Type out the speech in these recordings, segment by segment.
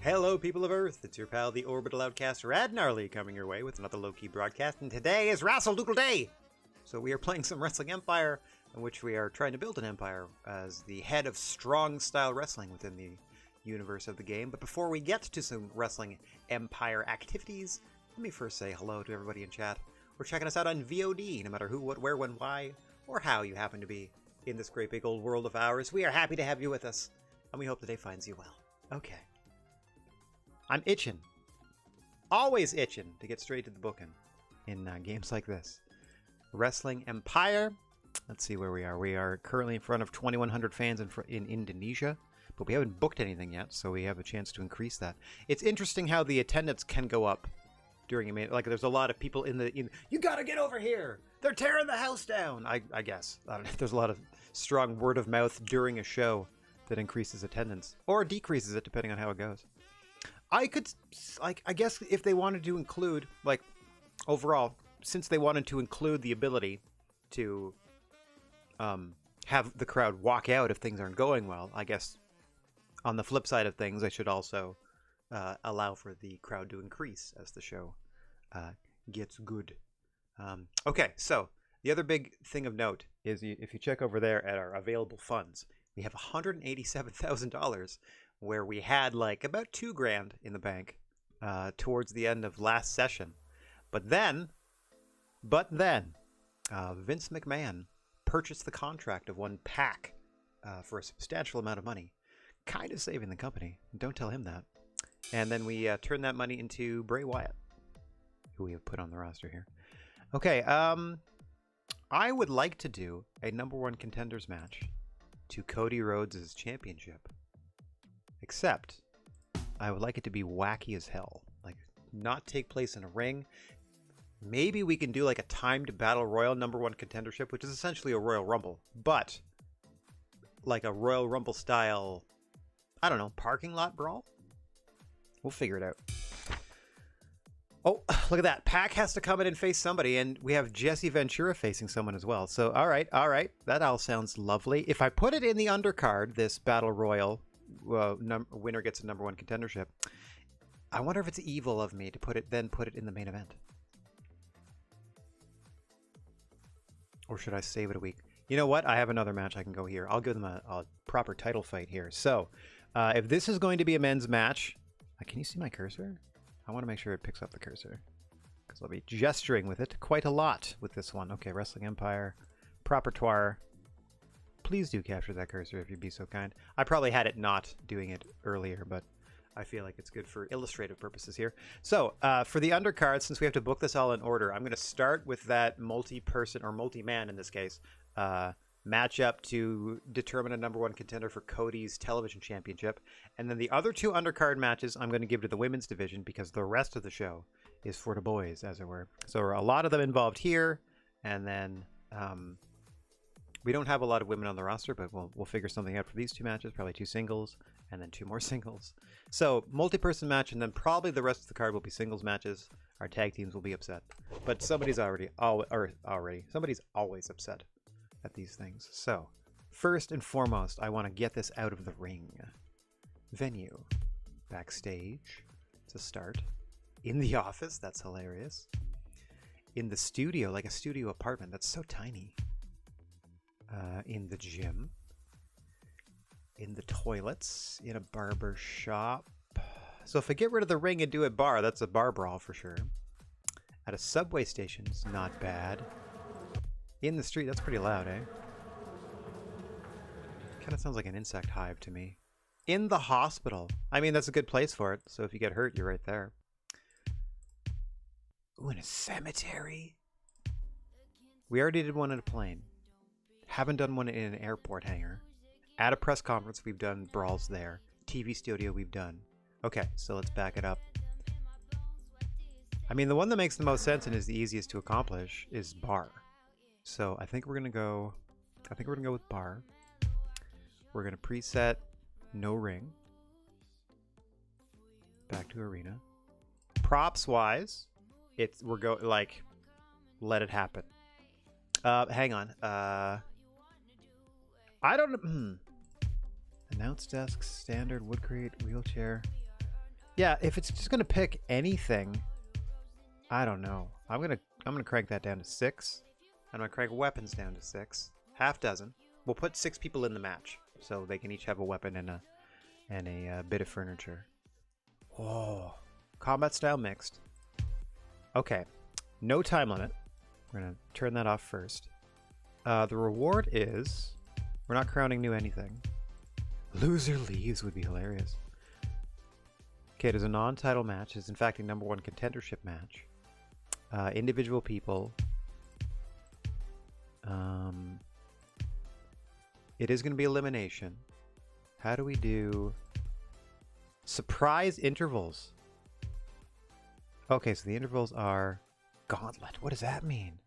Hello, people of Earth. It's your pal, the Orbital Outcast, Rad Gnarly, coming your way with another low-key broadcast. And today is Wrestle Doodle Day! So we are playing some Wrestling Empire, in which we are trying to build an empire as the head of strong-style wrestling within the universe of the game. But before we get to some Wrestling Empire activities, let me first say hello to everybody in chat. We're checking us out on VOD, no matter who, what, where, when, why, or how you happen to be in this great big old world of ours. We are happy to have you with us, and we hope the day finds you well. Okay. I'm itching. Always itching to get straight to the booking in games like this. Wrestling Empire. Let's see where we are. We are currently in front of 2,100 fans in Indonesia, but we haven't booked anything yet, so we have a chance to increase that. It's interesting how the attendance can go up during a minute. Like, there's a lot of people you gotta get over here! They're tearing the house down! I guess. I don't know. There's a lot of strong word of mouth during a show that increases attendance, or decreases it depending on how it goes. I guess if they wanted to include, like, overall, since they wanted to include the ability to have the crowd walk out if things aren't going well, I guess on the flip side of things, I should also allow for the crowd to increase as the show gets good. Okay, so the other big thing of note is if you check over there at our available funds, we have $187,000 where we had like about $2,000 in the bank towards the end of last session. But then Vince McMahon purchased the contract of one pack for a substantial amount of money, kind of saving the company. Don't tell him that. And then we turned that money into Bray Wyatt, who we have put on the roster here. Okay, I would like to do a #1 contenders match to Cody Rhodes' championship. Except, I would like it to be wacky as hell. Like, not take place in a ring. Maybe we can do like a timed battle royal #1 contendership, which is essentially a Royal Rumble. But, like a Royal Rumble style, I don't know, parking lot brawl? We'll figure it out. Oh, look at that. Pac has to come in and face somebody, and we have Jesse Ventura facing someone as well. So, all right. That all sounds lovely. If I put it in the undercard, this battle royal, winner gets a #1 contendership. I wonder if it's evil of me to put it in the main event, or should I save it a week? You know what? I have another match I can go here. I'll give them a proper title fight here. So, if this is going to be a men's match, can you see my cursor? I want to make sure it picks up the cursor because I'll be gesturing with it quite a lot with this one. Okay, Wrestling Empire, Propertoire. Please do capture that cursor if you'd be so kind. I probably had it not doing it earlier, but I feel like it's good for illustrative purposes here. So, for the undercard, since we have to book this all in order, I'm going to start with that multi-person, or multi-man in this case, matchup to determine a #1 contender for Cody's television championship. And then the other two undercard matches I'm going to give to the women's division because the rest of the show is for the boys, as it were. So a lot of them involved here, and then... we don't have a lot of women on the roster, but we'll figure something out for these two matches. Probably 2 singles, and then 2 more singles. So, multi-person match, and then probably the rest of the card will be singles matches. Our tag teams will be upset. But somebody's somebody's always upset at these things. So, first and foremost, I want to get this out of the ring. Venue. Backstage. To start. In the office. That's hilarious. In the studio, like a studio apartment. That's so tiny. In the gym, in the toilets, in a barber shop. So if I get rid of the ring and do a bar, that's a bar brawl for sure. At a subway station, it's not bad. In the street, that's pretty loud, eh? Kind of sounds like an insect hive to me. In the hospital. I mean, that's a good place for it. So if you get hurt, you're right there. Ooh, in a cemetery. We already did one in a plane. Haven't done one in an airport hangar. At a press conference, we've done brawls there. TV studio, we've done. Okay, so let's back it up. I mean, the one that makes the most sense and is the easiest to accomplish is bar. So I think we're gonna go with bar. We're gonna preset no ring. Back to arena. Props wise, let it happen. Hang on. I don't know. Announce desk, standard, wood crate, wheelchair. Yeah, if it's just gonna pick anything, I don't know. I'm gonna crank that down to 6. I'm gonna crank weapons down to 6. Half dozen. We'll put 6 people in the match, so they can each have a weapon and a bit of furniture. Whoa. Combat style mixed. Okay. No time limit. We're gonna turn that off first. The reward is... We're not crowning new anything. Loser leaves would be hilarious. Okay, it is a non-title match. It's in fact a #1 contendership match. Individual people. It is going to be elimination. How do we do... Surprise intervals. Okay, so the intervals are... Gauntlet. What does that mean?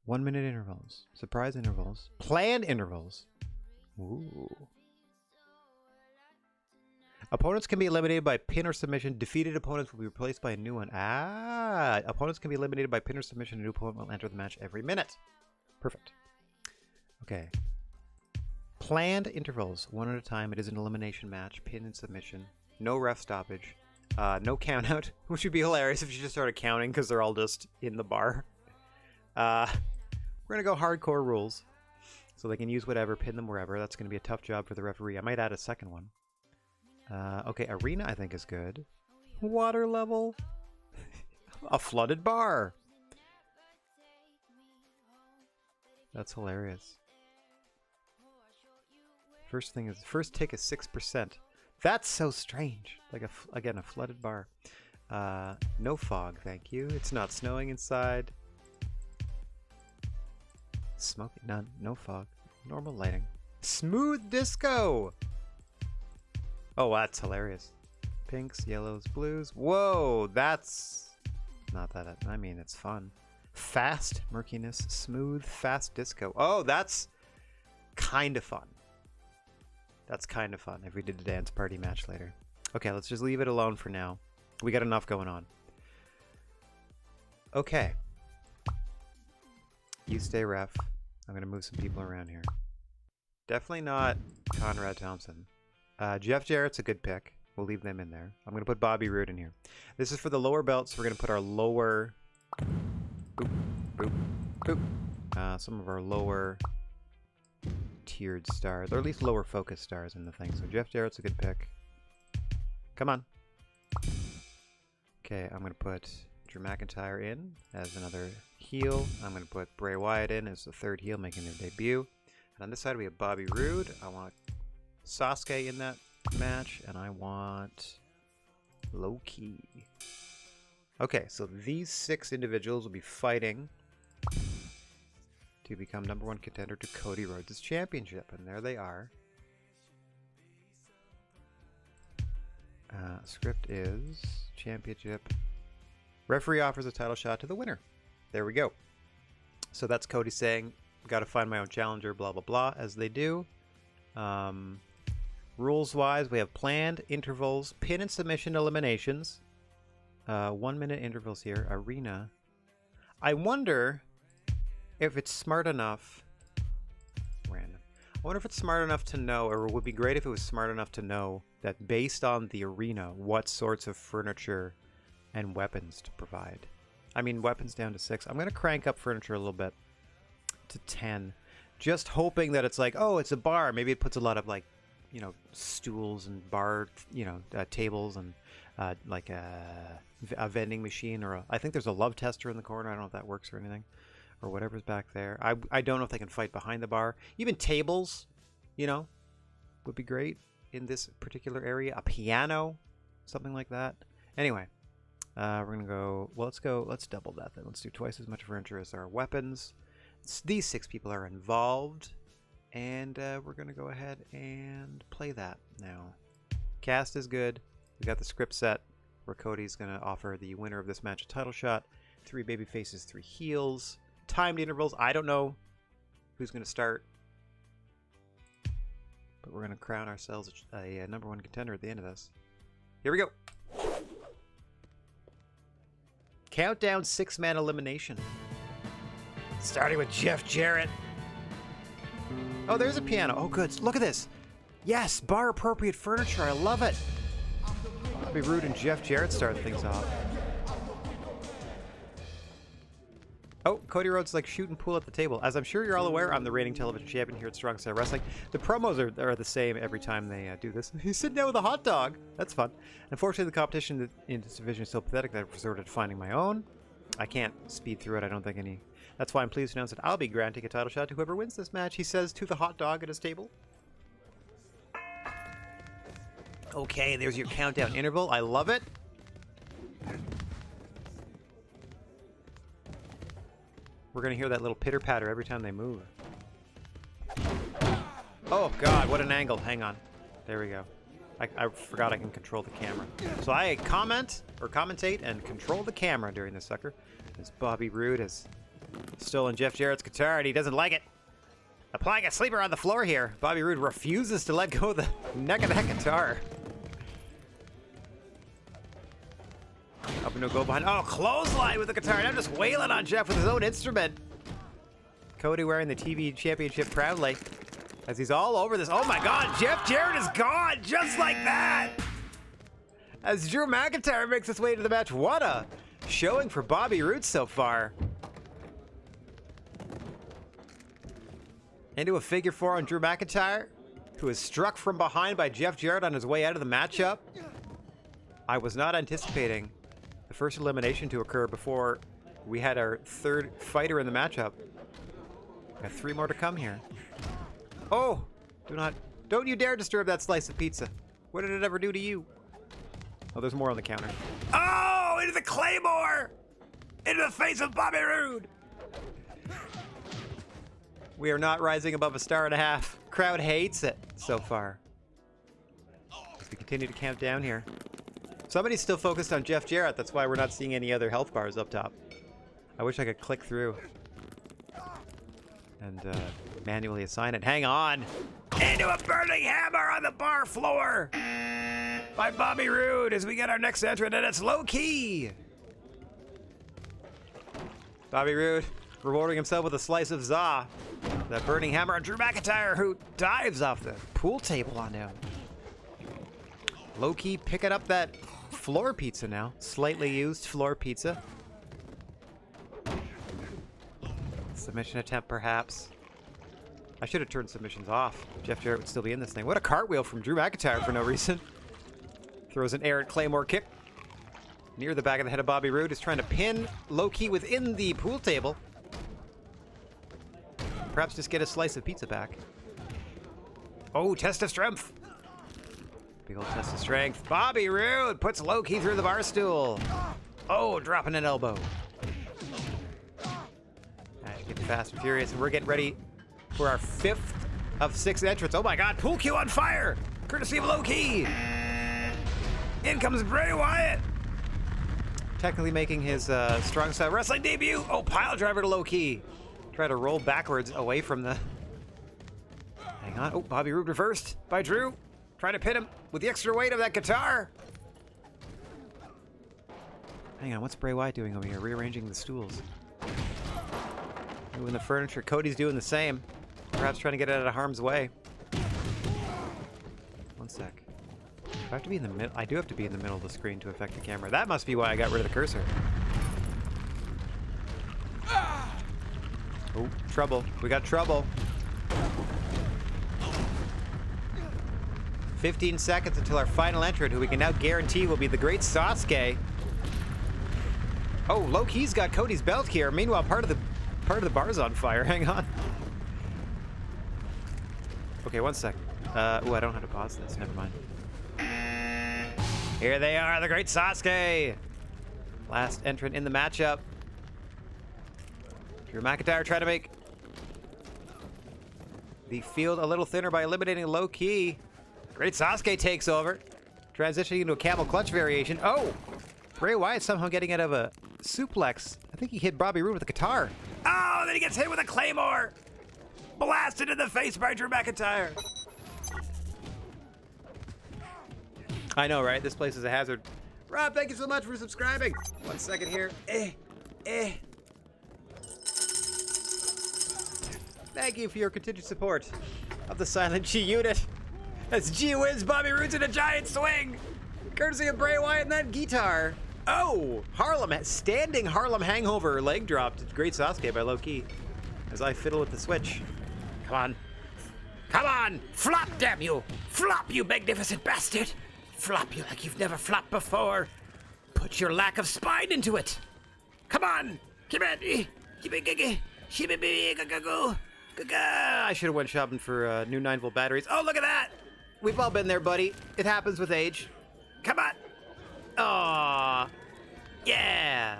1 minute intervals. Surprise intervals. Planned intervals. Ooh. Opponents can be eliminated by pin or submission. Defeated opponents will be replaced by a new one. Ah! Opponents can be eliminated by pin or submission. A new opponent will enter the match every minute. Perfect. Okay. Planned intervals. 1 at a time. It is an elimination match. Pin and submission. No ref stoppage. No count out. Which would be hilarious if you just started counting because they're all just in the bar. We're going to go hardcore rules. So they can use whatever, pin them wherever. That's going to be a tough job for the referee. I might add a second one. Okay, arena I think is good. Water level. A flooded bar. That's hilarious. First thing is, first tick is 6%. That's so strange. Like, again, a flooded bar. No fog, thank you. It's not snowing inside. Smoking, none. No fog. Normal lighting. Smooth disco! Oh, that's hilarious. Pinks, yellows, blues. Whoa, that's not that. I mean, it's fun. Fast, murkiness, smooth, fast disco. Oh, that's kind of fun. That's kind of fun if we did a dance party match later. Okay, let's just leave it alone for now. We got enough going on. Okay. You stay ref. I'm going to move some people around here. Definitely not Conrad Thompson. Jeff Jarrett's a good pick. We'll leave them in there. I'm going to put Bobby Roode in here. This is for the lower belts. We're going to put our lower... Boop, boop, boop. Some of our lower tiered stars, or at least lower focus stars in the thing. So Jeff Jarrett's a good pick. Come on. Okay, I'm going to put Drew McIntyre in as another heel. I'm going to put Bray Wyatt in as the third heel, making their debut. And on this side we have Bobby Roode. I want Sasuke in that match, and I want Low-Ki. Okay, so these 6 individuals will be fighting to become #1 contender to Cody Rhodes' championship, and there they are. Script is championship. Referee offers a title shot to the winner. There we go. So that's Cody saying, got to find my own challenger, blah, blah, blah, as they do. Rules-wise, we have planned intervals, pin and submission eliminations. 1 minute intervals here. Arena. I wonder if it's smart enough... Random. I wonder if it's smart enough to know, or it would be great if it was smart enough to know that based on the arena, what sorts of furniture and weapons to provide. I mean, weapons down to 6. I'm going to crank up furniture a little bit to 10. Just hoping that it's like, oh, it's a bar. Maybe it puts a lot of, like, you know, stools and bar, you know, tables and like a vending machine, or I think there's a love tester in the corner. I don't know if that works or anything, or whatever's back there. I don't know if they can fight behind the bar. Even tables, you know, would be great in this particular area. A piano, something like that. Anyway, we're gonna go. Well, let's double that then. Let's do twice as much furniture as our weapons. These 6 people are involved, and we're gonna go ahead and play that now. Cast is good. We got the script set where Cody's gonna offer the winner of this match a title shot. 3 baby faces, 3 heels. Timed intervals. I don't know who's gonna start, but we're gonna crown ourselves a #1 contender at the end of this. Here we go. Countdown 6-man elimination. Starting with Jeff Jarrett. Oh, there's a piano. Oh, good. Look at this. Yes, bar-appropriate furniture. I love it. Bobby Roode and Jeff Jarrett start things off. Oh, Cody Rhodes like shooting pool at the table. As I'm sure you're all aware, I'm the reigning television champion here at Strong Style Wrestling. The promos are the same every time they do this. He's sitting down with a hot dog. That's fun. Unfortunately, the competition in this division is so pathetic that I've resorted to finding my own. I can't speed through it. I don't think any. That's why I'm pleased to announce that I'll be granting a title shot to whoever wins this match, he says to the hot dog at his table. Okay, there's your countdown interval. I love it. We're going to hear that little pitter-patter every time they move. Oh, God, what an angle. Hang on. There we go. I forgot I can control the camera. So I commentate and control the camera during this sucker. As Bobby Roode has stolen Jeff Jarrett's guitar and he doesn't like it. Applying a sleeper on the floor here. Bobby Roode refuses to let go of the neck of that guitar. Up into a go behind. Oh, clothesline with the guitar. Now just wailing on Jeff with his own instrument. Cody wearing the TV championship proudly as he's all over this. Oh my God, Jeff Jarrett is gone just like that. As Drew McIntyre makes his way to the match. What a showing for Bobby Roode so far. Into a figure four on Drew McIntyre, who is struck from behind by Jeff Jarrett on his way out of the matchup. I was not anticipating the first elimination to occur before we had our third fighter in the matchup. Got 3 more to come here. Oh, don't you dare disturb that slice of pizza. What did it ever do to you? Oh, there's more on the counter. Oh, into the Claymore! Into the face of Bobby Roode! We are not rising above a 1.5 stars. Crowd hates it so far. As we continue to count down here. Somebody's still focused on Jeff Jarrett. That's why we're not seeing any other health bars up top. I wish I could click through and manually assign it. Hang on. Into a burning hammer on the bar floor by Bobby Roode as we get our next entrant, and it's Low Key. Bobby Roode rewarding himself with a slice of za. That burning hammer on Drew McIntyre, who dives off the pool table on him. Low Key picking up that floor pizza now. Slightly used floor pizza. Submission attempt, perhaps. I should have turned submissions off. Jeff Jarrett would still be in this thing. What a cartwheel from Drew McIntyre for no reason. Throws an errant Claymore kick. Near the back of the head of Bobby Roode is trying to pin Low Key within the pool table. Perhaps just get a slice of pizza back. Oh, test of strength. Big old test of strength. Bobby Roode puts Low Key through the bar stool. Oh, dropping an elbow. Getting fast and furious, and we're getting ready for our 5th of 6 entrants. Oh my God, pool cue on fire, courtesy of Low Key. In comes Bray Wyatt, technically making his Strong Style Wrestling debut. Oh, pile driver to Low Key. Try to roll backwards away from the. Hang on. Oh, Bobby Roode reversed by Drew. Trying to pin him with the extra weight of that guitar. Hang on, what's Bray Wyatt doing over here? Rearranging the stools. Moving the furniture. Cody's doing the same. Perhaps trying to get it out of harm's way. One sec. Do I have to be in the middle? I do have to be in the middle of the screen to affect the camera. That must be why I got rid of the cursor. Oh, trouble. We got trouble. 15 seconds until our final entrant, who we can now guarantee will be the great Sasuke. Oh, Low Key's got Cody's belt here. Meanwhile, part of the bar's on fire. Hang on. Okay, one sec. Oh, I don't have to pause this. Never mind. Here they are, the great Sasuke. Last entrant in the matchup. Drew McIntyre trying to make the field a little thinner by eliminating Low Key. Great Sasuke takes over, transitioning into a camel clutch variation. Oh, Bray Wyatt somehow getting out of a suplex. I think he hit Bobby Roode with a guitar. Oh, then he gets hit with a Claymore. Blasted in the face by Drew McIntyre. I know, right? This place is a hazard. Rob, thank you so much for subscribing. 1 second here. Thank you for your continued support of the Silent G unit. As G wins, Bobby Roode's in a giant swing. Courtesy of Bray Wyatt and that guitar. Oh, standing Harlem hangover leg drop to Great Sasuke by Low Ki as I fiddle with the switch. Come on. Come on! Flop, damn you! Flop, you magnificent bastard! Flop you like you've never flopped before. Put your lack of spine into it. Come on! I should have went shopping for new 9-volt batteries. Oh, look at that! We've all been there, buddy. It happens with age. Come on! Aww! Yeah!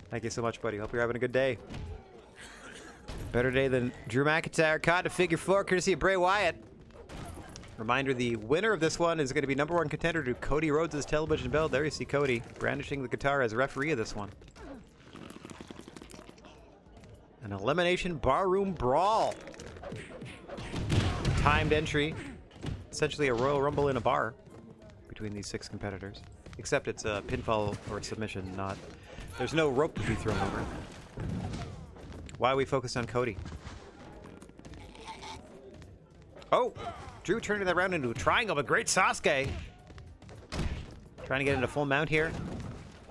Thank you so much, buddy. Hope you're having a good day. Better day than Drew McIntyre caught in figure 4, courtesy of Bray Wyatt. Reminder, the winner of this one is going to be #1 contender to Cody Rhodes' television belt. There you see Cody brandishing the guitar as referee of this one. An elimination barroom brawl. Timed entry. Essentially a Royal Rumble in a bar between these 6 competitors. Except it's a pinfall or a submission, not... There's no rope to be thrown over. Why are we focused on Cody? Oh! Drew turning that round into a triangle, but Great Sasuke. Trying to get into full mount here.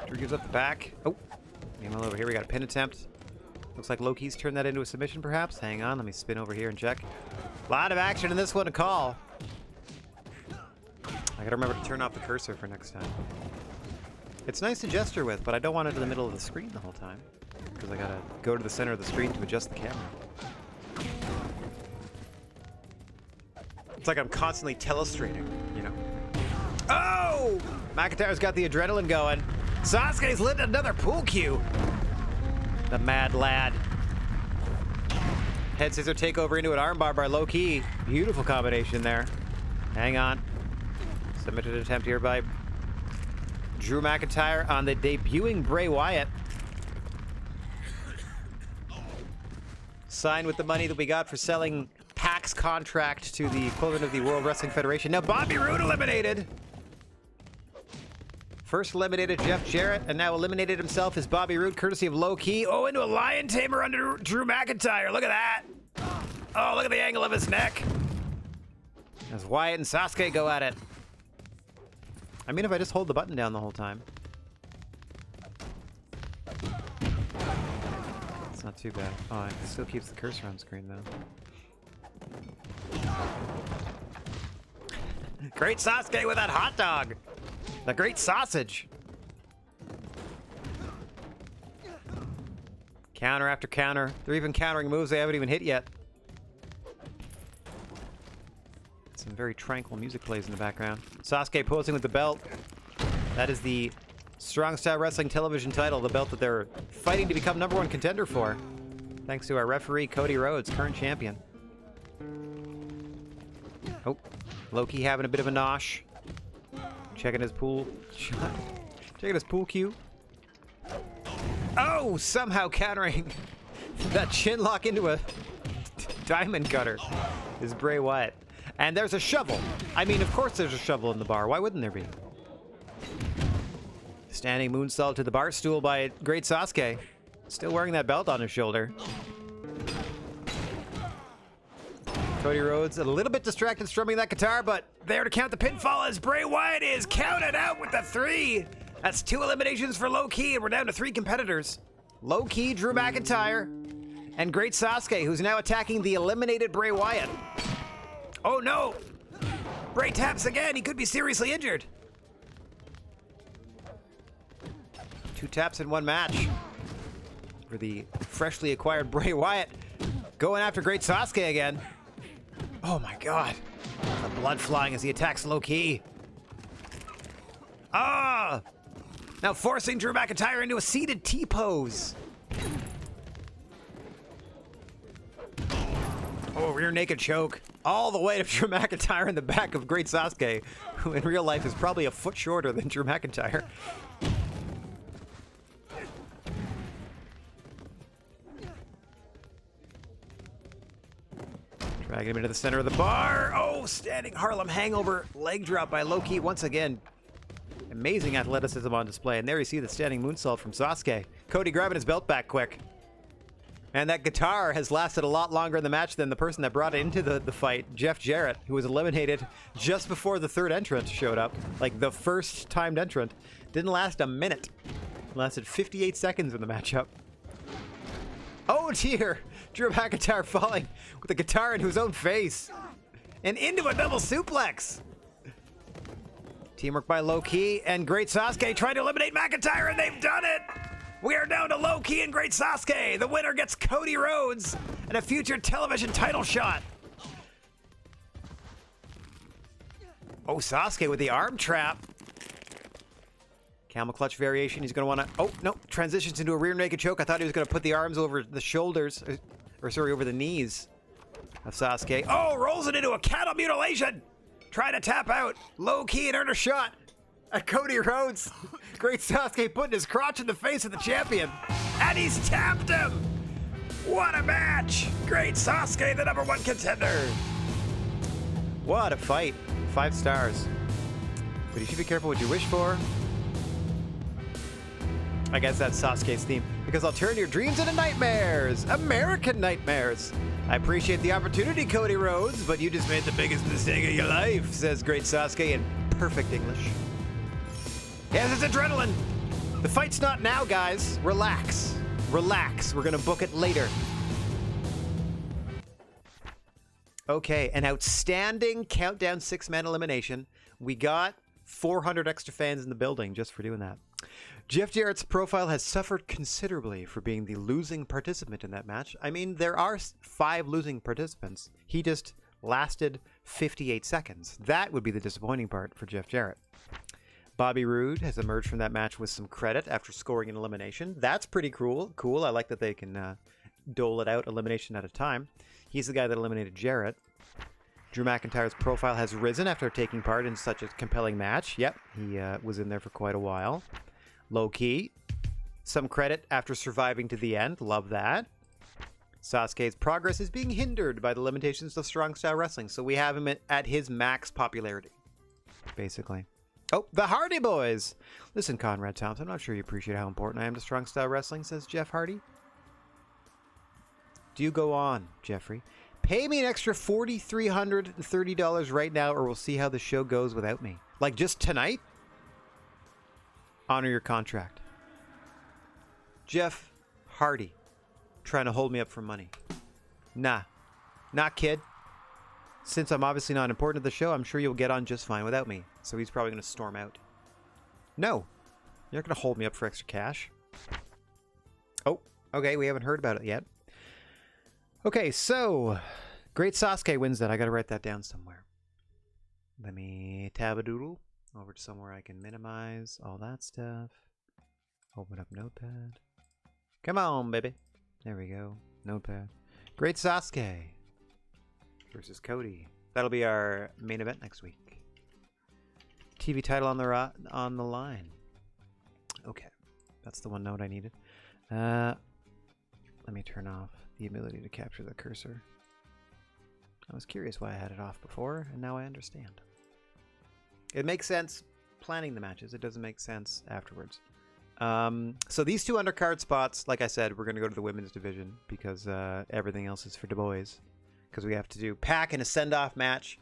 Drew gives up the back. Oh! Meanwhile over here we got a pin attempt. Looks like Low Ki's turned that into a submission perhaps. Hang on, let me spin over here and check. A lot of action in this one to call. I gotta remember to turn off the cursor for next time. It's nice to gesture with, but I don't want it in the middle of the screen the whole time. Because I gotta go to the center of the screen to adjust the camera. It's like I'm constantly telestrating, you know? Oh! McIntyre's got the adrenaline going. Sasuke's lit another pool cue. The mad lad. Head scissor takeover into an armbar by Low Ki. Beautiful combination there. Hang on. Submitted attempt here by Drew McIntyre on the debuting Bray Wyatt. Signed with the money that we got for selling PAC's contract to the equivalent of the World Wrestling Federation. Now Bobby Roode eliminated. First eliminated Jeff Jarrett, and now eliminated himself is Bobby Roode, courtesy of Low Ki. Oh, into a lion tamer under Drew McIntyre. Look at that. Oh, look at the angle of his neck. As Wyatt and Sasuke go at it. I mean, if I just hold the button down the whole time. It's not too bad. Oh, it still keeps the cursor on screen, though. Great Sasuke with that hot dog. The great sausage. Counter after counter. They're even countering moves they haven't even hit yet. Some very tranquil music plays in the background. Sasuke posing with the belt. That is the Strong Style Wrestling television title, the belt that they're fighting to become #1 contender for. Thanks to our referee, Cody Rhodes, current champion. Oh, Low Ki having a bit of a nosh. Checking his pool. Checking his pool cue. Oh, somehow countering that chin lock into a diamond cutter is Bray Wyatt. And there's a shovel. I mean, of course there's a shovel in the bar. Why wouldn't there be? Standing moonsault to the bar stool by Great Sasuke. Still wearing that belt on his shoulder. Cody Rhodes a little bit distracted strumming that guitar, but there to count the pinfall as Bray Wyatt is counted out with the 3. That's 2 eliminations for Low Ki, and we're down to 3 competitors. Low Ki, Drew McIntyre, and Great Sasuke, who's now attacking the eliminated Bray Wyatt. Oh no! Bray taps again, he could be seriously injured. 2 taps in 1 match for the freshly acquired Bray Wyatt. Going after Great Sasuke again. Oh my god. The blood flying as he attacks Low Ki. Ah! Now forcing Drew McIntyre into a seated T-pose. Oh, rear naked choke. All the way to Drew McIntyre in the back of Great Sasuke, who in real life is probably a foot shorter than Drew McIntyre. Dragging him into the center of the bar. Oh, standing Harlem hangover leg drop by Low Ki once again. Amazing athleticism on display. And there you see the standing moonsault from Sasuke. Cody grabbing his belt back quick. And that guitar has lasted a lot longer in the match than the person that brought it into the fight, Jeff Jarrett, who was eliminated just before the third entrant showed up. Like, the first timed entrant. Didn't last a minute. It lasted 58 seconds in the matchup. Oh dear! Drew McIntyre falling with the guitar into his own face. And into a double suplex! Teamwork by Low Key and Great Sasuke trying to eliminate McIntyre, and they've done it! We are down to Low Key and Great Sasuke. The winner gets Cody Rhodes and a future television title shot. Oh, Sasuke with the arm trap. Camel clutch variation. He's going to want to... Oh, no. Transitions into a rear naked choke. I thought he was going to put the arms over the shoulders. Or, sorry, over the knees of Sasuke. Oh, rolls it into a cattle mutilation. Trying to tap out. Low Key and earn a shot at Cody Rhodes. Great Sasuke putting his crotch in the face of the champion. And he's tapped him. What a match. Great Sasuke, the #1 contender. What a fight. 5 stars. But you should be careful what you wish for. I guess that's Sasuke's theme. Because I'll turn your dreams into nightmares. American nightmares. I appreciate the opportunity, Cody Rhodes, but you just made the biggest mistake of your life, says Great Sasuke in perfect English. Yes, it's adrenaline. The fight's not now, guys. Relax. Relax. We're going to book it later. Okay, an outstanding Countdown 6-man elimination. We got 400 extra fans in the building just for doing that. Jeff Jarrett's profile has suffered considerably for being the losing participant in that match. I mean, there are 5 losing participants. He just lasted 58 seconds. That would be the disappointing part for Jeff Jarrett. Bobby Roode has emerged from that match with some credit after scoring an elimination. That's pretty cool. I like that they can dole it out elimination at a time. He's the guy that eliminated Jarrett. Drew McIntyre's profile has risen after taking part in such a compelling match. Yep, he was in there for quite a while. Low Key. Some credit after surviving to the end. Love that. Sasuke's progress is being hindered by the limitations of strong style wrestling, so we have him at his max popularity, basically. Oh, the Hardy Boys! Listen, Conrad Thompson, I'm not sure you appreciate how important I am to strong style wrestling, says Jeff Hardy. Do you go on, Jeffrey? Pay me an extra $4,330 right now, or we'll see how the show goes without me. Like, just tonight? Honor your contract. Jeff Hardy, trying to hold me up for money. Nah. Not kid. Since I'm obviously not important to the show, I'm sure you'll get on just fine without me. So he's probably going to storm out. No. You're not going to hold me up for extra cash. Oh, okay. We haven't heard about it yet. Okay, so Great Sasuke wins that. I got to write that down somewhere. Let me tab-a-doodle over to somewhere I can minimize all that stuff. Open up Notepad. Come on, baby. There we go. Notepad. Great Sasuke versus Cody. That'll be our main event next week. TV title on the line. Okay, that's the one note I needed. Let me turn off the ability to capture the cursor. I was curious why I had it off before, and now I understand. It makes sense planning the matches. It doesn't make sense afterwards. So these 2 undercard spots, like I said, we're going to go to the women's division because everything else is for the boys. Because we have to do Pac and a send-off match.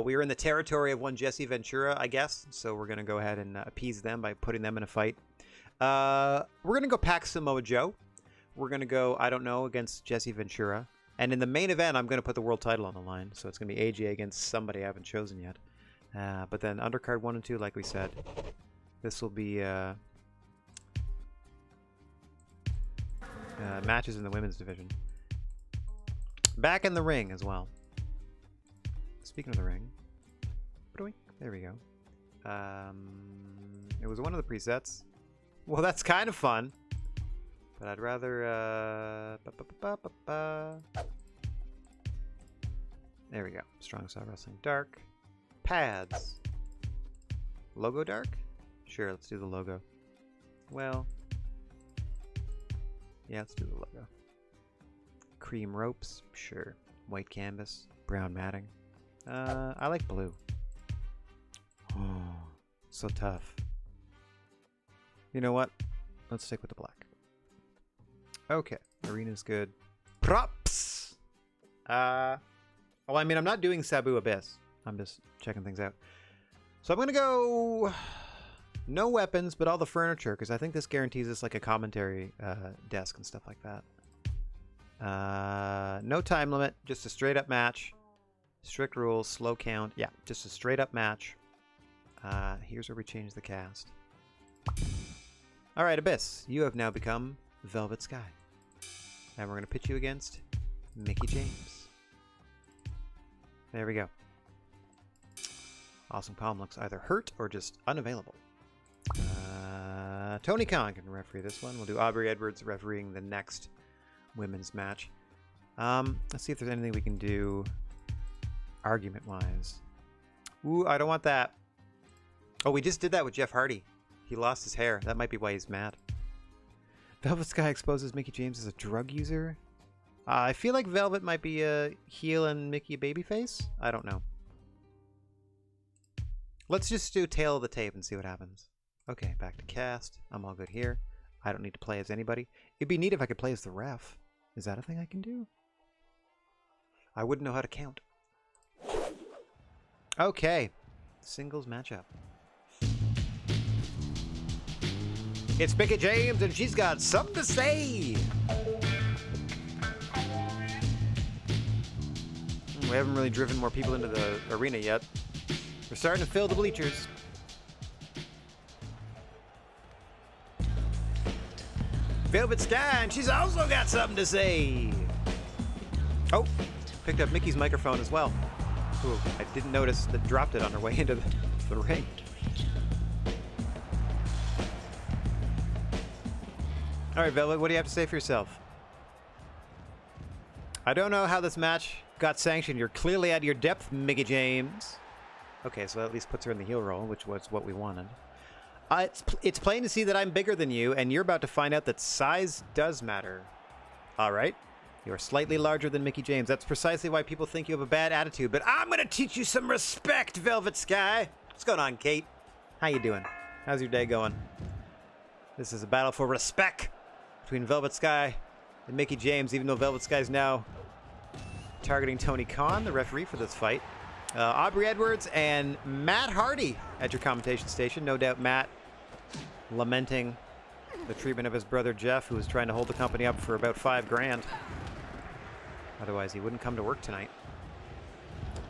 We are in the territory of one Jesse Ventura, I guess. So we're going to go ahead and appease them by putting them in a fight. We're going to go Pac Samoa Joe. We're going to go, I don't know, against Jesse Ventura. And in the main event, I'm going to put the world title on the line. So it's going to be AJ against somebody I haven't chosen yet. But then undercard 1 and 2, like we said, this will be matches in the women's division. Back in the ring as well. Speaking of the ring, there we go. It was one of the presets. Well, that's kind of fun, but I'd rather. There we go. Strong Style Wrestling Dark. Pads. Logo dark? Sure, let's do the logo. Well, yeah, let's do the logo. Cream ropes, sure. White canvas, brown matting. I like blue. Oh, so tough. You know what? Let's stick with the black. Okay, arena's good. Props. Well, I mean, I'm not doing Sabu Abyss. I'm just checking things out. So I'm going to go no weapons, but all the furniture, because I think this guarantees us like a commentary desk and stuff like that. No time limit, just a straight up match. Strict rules, slow count. Yeah, just a straight up match. Here's where we change the cast. All right, Abyss, you have now become Velvet Sky. And we're going to pitch you against Mickey James. There we go. Awesome Palm looks either hurt or just unavailable. Tony Khan can referee this one. We'll do Aubrey Edwards refereeing the next women's match. Let's see if there's anything we can do argument-wise. Ooh, I don't want that. Oh, we just did that with Jeff Hardy. He lost his hair. That might be why he's mad. Velvet Sky exposes Mickey James as a drug user. I feel like Velvet might be a heel and Mickey a babyface. I don't know. Let's just do tail of the tape and see what happens. Okay, back to cast. I'm all good here. I don't need to play as anybody. It'd be neat if I could play as the ref. Is that a thing I can do? I wouldn't know how to count. Okay. Singles matchup. It's Mickey James, and she's got something to say. We haven't really driven more people into the arena yet. We're starting to fill the bleachers. Velvet Sky, and she's also got something to say. Oh, picked up Mickey's microphone as well. Ooh, I didn't notice that dropped it on her way into the ring. All right, Velvet, what do you have to say for yourself? I don't know how this match got sanctioned. You're clearly out of your depth, Mickey James. Okay, so that at least puts her in the heel role, which was what we wanted. It's plain to see that I'm bigger than you, and you're about to find out that size does matter. All right, you're slightly larger than Mickey James. That's precisely why people think you have a bad attitude, but I'm going to teach you some respect, Velvet Sky. What's going on, Kate? How you doing? How's your day going? This is a battle for respect between Velvet Sky and Mickey James, even though Velvet Sky is now targeting Tony Khan, the referee for this fight. Aubrey Edwards and Matt Hardy at your commentation station. No doubt Matt lamenting the treatment of his brother Jeff, who was trying to hold the company up for about $5 grand. Otherwise, he wouldn't come to work tonight.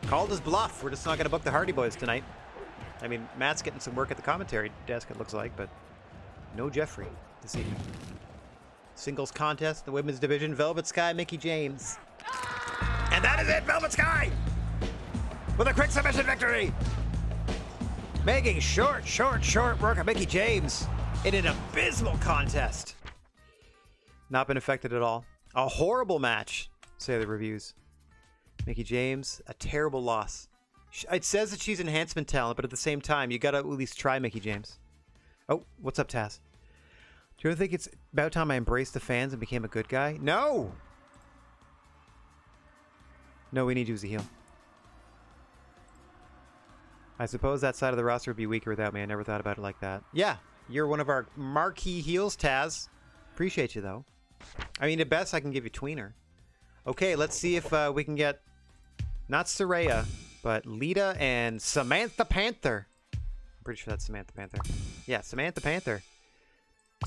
Called his bluff. We're just not going to book the Hardy Boys tonight. I mean, Matt's getting some work at the commentary desk, it looks like, but no Jeffrey this evening. Singles contest, the women's division, Velvet Sky, Mickey James. And that is it, Velvet Sky! With a quick submission victory! Making short work of Mickey James in an abysmal contest. Not been affected at all. A horrible match, say the reviews. Mickey James, a terrible loss. It says that she's enhancement talent, but at the same time, you gotta at least try Mickey James. Oh, what's up, Taz? Do you ever think it's about time I embraced the fans and became a good guy? No! No, we need you as a heel. I suppose that side of the roster would be weaker without me. I never thought about it like that. Yeah, you're one of our marquee heels, Taz. Appreciate you, though. I mean, at best, I can give you tweener. Okay, let's see if we can get not Saraya, but Lita and Samantha Panther. I'm pretty sure that's Samantha Panther. Yeah, Samantha Panther.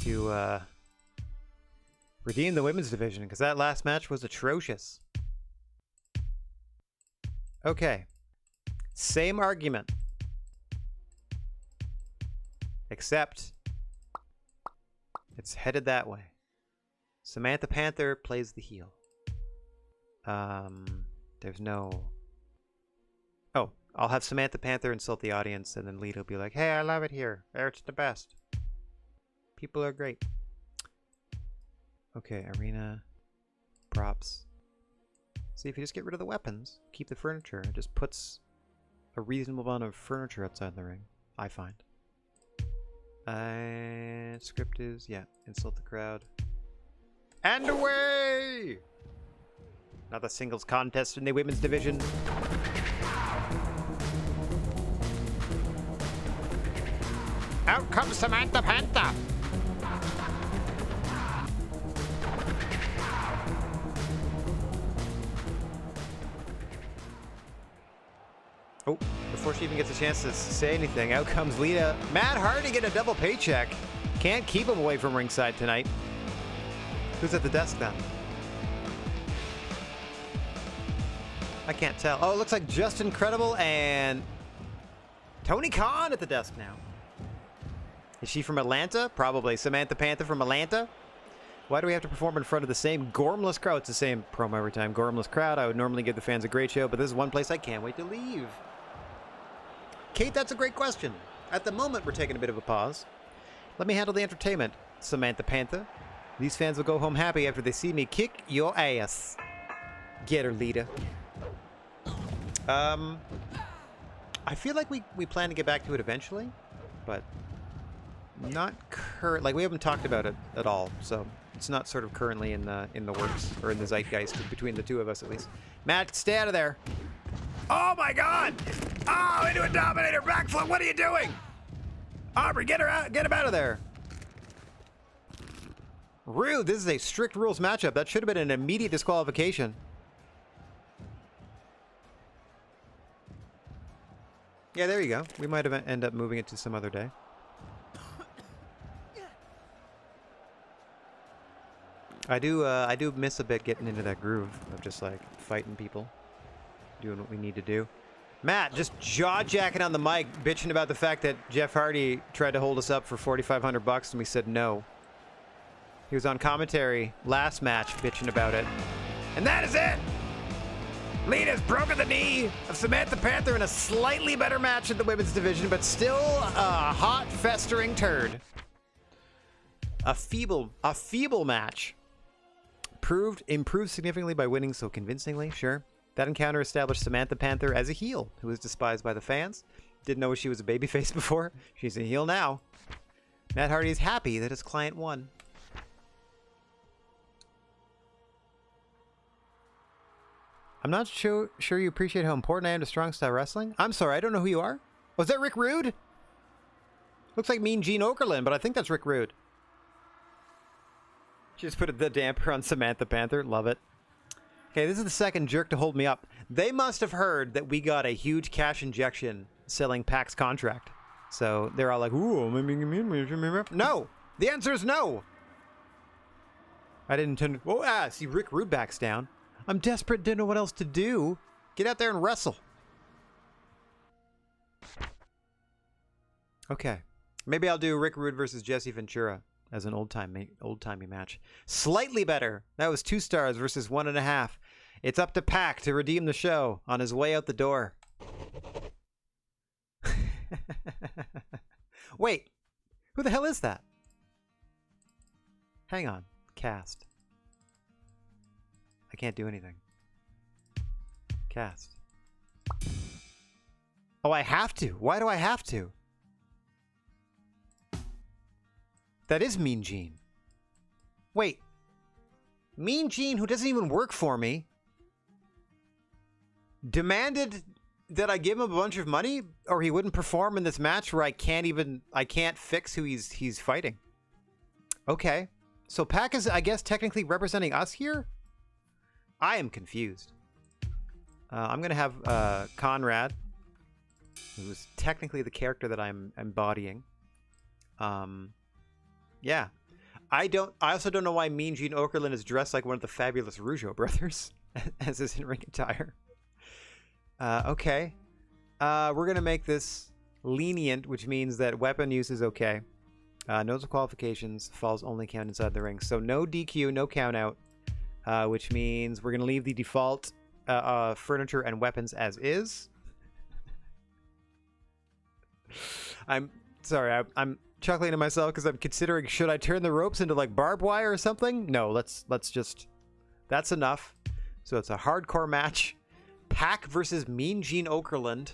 To redeem the women's division, because that last match was atrocious. Okay. Same argument. Except it's headed that way. Samantha Panther plays the heel. There's no... Oh, I'll have Samantha Panther insult the audience, and then Lita will be like, hey, I love it here. It's the best. People are great. Okay, arena, props. See, if you just get rid of the weapons, keep the furniture, it just puts a reasonable amount of furniture outside the ring, I find. Script is, yeah, insult the crowd. And away! Another singles contest in the women's division. Out comes Samantha Panther! Oh, before she even gets a chance to say anything, out comes Lita. Matt Hardy getting a double paycheck. Can't keep him away from ringside tonight. Who's at the desk then? I can't tell. Oh, it looks like Just Incredible and Tony Khan at the desk now. Is she from Atlanta? Probably. Samantha Panther from Atlanta? Why do we have to perform in front of the same gormless crowd? It's the same promo every time. Gormless crowd. I would normally give the fans a great show, but this is one place I can't wait to leave. Kate, that's a great question. At the moment, we're taking a bit of a pause. Let me handle the entertainment, Samantha Panther. These fans will go home happy after they see me kick your ass. Get her, Lita. I feel like we plan to get back to it eventually, but not current. Like, we haven't talked about it at all, so it's not sort of currently in the works, or in the zeitgeist between the two of us at least. Matt, stay out of there. Oh my God! Oh, into a Dominator backflip. What are you doing? Aubrey, get her out. Get him out of there. Rude. This is a strict rules matchup. That should have been an immediate disqualification. Yeah, there you go. We might have end up moving it to some other day. I do miss a bit getting into that groove of just like fighting people, doing what we need to do. Matt just jaw-jacking on the mic, bitching about the fact that Jeff Hardy tried to hold us up for $4,500 and we said no. He was on commentary last match bitching about it. And that is it! Lita's broken the knee of Samantha Panther in a slightly better match in the women's division, but still a hot, festering turd. A feeble match. Improved significantly by winning so convincingly, sure. That encounter established Samantha Panther as a heel, who was despised by the fans. Didn't know she was a babyface before. She's a heel now. Matt Hardy is happy that his client won. I'm not sure you appreciate how important I am to strong style wrestling. I'm sorry, I don't know who you are. Was that Rick Rude? Looks like Mean Gene Okerlund, but I think that's Rick Rude. She just put the damper on Samantha Panther. Love it. Okay, this is the second jerk to hold me up. They must have heard that we got a huge cash injection selling Pac's contract. So they're all like, ooh, no. The answer is no. I didn't intend to. Oh, see, Rick Rude backs down. I'm desperate, didn't know what else to do. Get out there and wrestle. Okay. Maybe I'll do Rick Rude versus Jesse Ventura as an old-timey match. Slightly better. That was 2 stars versus 1.5. It's up to Pac to redeem the show on his way out the door. Wait. Who the hell is that? Hang on. Cast. I can't do anything. Cast. Oh, I have to. Why do I have to? That is Mean Gene. Wait. Mean Gene, who doesn't even work for me, demanded that I give him a bunch of money or he wouldn't perform in this match where I can't fix who he's fighting. Okay. So Pac is, I guess, technically representing us here? I am confused. I'm going to have Conrad, who's technically the character that I'm embodying. Yeah. I also don't know why Mean Gene Okerlund is dressed like one of the fabulous Rougeau brothers as his in-ring attire. Okay. We're going to make this lenient, which means that weapon use is okay. No disqualifications, falls only count inside the ring. So no DQ, no count out. Which means we're going to leave the default furniture and weapons as is. I'm sorry, I'm chuckling to myself because I'm considering, should I turn the ropes into like barbed wire or something? No, let's just, that's enough. So it's a hardcore match. Pac versus Mean Gene Okerlund.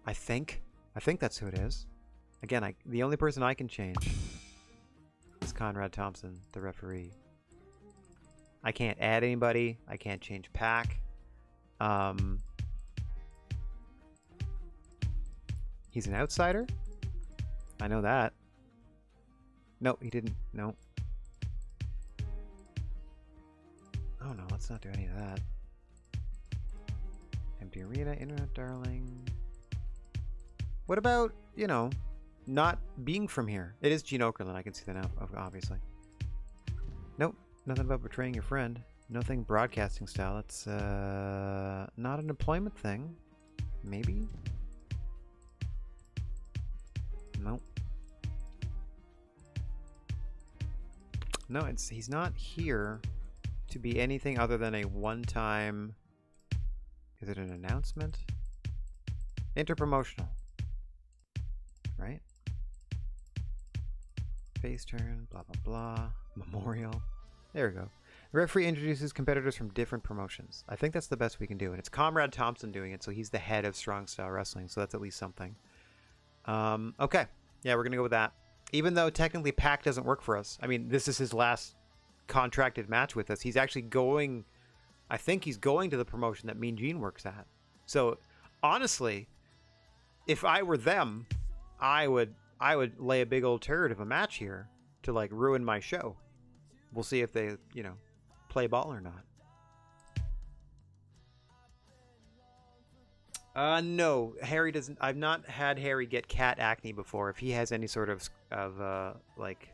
I think that's who it is. Again, the only person I can change is Conrad Thompson, the referee. I can't add anybody. I can't change Pac. He's an outsider? I know that. No, he didn't. No. Oh no, let's not do any of that. Empty arena, internet darling. What about, you know, not being from here? It is Gene Okerlund. I can see that now, obviously. Nope. Nothing about betraying your friend. Nothing broadcasting style. That's not an employment thing. Maybe? Nope. No, he's not here to be anything other than a one-time... Is it an announcement? Interpromotional. Right? Face turn, blah, blah, blah. Memorial. There we go. The referee introduces competitors from different promotions. I think that's the best we can do. And it's Comrade Thompson doing it, so he's the head of Strong Style Wrestling, so that's at least something. Okay. Yeah, we're going to go with that. Even though technically Pac doesn't work for us. I mean, this is his last contracted match with us. He's actually going... I think he's going to the promotion that Mean Gene works at. So, honestly, if I were them, I would lay a big old turd of a match here to, like, ruin my show. We'll see if they, you know, play ball or not. No, Harry doesn't. I've not had Harry get cat acne before. If he has any sort of like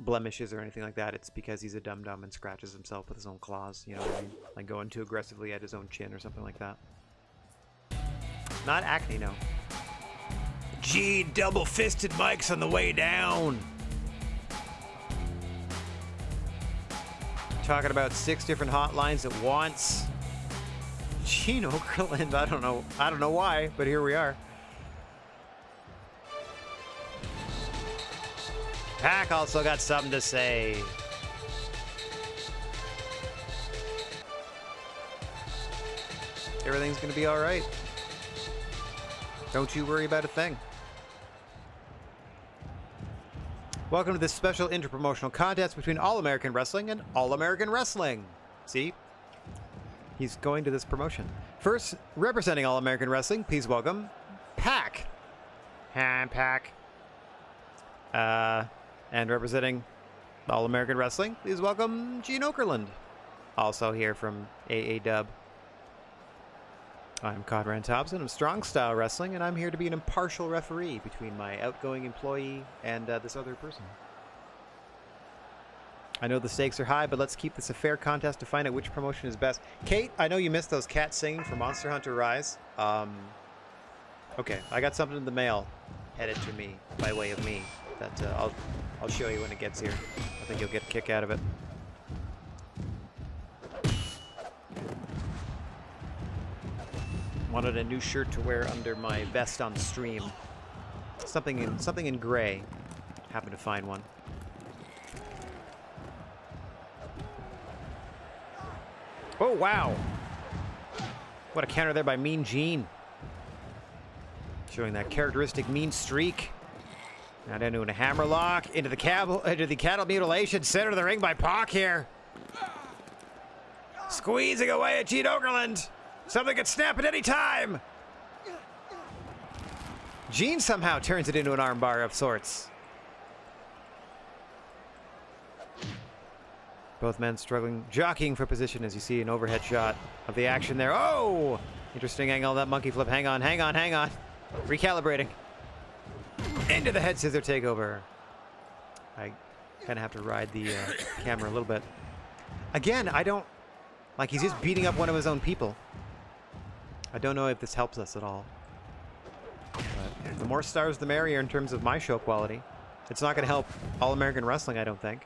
blemishes or anything like that, it's because he's a dum-dum and scratches himself with his own claws. You know what I mean? Like going too aggressively at his own chin or something like that. Not acne, no. Gee, double-fisted mics on the way down. Talking about 6 different hotlines at once. Gene Okerlund, I don't know why, but here we are. Pac also got something to say. Everything's gonna be all right. Don't you worry about a thing. Welcome to this special interpromotional contest between All American Wrestling and All American Wrestling. See? He's going to this promotion. First, representing All American Wrestling, please welcome Pac. Hi, Pac. And representing All American Wrestling, please welcome Gene Okerlund. Also here from AA Dub. I'm Conrad Thompson of Strong Style Wrestling, and I'm here to be an impartial referee between my outgoing employee and this other person. I know the stakes are high, but let's keep this a fair contest to find out which promotion is best. Kate, I know you missed those cats singing for Monster Hunter Rise. Okay, I got something in the mail headed to me by way of me that I'll show you when it gets here. I think you'll get a kick out of it. Wanted a new shirt to wear under my vest on stream. Something in gray. Happened to find one. Oh, wow. What a counter there by Mean Gene. Showing that characteristic mean streak. Now down to a hammerlock. Into the cattle mutilation. Center of the ring by Pac here. Squeezing away at Gene Okerlund. Something could snap at any time. Gene somehow turns it into an armbar of sorts. Both men struggling, jockeying for position as you see an overhead shot of the action there. Oh! Interesting angle, that monkey flip. Hang on. Recalibrating. Into the head scissor takeover. I kind of have to ride the camera a little bit. Again, I don't... Like, he's just beating up one of his own people. I don't know if this helps us at all. But the more stars, the merrier in terms of my show quality. It's not going to help All American Wrestling, I don't think.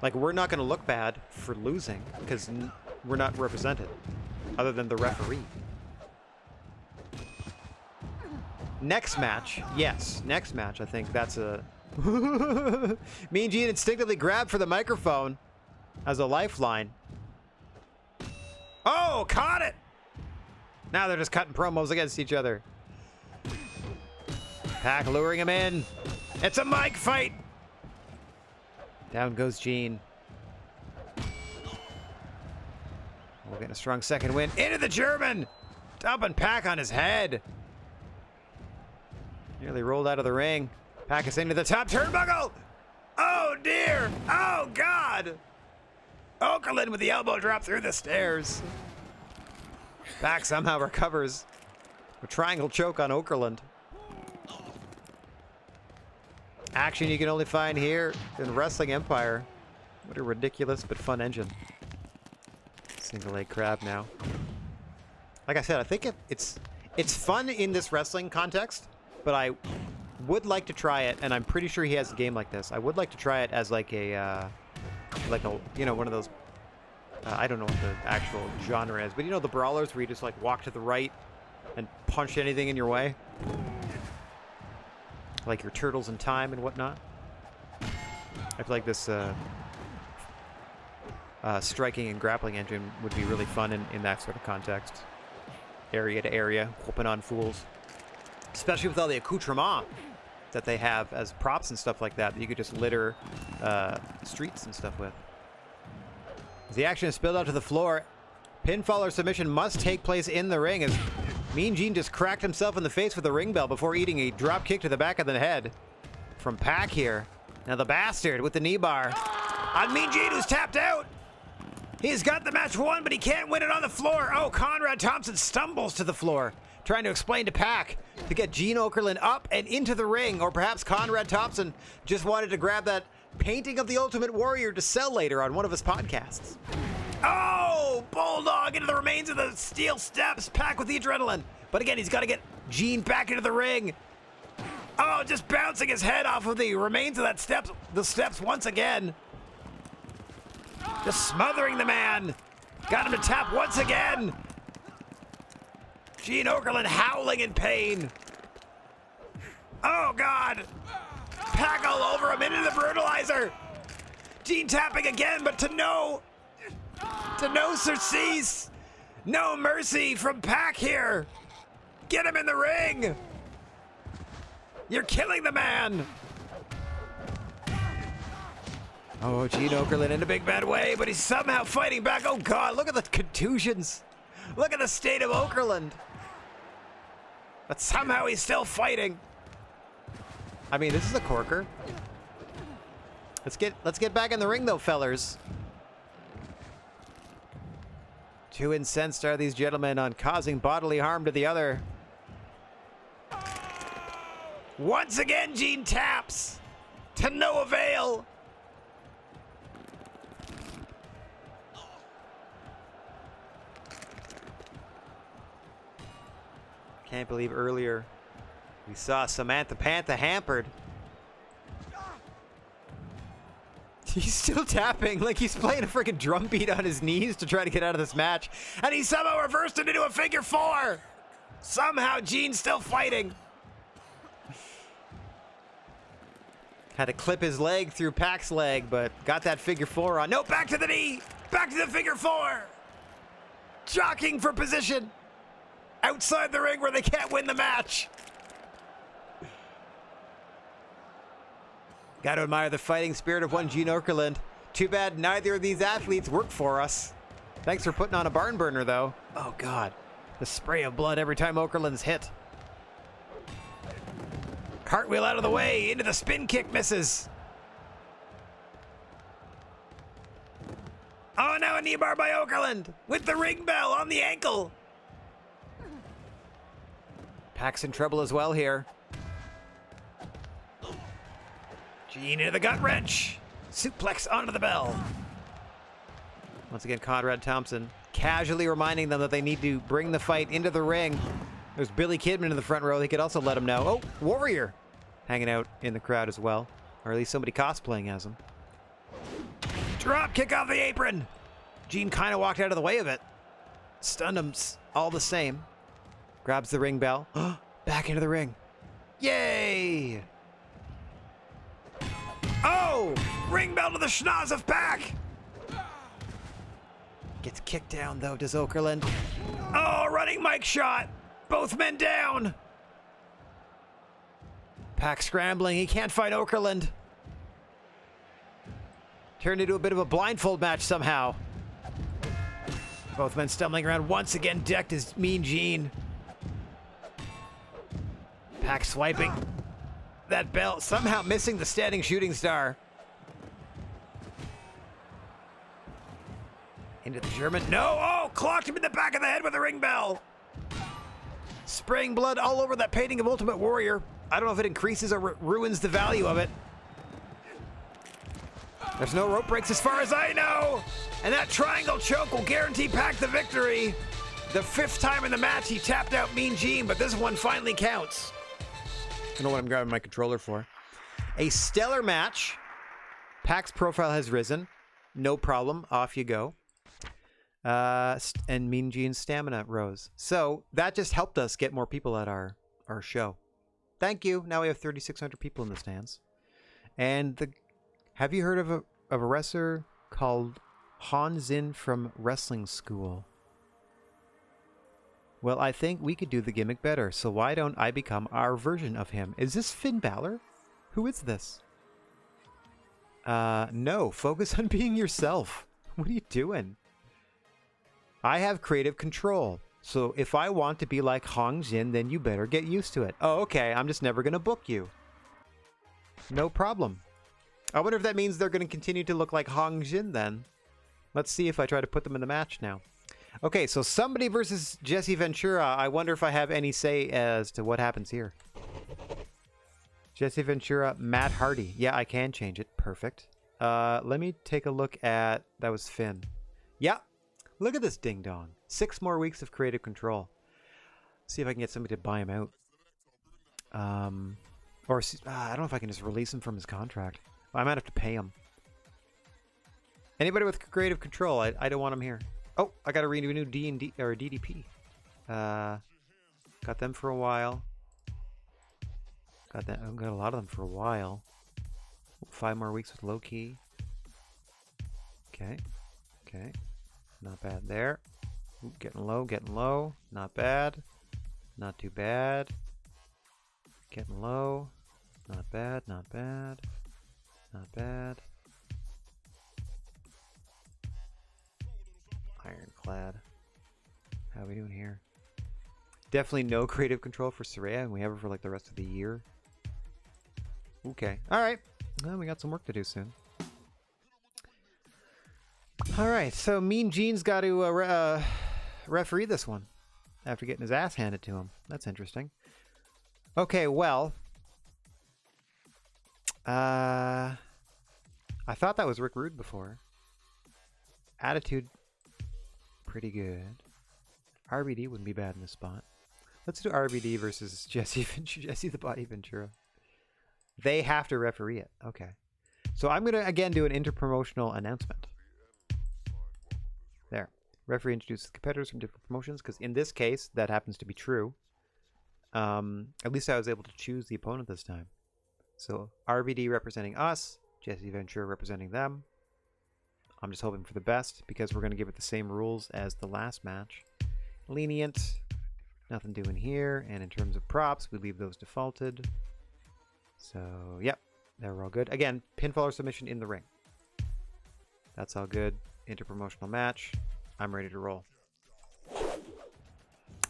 Like, we're not going to look bad for losing because we're not represented, other than the referee. Next match, yes. Next match, I think that's a... Mean Gene instinctively grabbed for the microphone as a lifeline. Oh, caught it! Now they're just cutting promos against each other. Pac luring him in. It's a mic fight! Down goes Gene. We're getting a strong second win. Into the German! Dumping Pac on his head. Nearly rolled out of the ring. Pac is into the top turnbuckle! Oh dear! Oh God! Okerlund with the elbow drop through the stairs. Pack somehow recovers. A triangle choke on Okerlund. Action you can only find here in Wrestling Empire. What a ridiculous but fun engine. Single leg crab now. Like I said, I think it's fun in this wrestling context, but I would like to try it, and I'm pretty sure he has a game like this. I would like to try it as like a you know, one of those. I don't know what the actual genre is, but you know the brawlers where you just like walk to the right and punch anything in your way, like your Turtles in Time and whatnot. I feel like this striking and grappling engine would be really fun in that sort of context. Area to area, whooping on fools. Especially with all the accoutrements that they have as props and stuff like that you could just litter streets and stuff with. As the action is spilled out to the floor, pinfall or submission must take place in the ring as Mean Gene just cracked himself in the face with a ring bell before eating a drop kick to the back of the head from Pack here. Now the bastard with the knee bar on Mean Gene, who's tapped out. He's got the match won, but he can't win it on the floor. Oh, Conrad Thompson stumbles to the floor, trying to explain to Pack to get Gene Okerlund up and into the ring. Or perhaps Conrad Thompson just wanted to grab that painting of the Ultimate Warrior to sell later on one of his podcasts. Oh, Bulldog into the remains of the steel steps. Pack with the adrenaline. But again, he's got to get Gene back into the ring. Oh, just bouncing his head off of the remains of the steps once again. Just smothering the man. Got him to tap once again. Gene Okerlund howling in pain. Oh, God. Pack all over him into the brutalizer. Gene tapping again, but to no surcease. No mercy from Pack here. Get him in the ring. You're killing the man. Oh, Gene Okerlund in a big bad way, but he's somehow fighting back. Oh, God, look at the contusions. Look at the state of Okerlund. But somehow he's still fighting. I mean, this is a corker. Let's get back in the ring, though, fellers. Too incensed are these gentlemen on causing bodily harm to the other. Once again, Gene taps. To no avail. Can't believe earlier we saw Samantha Pantha hampered. He's still tapping like he's playing a freaking drum beat on his knees to try to get out of this match. And he somehow reversed it into a figure four. Somehow Gene's still fighting. Had to clip his leg through Pack's leg, but got that figure four on. No, back to the knee. Back to the figure four. Jockeying for position. Outside the ring where they can't win the match. Got to admire the fighting spirit of one Gene Okerlund. Too bad neither of these athletes work for us. Thanks for putting on a barn burner, though. Oh, God. The spray of blood every time Okerlund's hit. Cartwheel out of the way. Into the spin kick misses. Oh, now a knee bar by Okerlund. With the ring bell on the ankle. Pack's in trouble as well here. Gene into the gut wrench. Suplex onto the bell. Once again, Conrad Thompson casually reminding them that they need to bring the fight into the ring. There's Billy Kidman in the front row. He could also let him know. Oh, Warrior hanging out in the crowd as well. Or at least somebody cosplaying as him. Drop kick off the apron. Gene kind of walked out of the way of it. Stunned him all the same. Grabs the ring bell. Back into the ring. Yay! Oh! Ring bell to the schnoz of Pack! Gets kicked down, though, does Okerlund. Oh, running mic shot! Both men down! Pack scrambling. He can't fight Okerlund. Turned into a bit of a blindfold match somehow. Both men stumbling around once again, decked as Mean Gene. Pack swiping that belt, somehow missing the standing shooting star. Into the German. No! Oh! Clocked him in the back of the head with a ring bell! Spraying blood all over that painting of Ultimate Warrior. I don't know if it increases or ruins the value of it. There's no rope breaks as far as I know! And that triangle choke will guarantee Pac the victory! The 5th time in the match he tapped out Mean Gene, but this one finally counts. I don't know what I'm grabbing my controller for. A stellar match. Pac's profile has risen. No problem. Off you go. And Mean Gene's stamina rose. So that just helped us get more people at our show. Thank you. Now we have 3,600 people in the stands. And have you heard of a wrestler called Han Zin from Wrestling School? Well, I think we could do the gimmick better, so why don't I become our version of him? Is this Finn Balor? Who is this? No, focus on being yourself. What are you doing? I have creative control, so if I want to be like Hong Jin, then you better get used to it. Oh, okay, I'm just never gonna book you. No problem. I wonder if that means they're gonna continue to look like Hong Jin then. Let's see if I try to put them in the match now. Okay, so somebody versus Jesse Ventura. I wonder if I have any say as to what happens here. Jesse Ventura, Matt Hardy. Yeah, I can change it. Perfect. Let me take a look at... That was Finn. Yeah. Look at this ding-dong. 6 more weeks of creative control. See if I can get somebody to buy him out. I don't know if I can just release him from his contract. I might have to pay him. Anybody with creative control, I don't want him here. Oh, I got to renew D&D or DDP. Got them for a while. Got a lot of them for a while. 5 more weeks with low key. Okay. Okay. Not bad there. Ooh, getting low, getting low. Not bad. Not too bad. Getting low. Not bad, not bad. Not bad. Ironclad. How are we doing here? Definitely no creative control for Saraya, and we have her for like the rest of the year. Okay. Alright. Well, we got some work to do soon. Alright, so Mean Gene's got to referee this one after getting his ass handed to him. That's interesting. Okay, well. I thought that was Rick Rude before. Attitude, pretty good. RBD wouldn't be bad in this spot. Let's do RBD versus Jesse the Body Ventura. They have to referee it. Okay. So I'm going to, again, do an interpromotional announcement. There. Referee introduces competitors from different promotions, because in this case, that happens to be true. At least I was able to choose the opponent this time. So RBD representing us, Jesse Ventura representing them. I'm just hoping for the best, because we're going to give it the same rules as the last match. Lenient. Nothing doing here. And in terms of props, we leave those defaulted. So, yep. They're all good. Again, pinfall or submission in the ring. That's all good. Interpromotional match. I'm ready to roll.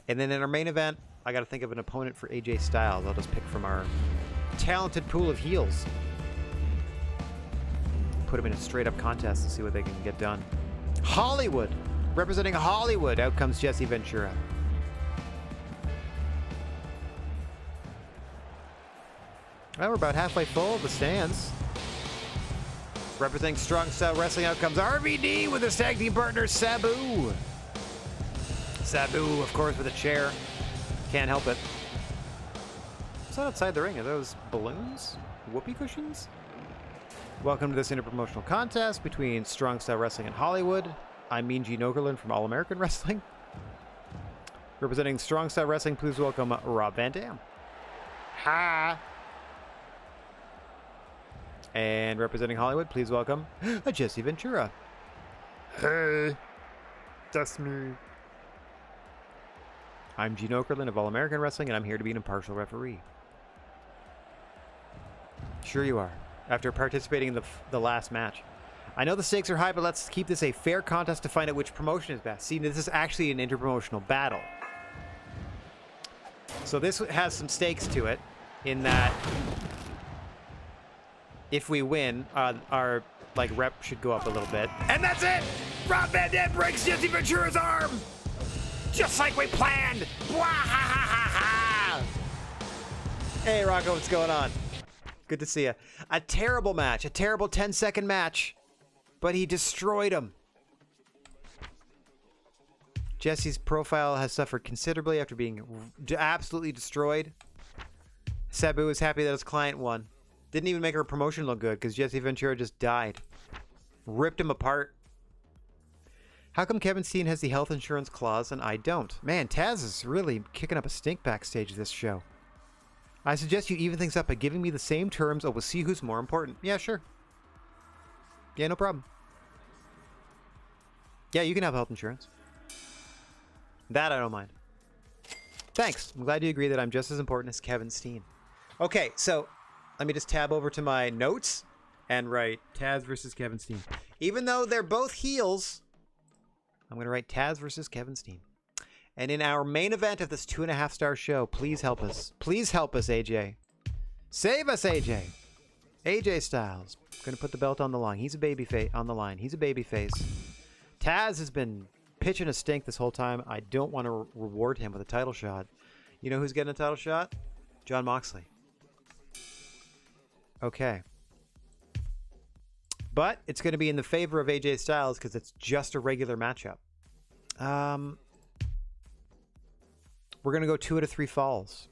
And then in our main event, I got to think of an opponent for AJ Styles. I'll just pick from our talented pool of heels. Put them in a straight-up contest and see what they can get done. Hollywood! Representing Hollywood, out comes Jesse Ventura. Well, we're about halfway full of the stands. Representing Strong Style Wrestling, out comes RVD with his tag team partner, Sabu. Sabu, of course, with a chair. Can't help it. What's that outside the ring? Are those balloons? Whoopee cushions? Welcome to this interpromotional contest between Strong Style Wrestling and Hollywood. I'm Mean Gene Okerlund from All American Wrestling. Representing Strong Style Wrestling, please welcome Rob Van Dam. Ha! And representing Hollywood, please welcome Jesse Ventura. Hey, that's me. I'm Gene Okerlund of All American Wrestling, and I'm here to be an impartial referee. Sure you are. After participating in the last match. I know the stakes are high, but let's keep this a fair contest to find out which promotion is best. See, this is actually an interpromotional battle. So this has some stakes to it, in that if we win, our like rep should go up a little bit. And that's it! Rob Van Dam breaks Jesse Ventura's arm! Just like we planned! Hey Rocco, what's going on? Good to see you. A terrible match, a terrible 10-second match, but he destroyed him. Jesse's profile has suffered considerably after being absolutely destroyed. Sabu is happy that his client won. Didn't even make her promotion look good because Jesse Ventura just died. Ripped him apart. How come Kevin Steen has the health insurance clause and I don't? Man, Taz is really kicking up a stink backstage this show. I suggest you even things up by giving me the same terms, or we'll see who's more important. Yeah, sure. Yeah, no problem. Yeah, you can have health insurance. That I don't mind. Thanks. I'm glad you agree that I'm just as important as Kevin Steen. Okay, so let me just tab over to my notes and write Taz versus Kevin Steen. Even though they're both heels, I'm going to write Taz versus Kevin Steen. And in our main event of this 2.5-star show, please help us. Please help us, AJ. Save us, AJ. AJ Styles. Going to put the belt on the line. He's a babyface on the line. He's a babyface. Taz has been pitching a stink this whole time. I don't want to reward him with a title shot. You know who's getting a title shot? Jon Moxley. Okay. But it's going to be in the favor of AJ Styles because it's just a regular matchup. We're going to go 2 out of 3 falls.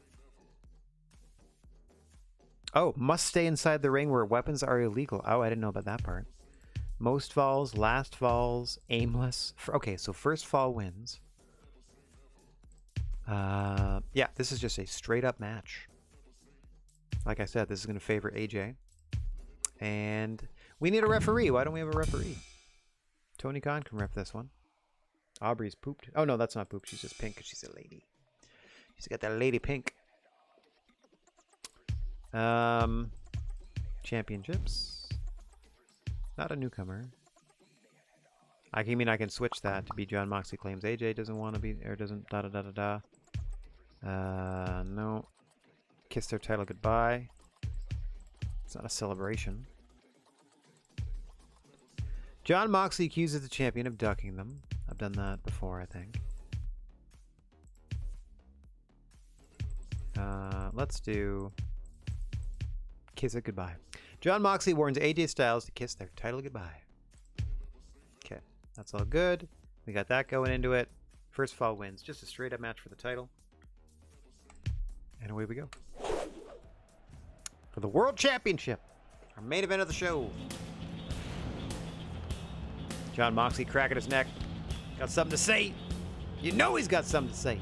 Oh, must stay inside the ring where weapons are illegal. Oh, I didn't know about that part. Most falls, last falls, aimless. Okay, so first fall wins. Yeah, this is just a straight up match. Like I said, this is going to favor AJ. And we need a referee. Why don't we have a referee? Tony Khan can ref this one. Aubrey's pooped. Oh, no, that's not poop. She's just pink because she's a lady. She's got that lady pink. Championships. Not a newcomer. I can switch that to be Jon Moxley claims AJ doesn't want to be, or doesn't, no. Kiss their title goodbye. It's not a celebration. Jon Moxley accuses the champion of ducking them. I've done that before, I think. Let's do kiss it goodbye. Jon Moxley warns AJ Styles to kiss their title goodbye. Okay, that's all good. We got that going into it. First fall wins. Just a straight up match for the title. And away we go. For the World Championship. Our main event of the show. Jon Moxley cracking his neck. Got something to say. You know he's got something to say.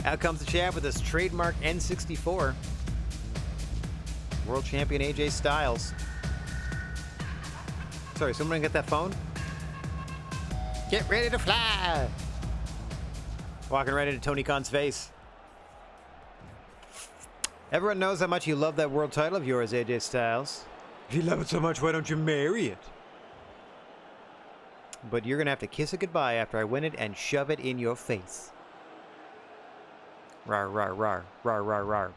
Out comes the champ with his trademark N64. World champion AJ Styles. Sorry, someone get that phone? Get ready to fly! Walking right into Tony Khan's face. Everyone knows how much you love that world title of yours, AJ Styles. If you love it so much, why don't you marry it? But you're gonna have to kiss it goodbye after I win it and shove it in your face. Rar, rar, rar, rar, rar, rar.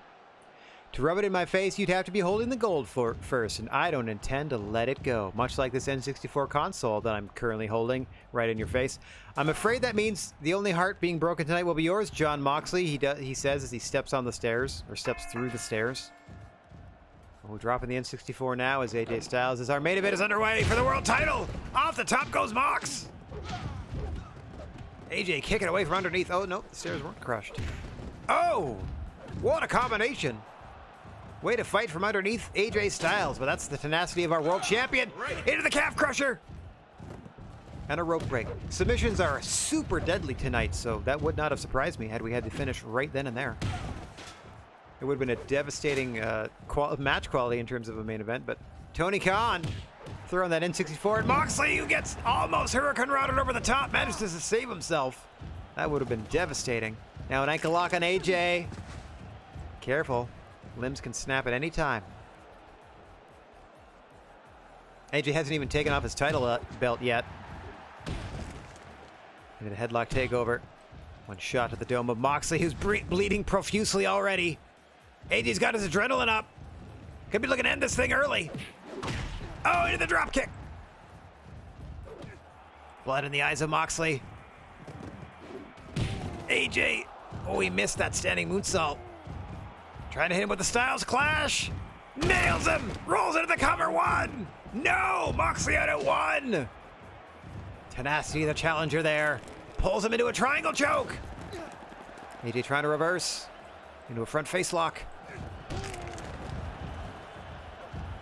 To rub it in my face, you'd have to be holding the gold first, and I don't intend to let it go. Much like this N64 console that I'm currently holding right in your face. I'm afraid that means the only heart being broken tonight will be yours, Jon Moxley. He says as he steps on the stairs, or steps through the stairs. We're dropping the N64 now as AJ Styles as our main event is underway for the world title. Off the top goes Mox. AJ kicking away from underneath. Oh, no, the stairs weren't crushed. Oh, what a combination. Way to fight from underneath AJ Styles, but that's the tenacity of our world champion. Into the calf crusher. And a rope break. Submissions are super deadly tonight, so that would not have surprised me had we had to finish right then and there. It would have been a devastating match quality in terms of a main event, but Tony Khan throwing that N64 and Moxley, who gets almost Hurricane routed over the top, manages to save himself. That would have been devastating. Now an ankle lock on AJ. Careful. Limbs can snap at any time. AJ hasn't even taken off his title belt yet. And a headlock takeover. One shot to the dome of Moxley, who's bleeding profusely already. AJ's got his adrenaline up. Could be looking to end this thing early. Oh, into the drop kick. Blood in the eyes of Moxley. AJ. Oh, he missed that standing moonsault. Trying to hit him with the Styles Clash. Nails him. Rolls into the cover. One. No. Moxley out at one. Tenacity, the challenger there. Pulls him into a triangle choke. AJ trying to reverse into a front face lock.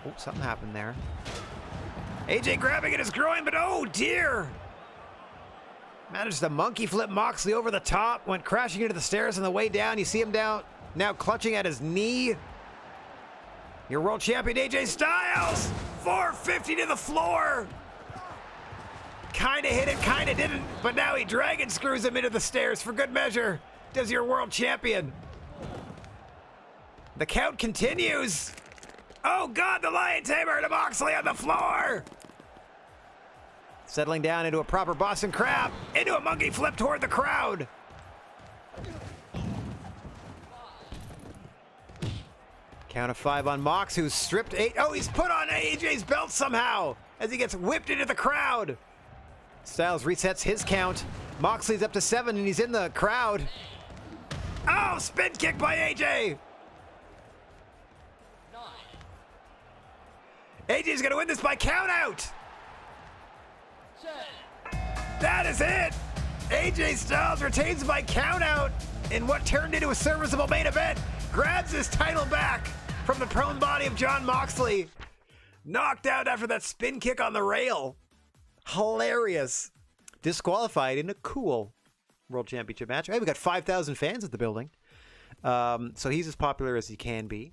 Oh, something happened there. AJ grabbing at his groin, but oh dear. Managed to monkey flip Moxley over the top. Went crashing into the stairs on the way down. You see him down now clutching at his knee. Your world champion AJ Styles. 450 to the floor. Kinda hit it, kinda didn't, but now he dragon screws him into the stairs for good measure. Does your world champion. The count continues. Oh God, the Lion Tamer to Moxley on the floor. Settling down into a proper Boston Crab, into a monkey flip toward the crowd. Count of 5 on Mox, who's stripped 8. Oh, he's put on AJ's belt somehow as he gets whipped into the crowd. Styles resets his count. Moxley's up to 7 and he's in the crowd. Oh, spin kick by AJ. AJ's gonna win this by count out. That is it. AJ Styles retains by count out in what turned into a serviceable main event. Grabs his title back from the prone body of Jon Moxley. Knocked out after that spin kick on the rail. Hilarious. Disqualified in a cool World Championship match. Hey, we got 5,000 fans at the building. So he's as popular as he can be.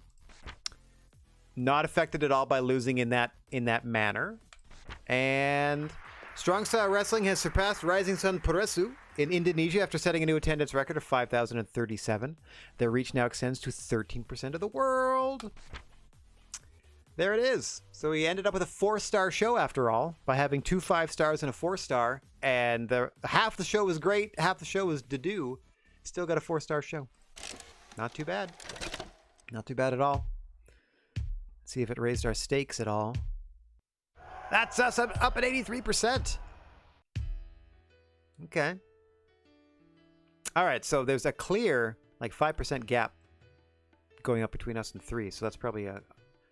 Not affected at all by losing in that manner. And Strong Style Wrestling has surpassed Rising Sun Puresu in Indonesia after setting a new attendance record of 5,037. Their reach now extends to 13% of the world. There it is. So he ended up with a 4-star show after all, by having 2 5-stars and a 4-star. And half the show was great, half the show was do. Still got a 4-star show. Not too bad. Not too bad at all. Let's see if it raised our stakes at all. That's us up at 83%. Okay. All right, so there's a clear, like 5% gap going up between us and 3. So that's probably a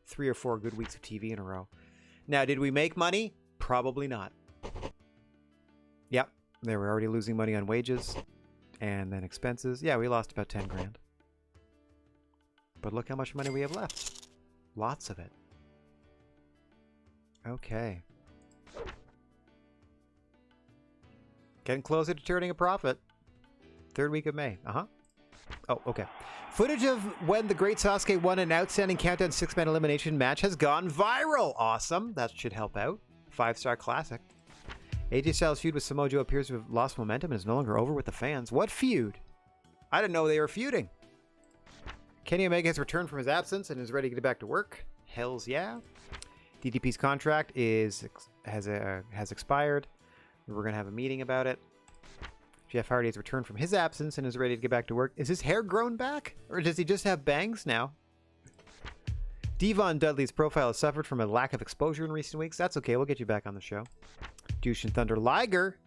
3 or 4 good weeks of TV in a row. Now, did we make money? Probably not. Yep, they were already losing money on wages and then expenses. Yeah, we lost about 10 grand. But look how much money we have left. Lots of it. Okay. Getting closer to turning a profit. 3rd week of May. Oh, okay. Footage of when the Great Sasuke won an outstanding Countdown 6-man elimination match has gone viral. Awesome. That should help out. 5-star classic. AJ Styles' feud with Samoa Joe appears to have lost momentum and is no longer over with the fans. What feud? I didn't know they were feuding. Kenny Omega has returned from his absence and is ready to get back to work. Hells yeah. DDP's contract has expired. We're going to have a meeting about it. Jeff Hardy has returned from his absence and is ready to get back to work. Is his hair grown back? Or does he just have bangs now? Devon Dudley's profile has suffered from a lack of exposure in recent weeks. That's okay. We'll get you back on the show. Jushin Thunder Liger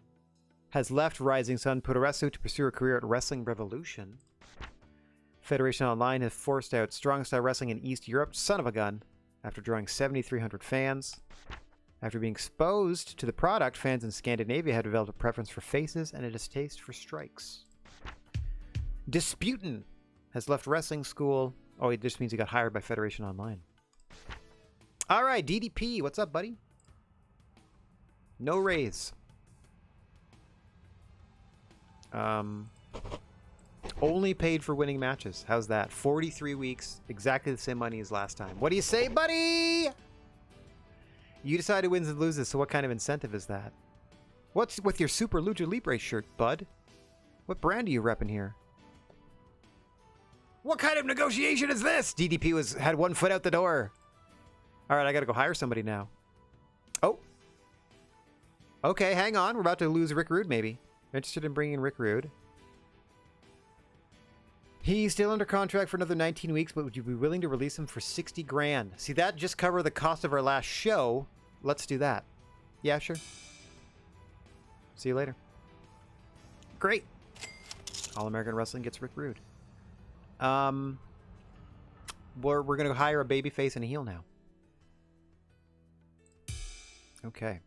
has left Rising Sun Puroresu to pursue a career at Wrestling Revolution. Federation Online has forced out Strong Style Wrestling in East Europe, son of a gun, after drawing 7,300 fans. After being exposed to the product, fans in Scandinavia had developed a preference for faces and a distaste for strikes. Disputin has left wrestling school. Oh, it just means he got hired by Federation Online. All right, DDP, what's up, buddy? No raise. Only paid for winning matches. How's that? 43 weeks, exactly the same money as last time. What do you say, buddy? You decide who wins and loses, so what kind of incentive is that? What's with your Super Lucha Libre shirt, bud? What brand are you repping here? What kind of negotiation is this? DDP had 1 foot out the door. All right, I got to go hire somebody now. Oh. Okay, hang on. We're about to lose Rick Rude, maybe. Interested in bringing in Rick Rude. He's still under contract for another 19 weeks, but would you be willing to release him for 60 grand? See, that just covered the cost of our last show. Let's do that. Yeah, sure. See you later. Great. All American Wrestling gets Rick Rude. We're going to hire a babyface and a heel now. Okay.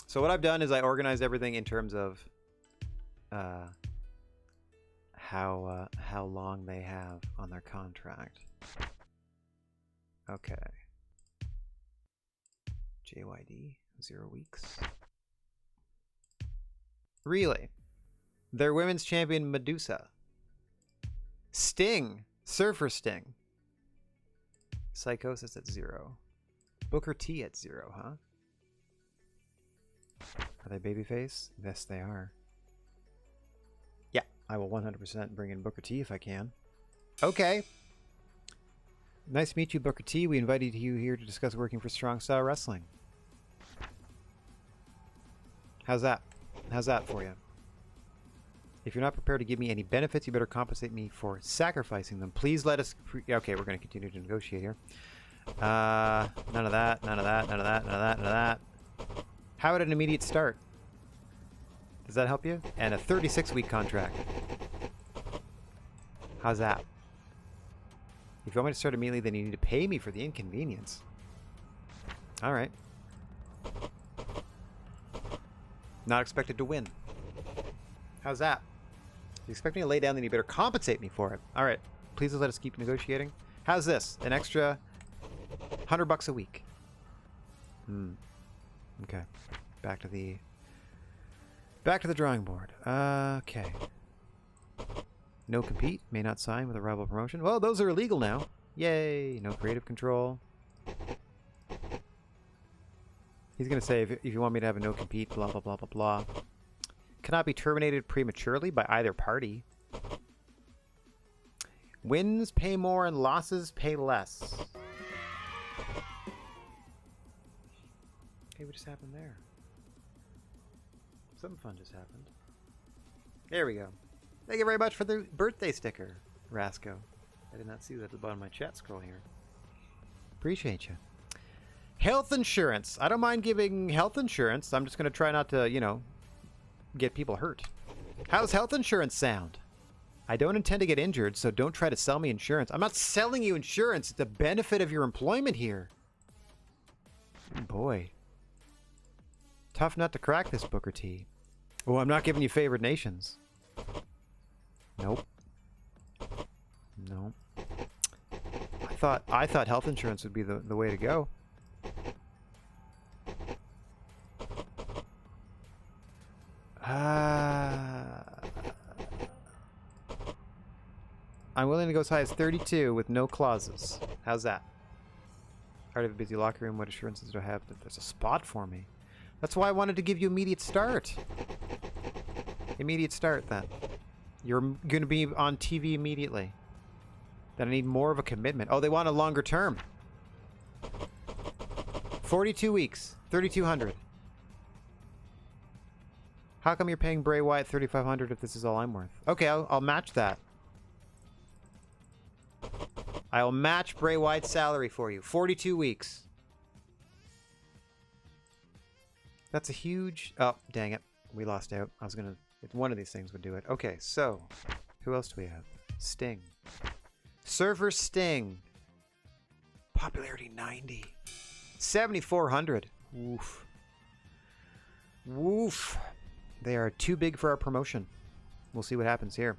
So what I've done is I organized everything in terms of how long they have on their contract. Okay. JYD, 0 weeks. Really? Their women's champion Medusa. Sting. Surfer Sting. Psychosis at 0. Booker T at 0, huh? Are they babyface? Yes, they are. Yeah, I will 100% bring in Booker T if I can. Okay. Nice to meet you, Booker T. We invited you here to discuss working for Strong Style Wrestling. How's that? How's that for you? If you're not prepared to give me any benefits, you better compensate me for sacrificing them. Please let us... Okay, we're going to continue to negotiate here. None of that, none of that, none of that, none of that, none of that. How about an immediate start? Does that help you? And a 36-week contract. How's that? If you want me to start immediately, then you need to pay me for the inconvenience. All right. Not expected to win. How's that? If you expect me to lay down, then you better compensate me for it. All right. Please let us keep negotiating. How's this? An extra $100 a week. Okay. Back to the drawing board. Okay. No compete. May not sign with a rival promotion. Well, those are illegal now. Yay. No creative control. He's going to say, if you want me to have a no compete, blah, blah, blah, blah, blah. Cannot be terminated prematurely by either party. Wins pay more and losses pay less. Hey, what just happened there? Something fun just happened. There we go. Thank you very much for the birthday sticker, Rasco. I did not see that at the bottom of my chat scroll here. Appreciate you. Health insurance. I don't mind giving health insurance. I'm just going to try not to, you know, get people hurt. How's health insurance sound? I don't intend to get injured, so don't try to sell me insurance. I'm not selling you insurance. It's the benefit of your employment here. Oh boy. Tough nut to crack, this Booker T. Oh, I'm not giving you favored nations. Nope. No. I thought health insurance would be the way to go. I'm willing to go as high as 32 with no clauses. How's that? Part of a busy locker room. What assurances do I have that there's a spot for me? That's why I wanted to give you immediate start. Immediate start, then. You're going to be on TV immediately. Then I need more of a commitment. Oh, they want a longer term. 42 weeks. 3,200. How come you're paying Bray Wyatt 3,500 if this is all I'm worth? Okay, I'll match that. I'll match Bray Wyatt's salary for you. 42 weeks. That's a huge... Oh, dang it. We lost out. I was going to... If one of these things would do it. Okay, so... Who else do we have? Sting. Surfer Sting. Popularity 90. 7,400. Woof. Woof. They are too big for our promotion. We'll see what happens here.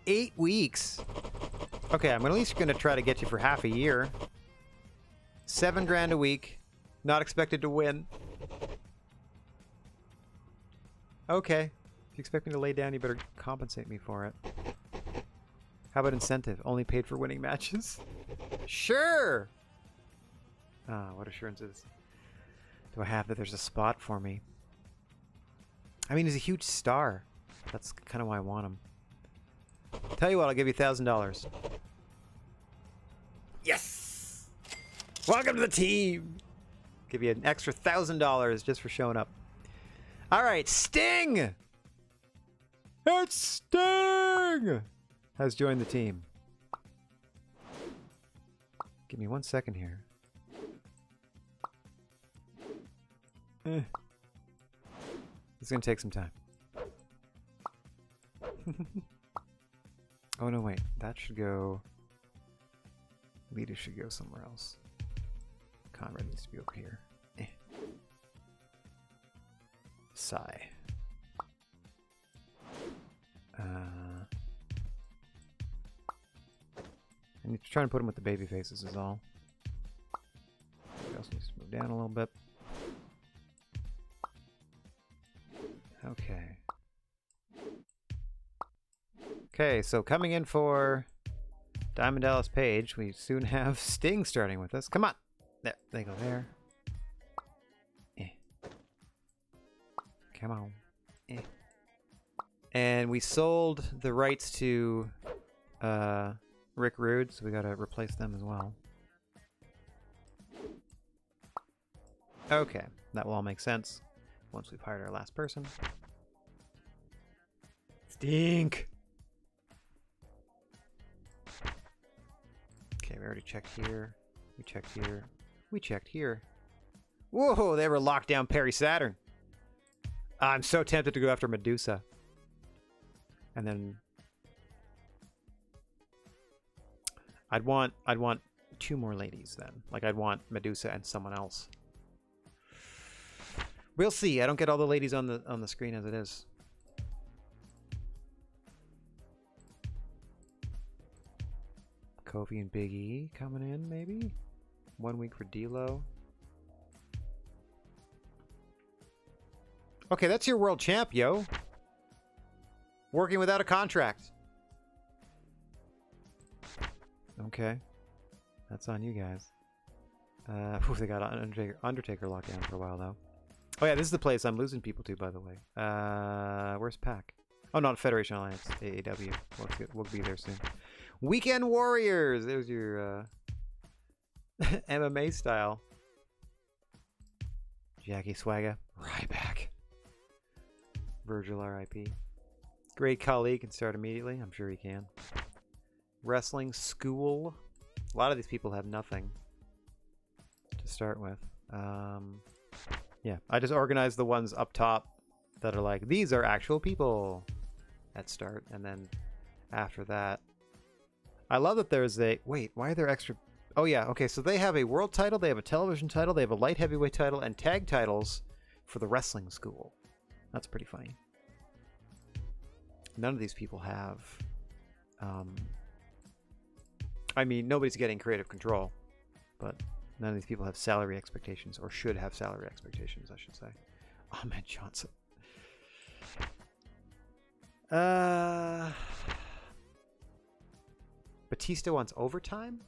8 weeks. Okay, I'm at least going to try to get you for half a year. 7 grand a week. Not expected to win. Okay. If you expect me to lay down, you better compensate me for it. How about incentive? Only paid for winning matches? Sure! What assurances do I have that there's a spot for me? I mean, he's a huge star. That's kind of why I want him. Tell you what, I'll give you $1,000. Yes! Welcome to the team! Give you an extra $1,000 just for showing up. All right, Sting! It's Sting! Has joined the team. Give me 1 second here. It's gonna take some time. Oh no, wait. That should go... Leader should go somewhere else. Conrad needs to be over here. Sigh. I'm trying to put him with the baby faces is all. Everybody else needs to move down a little bit. Okay. Okay, so coming in for Diamond Dallas Page, we soon have Sting starting with us. Come on! There, they go there. Come on. And we sold the rights to Rick Rude, so we gotta replace them as well. Okay, that will all make sense once we've hired our last person. Stink! Okay, we already checked here. We checked here. We checked here. Whoa, they were locked down Perry Saturn. I'm so tempted to go after Medusa. And then I'd want 2 more ladies then. Like I'd want Medusa and someone else. We'll see. I don't get all the ladies on the screen as it is. Kofi and Big E coming in maybe? 1 week for D'Lo. Okay, that's your world champ, yo. Working without a contract. Okay. That's on you guys. They got Undertaker locked down for a while, though. Oh, yeah, this is the place I'm losing people to, by the way. Where's Pac? Oh, not Federation Alliance. AAW. We'll be there soon. Weekend Warriors! There's your MMA style. Jackie Swagger. Ryback. Virgil R.I.P. Great Khali can start immediately. I'm sure he can. Wrestling School. A lot of these people have nothing to start with. Yeah, I just organized the ones up top that are like, these are actual people at start. And then after that, I love that there's a... Wait, why are there extra... Oh, yeah. Okay, so they have a world title, they have a television title, they have a light heavyweight title, and tag titles for the Wrestling School. That's pretty funny. None of these people have... I mean, nobody's getting creative control, but none of these people have salary expectations, or should have salary expectations, I should say. Ahmed Johnson. Batista wants overtime?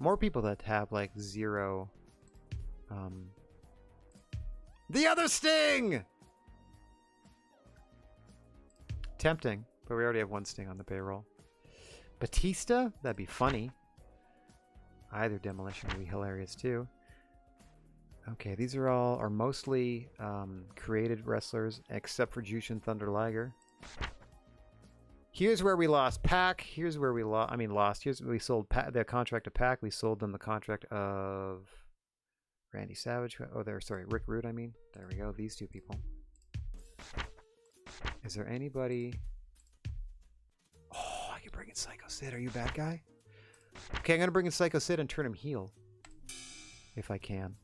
More people that have, like, 0... The other Sting! Tempting, but we already have 1 Sting on the payroll. Batista? That'd be funny. Either Demolition would be hilarious, too. Okay, these are mostly created wrestlers, except for Jushin Thunder Liger. Here's where we lost Pac. Here's where we lost. Here's where we sold the contract to Pac. We sold them the contract of Randy Savage. Oh, sorry, Rick Rude, I mean. There we go. These 2 people. Is there anybody... Oh, I can bring in Psycho Sid. Are you a bad guy? Okay, I'm going to bring in Psycho Sid and turn him heel. If I can.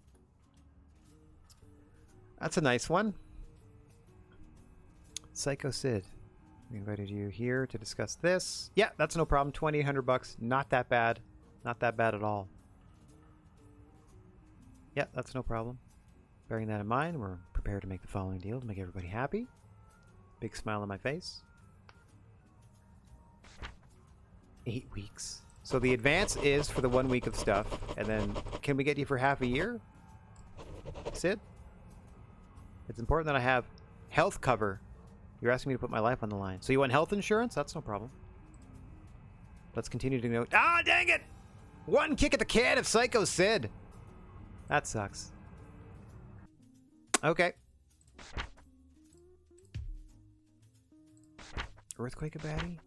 That's a nice one. Psycho Sid. We invited you here to discuss this. Yeah, that's no problem. $2,800. Not that bad. Not that bad at all. Yeah, that's no problem. Bearing that in mind, we're prepared to make the following deal to make everybody happy. Big smile on my face. 8 weeks. So the advance is for the 1 week of stuff. And then, can we get you for half a year? Sid? It's important that I have health cover. You're asking me to put my life on the line. So you want health insurance? That's no problem. Let's continue to note. Ah, dang it! One kick at the can of Psycho Sid. That sucks. Okay. Earthquake a baddie?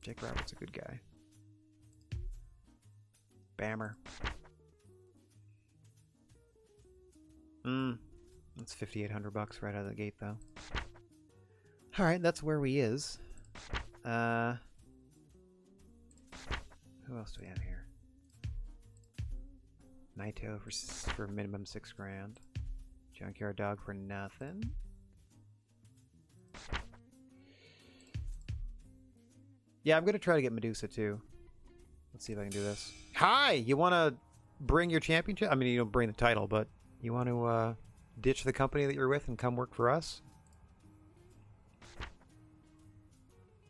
Jake Roberts a good guy. Bammer. That's $5,800 right out of the gate, though. All right, that's where we is. Who else do we have here? Naito for minimum $6,000. Junkyard Dog for nothing. Yeah, I'm gonna try to get Medusa too. Let's see if I can do this. Hi, you want to bring your championship? I mean, you don't bring the title, but you want to ditch the company that you're with and come work for us?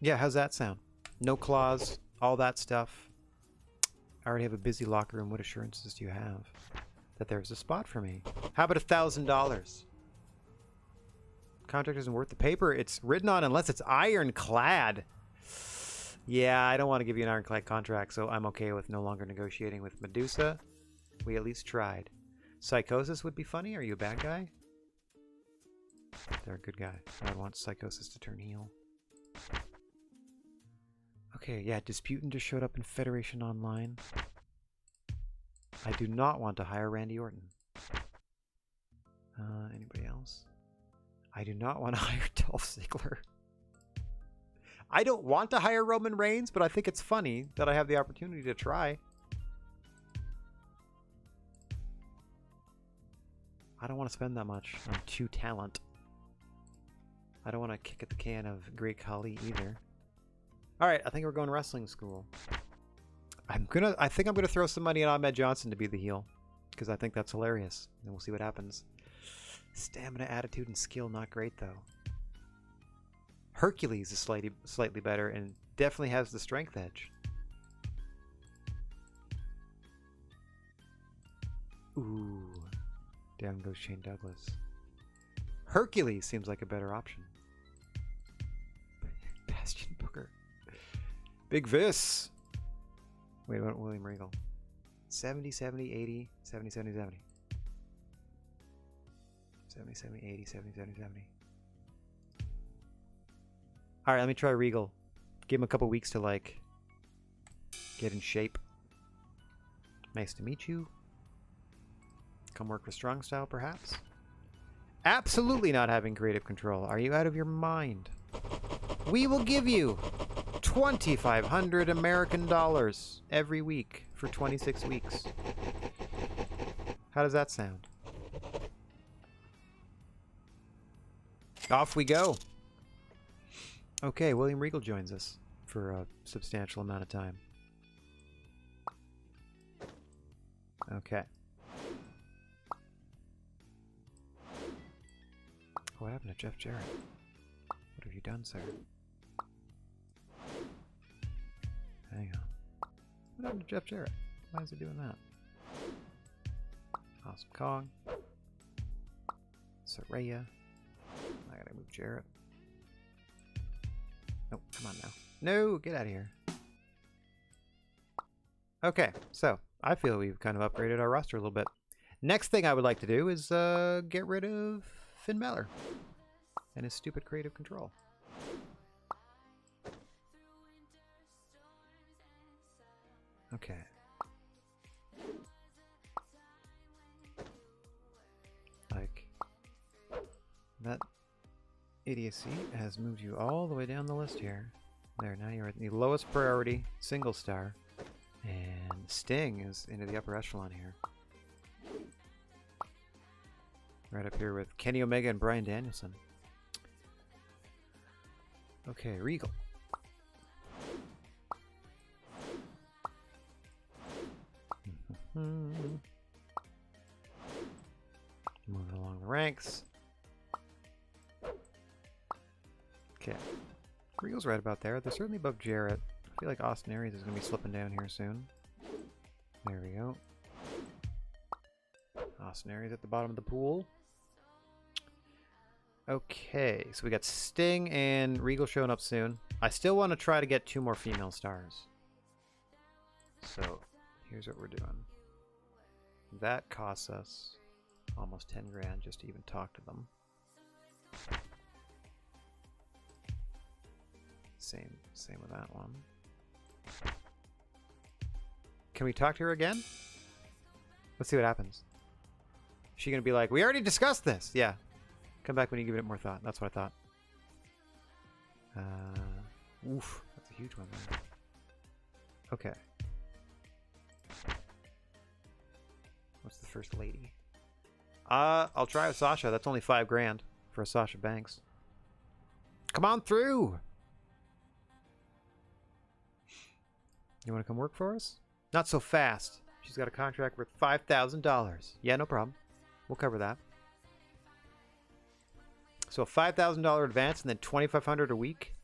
Yeah, how's that sound? No clause, all that stuff. I already have a busy locker room. What assurances do you have that there's a spot for me? How about $1,000? Contract isn't worth the paper it's written on unless it's ironclad. Yeah, I don't want to give you an ironclad contract, so I'm okay with no longer negotiating with Medusa. We at least tried. Psychosis would be funny. Are you a bad guy? They're a good guy. I want Psychosis to turn heel. Okay, yeah, Disputin just showed up in Federation Online. I do not want to hire Randy Orton. Anybody else? I do not want to hire Dolph Ziggler. I don't want to hire Roman Reigns, but I think it's funny that I have the opportunity to try. I don't want to spend that much on 2 talent. I don't want to kick at the can of Great Khali either. All right, I think we're going wrestling school. I think I'm gonna throw some money at Ahmed Johnson to be the heel, because I think that's hilarious, and we'll see what happens. Stamina, attitude, and skill not great though. Hercules is slightly better and definitely has the strength edge. Ooh, down goes Shane Douglas. Hercules seems like a better option. Bastion Booker. Big Vis. Wait, what? William Regal. 70, 70, 80, 70, 70, 70. 70, 70, 80, 70, 70, 70. Alright, let me try Regal. Give him a couple weeks to, like, get in shape. Nice to meet you. Come work for Strong Style, perhaps? Absolutely not having creative control. Are you out of your mind? We will give you 2,500 American dollars every week for 26 weeks. How does that sound? Off we go. Okay, William Regal joins us for a substantial amount of time. Okay. What happened to Jeff Jarrett? What have you done, sir? Hang on. What happened to Jeff Jarrett? Why is he doing that? Awesome Kong. Saraya. I gotta move Jarrett. Oh, come on now. No, get out of here. Okay, so I feel we've kind of upgraded our roster a little bit. Next thing I would like to do is get rid of Finn Balor and his stupid creative control. Okay. Like, that idiocy has moved you all the way down the list here. There, now you're at the lowest priority, single star. And Sting is into the upper echelon here. Right up here with Kenny Omega and Bryan Danielson. Okay, Regal. Moving along the ranks. Okay. Regal's right about there. They're certainly above Jarrett. I feel like Austin Aries is going to be slipping down here soon. There we go. Austin Aries at the bottom of the pool. Okay, so we got Sting and Regal showing up soon. I still want to try to get 2 more female stars. So here's what we're doing. That costs us almost 10 grand just to even talk to them. Same with that one. Can we talk to her again? Let's see what happens. Is she gonna be like, we already discussed this? Yeah. Come back when you give it more thought. That's what I thought. Oof, that's a huge one there. Okay. What's the first lady? I'll try with Sasha. That's only 5 grand for a Sasha Banks. Come on through! You want to come work for us? Not so fast. She's got a contract worth $5,000. Yeah, no problem. We'll cover that. So a $5,000 advance and then $2,500 a week.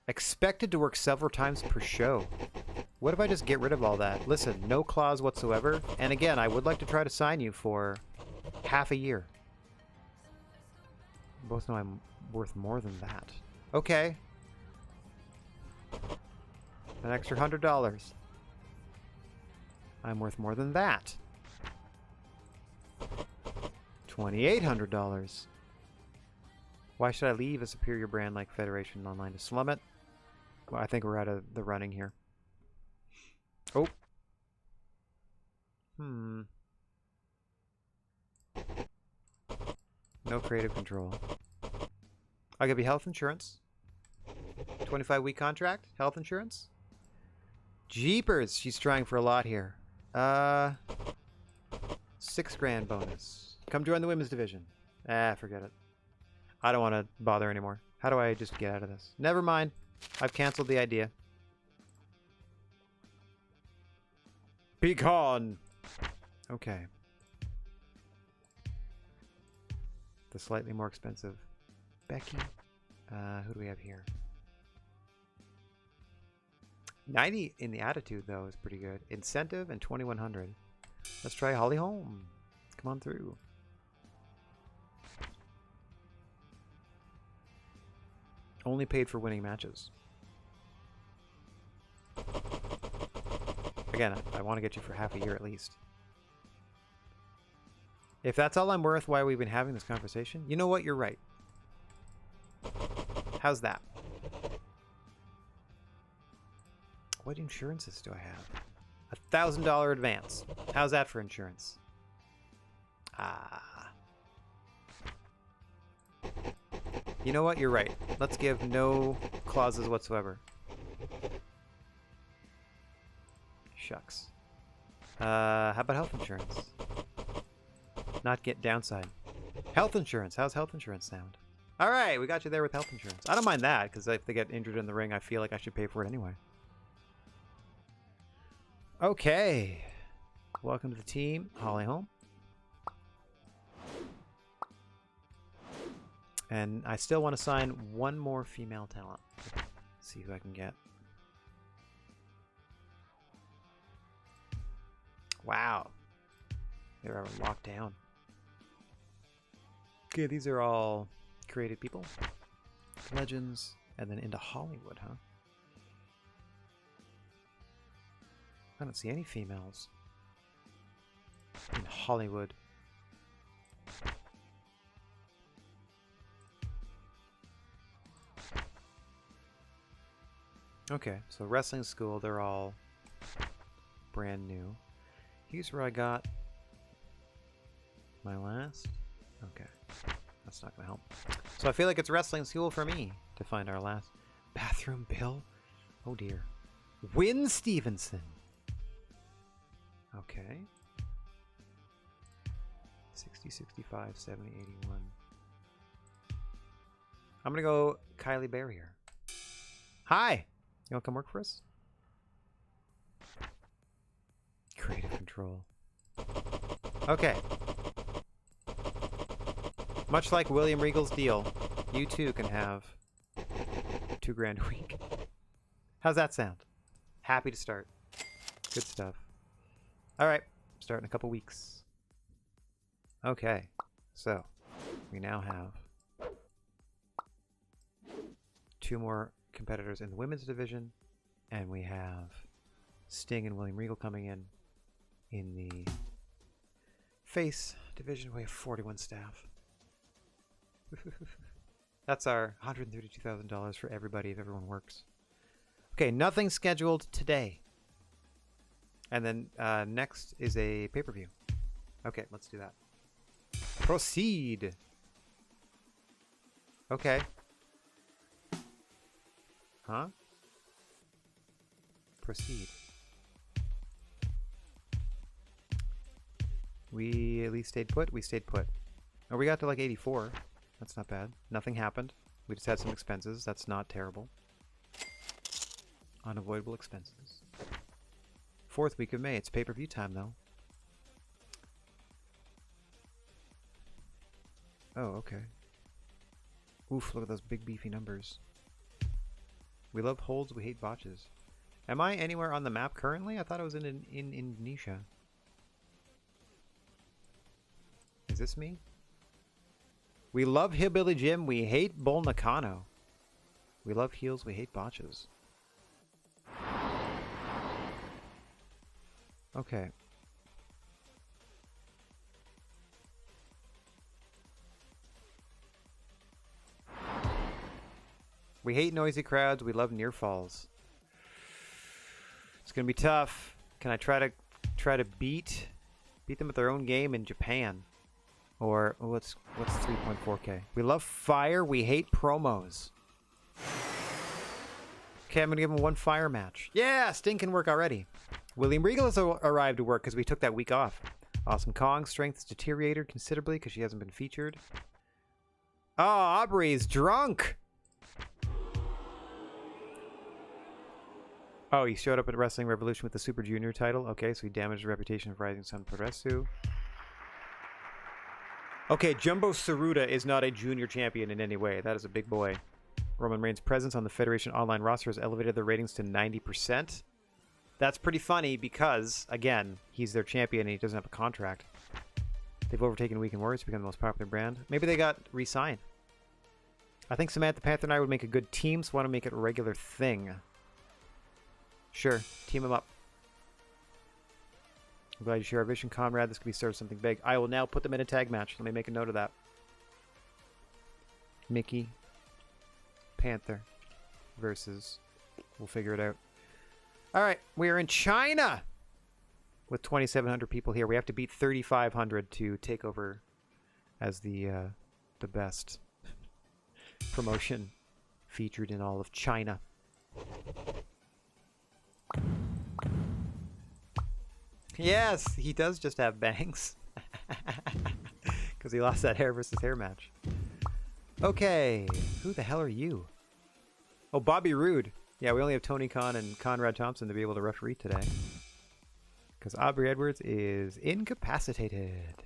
Expected to work several times per show. What if I just get rid of all that? Listen, no clause whatsoever. And again, I would like to try to sign you for half a year. You both know I'm worth more than that. Okay. An extra $100. I'm worth more than that. $2,800. Why should I leave a superior brand like Federation Online to slum it? Well, I think we're out of the running here. Oh. No creative control. I'll give you health insurance. 25-week contract, health insurance. Jeepers, she's trying for a lot here. 6 grand bonus. Come join the women's division. Forget it. I don't want to bother anymore. How do I just get out of this? Never mind. I've canceled the idea. Be gone. Okay. The slightly more expensive Becky. Who do we have here? 90 in the attitude, though, is pretty good. Incentive and 2,100. Let's try Holly Holm. Come on through. Only paid for winning matches. Again, I want to get you for half a year at least. If that's all I'm worth, why we've been having this conversation? You know what? You're right. How's that? What insurances do I have? $1,000 advance. How's that for insurance? You know what? You're right. Let's give no clauses whatsoever. Shucks. How about health insurance? Not get downside. Health insurance. How's health insurance sound? All right, we got you there with health insurance. I don't mind that, because if they get injured in the ring, I feel like I should pay for it anyway. Okay. Welcome to the team, Holly Holm. And I still want to sign 1 more female talent. Let's see who I can get. Wow. They're locked down. Okay, these are all created people. Legends, and then into Hollywood, huh? I don't see any females in Hollywood. Okay, so wrestling school, they're all brand new. Here's where I got my last. Okay, that's not gonna help. So I feel like it's wrestling school for me to find our last. Bathroom Bill? Oh dear. Win Stevenson. Okay. 60, 65, 70, 81. I'm gonna go Kylie Barrier. Hi! You wanna come work for us? Creative control. Okay. Much like William Regal's deal, you too can have 2 grand a week. How's that sound? Happy to start. Good stuff. All right, start in a couple weeks. Okay, so We now have 2 more competitors in the women's division, and we have Sting and William Regal coming in the face division. We have 41 staff. That's our $132,000 for everybody if everyone works. Okay, nothing scheduled today. And then next is a pay-per-view. Okay, let's do that. Proceed. Okay. Huh? Proceed. We at least stayed put? We stayed put. Oh, we got to like 84. That's not bad. Nothing happened. We just had some expenses. That's not terrible. Unavoidable expenses. 4th week of May. It's pay-per-view time, though. Oh, okay. Oof, look at those big beefy numbers. We love holds, we hate botches. Am I anywhere on the map currently? I thought I was in Indonesia. Is this me? We love Hillbilly Jim, we hate Bull Nakano. We love heels, we hate botches. Okay. We hate noisy crowds, we love near falls. It's gonna be tough. Can I try to beat them at their own game in Japan? Or what's 3.4K? We love fire, we hate promos. Okay, I'm gonna give him 1 fire match. Yeah, Sting can work already. William Regal has arrived to work because we took that week off. Awesome Kong's strength has deteriorated considerably because she hasn't been featured. Oh, Aubrey's drunk. Oh, he showed up at Wrestling Revolution with the Super Junior title. Okay, so he damaged the reputation of Rising Sun Progresu. Okay, Jumbo Tsuruta is not a junior champion in any way. That is a big boy. Roman Reigns' presence on the Federation Online roster has elevated their ratings to 90%. That's pretty funny because, again, he's their champion and he doesn't have a contract. They've overtaken Weekend Warriors to become the most popular brand. Maybe they got re-signed. I think Samantha Panther and I would make a good team, so why don't we make it a regular thing? Sure, team them up. I'm glad you share our vision, Conrad. This could be sort of something big. I will now put them in a tag match. Let me make a note of that. Mickey, Panther versus... We'll figure it out. All right, we are in China with 2,700 people here. We have to beat 3,500 to take over as the best promotion featured in all of China. Yes, he does just have bangs. Because he lost that hair versus hair match. Okay, who the hell are you? Oh, Bobby Roode. Yeah, we only have Tony Khan and Conrad Thompson to be able to referee today. Because Aubrey Edwards is incapacitated.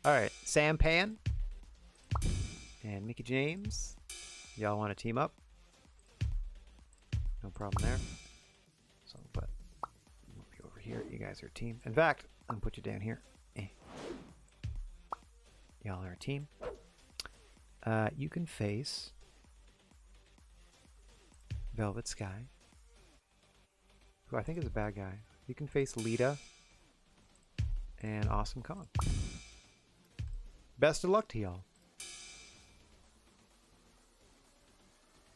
Alright, Sam Pan and Mickey James. Y'all want to team up? No problem there. So, but move you over here. You guys are a team. In fact, I'm going to put you down here. Y'all are a team. You can face Velvet Sky, who I think is a bad guy. You can face Lita and Awesome Kong. Best of luck to y'all.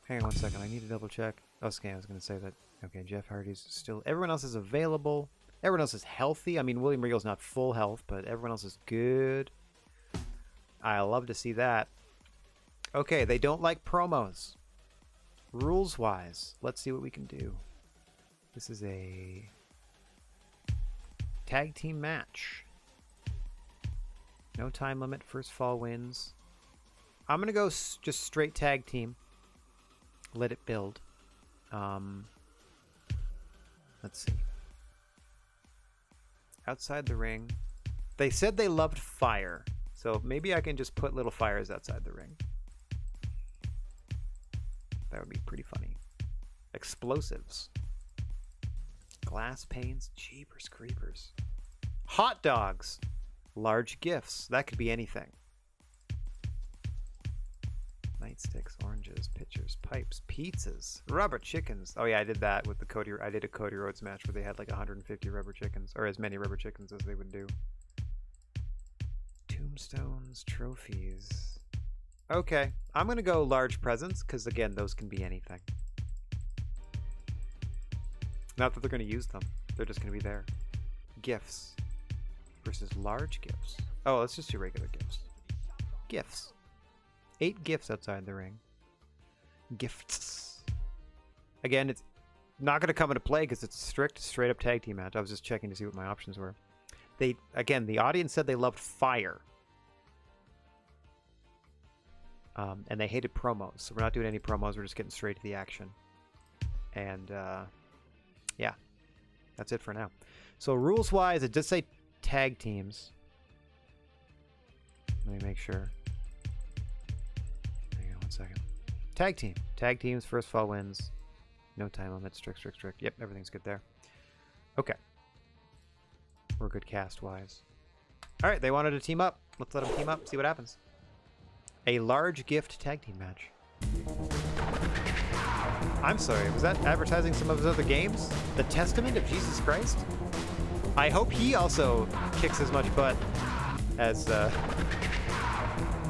Hang on 1 second. I need to double check. Oh, okay, I was going to say that. Okay, Jeff Hardy's still... Everyone else is available. Everyone else is healthy. I mean, William Regal's not full health, but everyone else is good. I love to see that. Okay, they don't like promos. Rules-wise, let's see what we can do. This is a tag team match. No time limit. First fall wins. I'm going to go just straight tag team. Let it build. Let's see. Outside the ring. They said they loved fire. So maybe I can just put little fires outside the ring. That would be pretty funny. Explosives. Glass panes. Jeepers creepers. Hot dogs. Large gifts. That could be anything. Nightsticks, oranges, pitchers, pipes, pizzas, rubber chickens. Oh yeah, I did that with the Cody. I did a Cody Rhodes match where they had like 150 rubber chickens, or as many rubber chickens as they would do. Tombstones, trophies. Okay, I'm gonna go large presents because again, those can be anything. Not that they're gonna use them; they're just gonna be there. Gifts versus large gifts. Oh, let's just do regular gifts. Gifts. 8 gifts outside the ring. Gifts. Again, it's not going to come into play because it's a strict, straight-up tag team match. I was just checking to see what my options were. Again, the audience said they loved fire. And they hated promos. So we're not doing any promos. We're just getting straight to the action. And, yeah. That's it for now. So rules-wise, it does say tag teams. Let me make sure. Hang on one second. Tag team. Tag teams, first fall wins. No time limit. Strict. Yep, everything's good there. Okay. We're good cast-wise. All right, they wanted to team up. Let's let them team up, see what happens. A large gift tag team match. I'm sorry, was that advertising some of his other games? The Testament of Jesus Christ? I hope he also kicks as much butt as the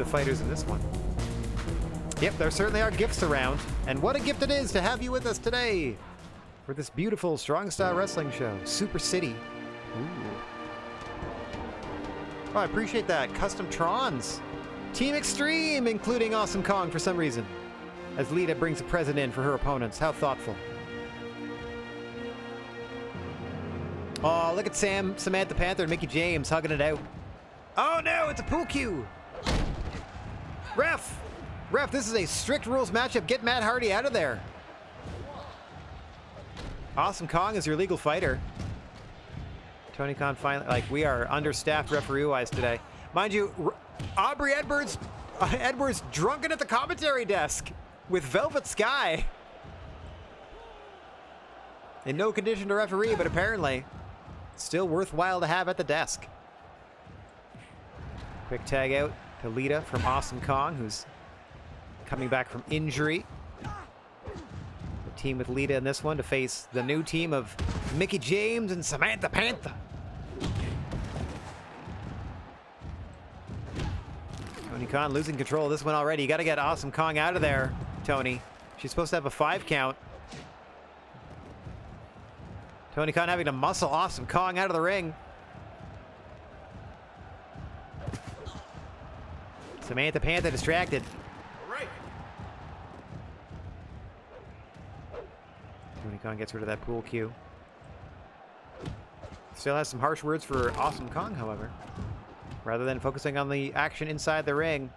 fighters in this one. Yep, there certainly are gifts around. And what a gift it is to have you with us today for this beautiful Strong Style Wrestling show. Super City. Ooh. Oh, I appreciate that. Custom Trons. Team Extreme, including Awesome Kong for some reason. As Lita brings a present in for her opponents. How thoughtful. Oh, look at Samantha Panther and Mickey James hugging it out. Oh no, it's a pool cue. Ref, this is a strict rules matchup. Get Matt Hardy out of there. Awesome Kong is your legal fighter. Tony Khan finally, we are understaffed referee-wise today. Mind you, Aubrey Edwards drunken at the commentary desk with Velvet Sky. In no condition to referee, but apparently still worthwhile to have at the desk. Quick tag out to Lita from Awesome Kong, who's coming back from injury. The team with Lita in this one to face the new team of Mickey James and Samantha Panther. Tony Khan losing control of this one already. You got to get Awesome Kong out of there, Tony. She's supposed to have a 5 count. Tony Khan having to muscle Awesome Kong out of the ring. Samantha Panther distracted. Right. Tony Khan gets rid of that pool cue. Still has some harsh words for Awesome Kong, however. Rather than focusing on the action inside the ring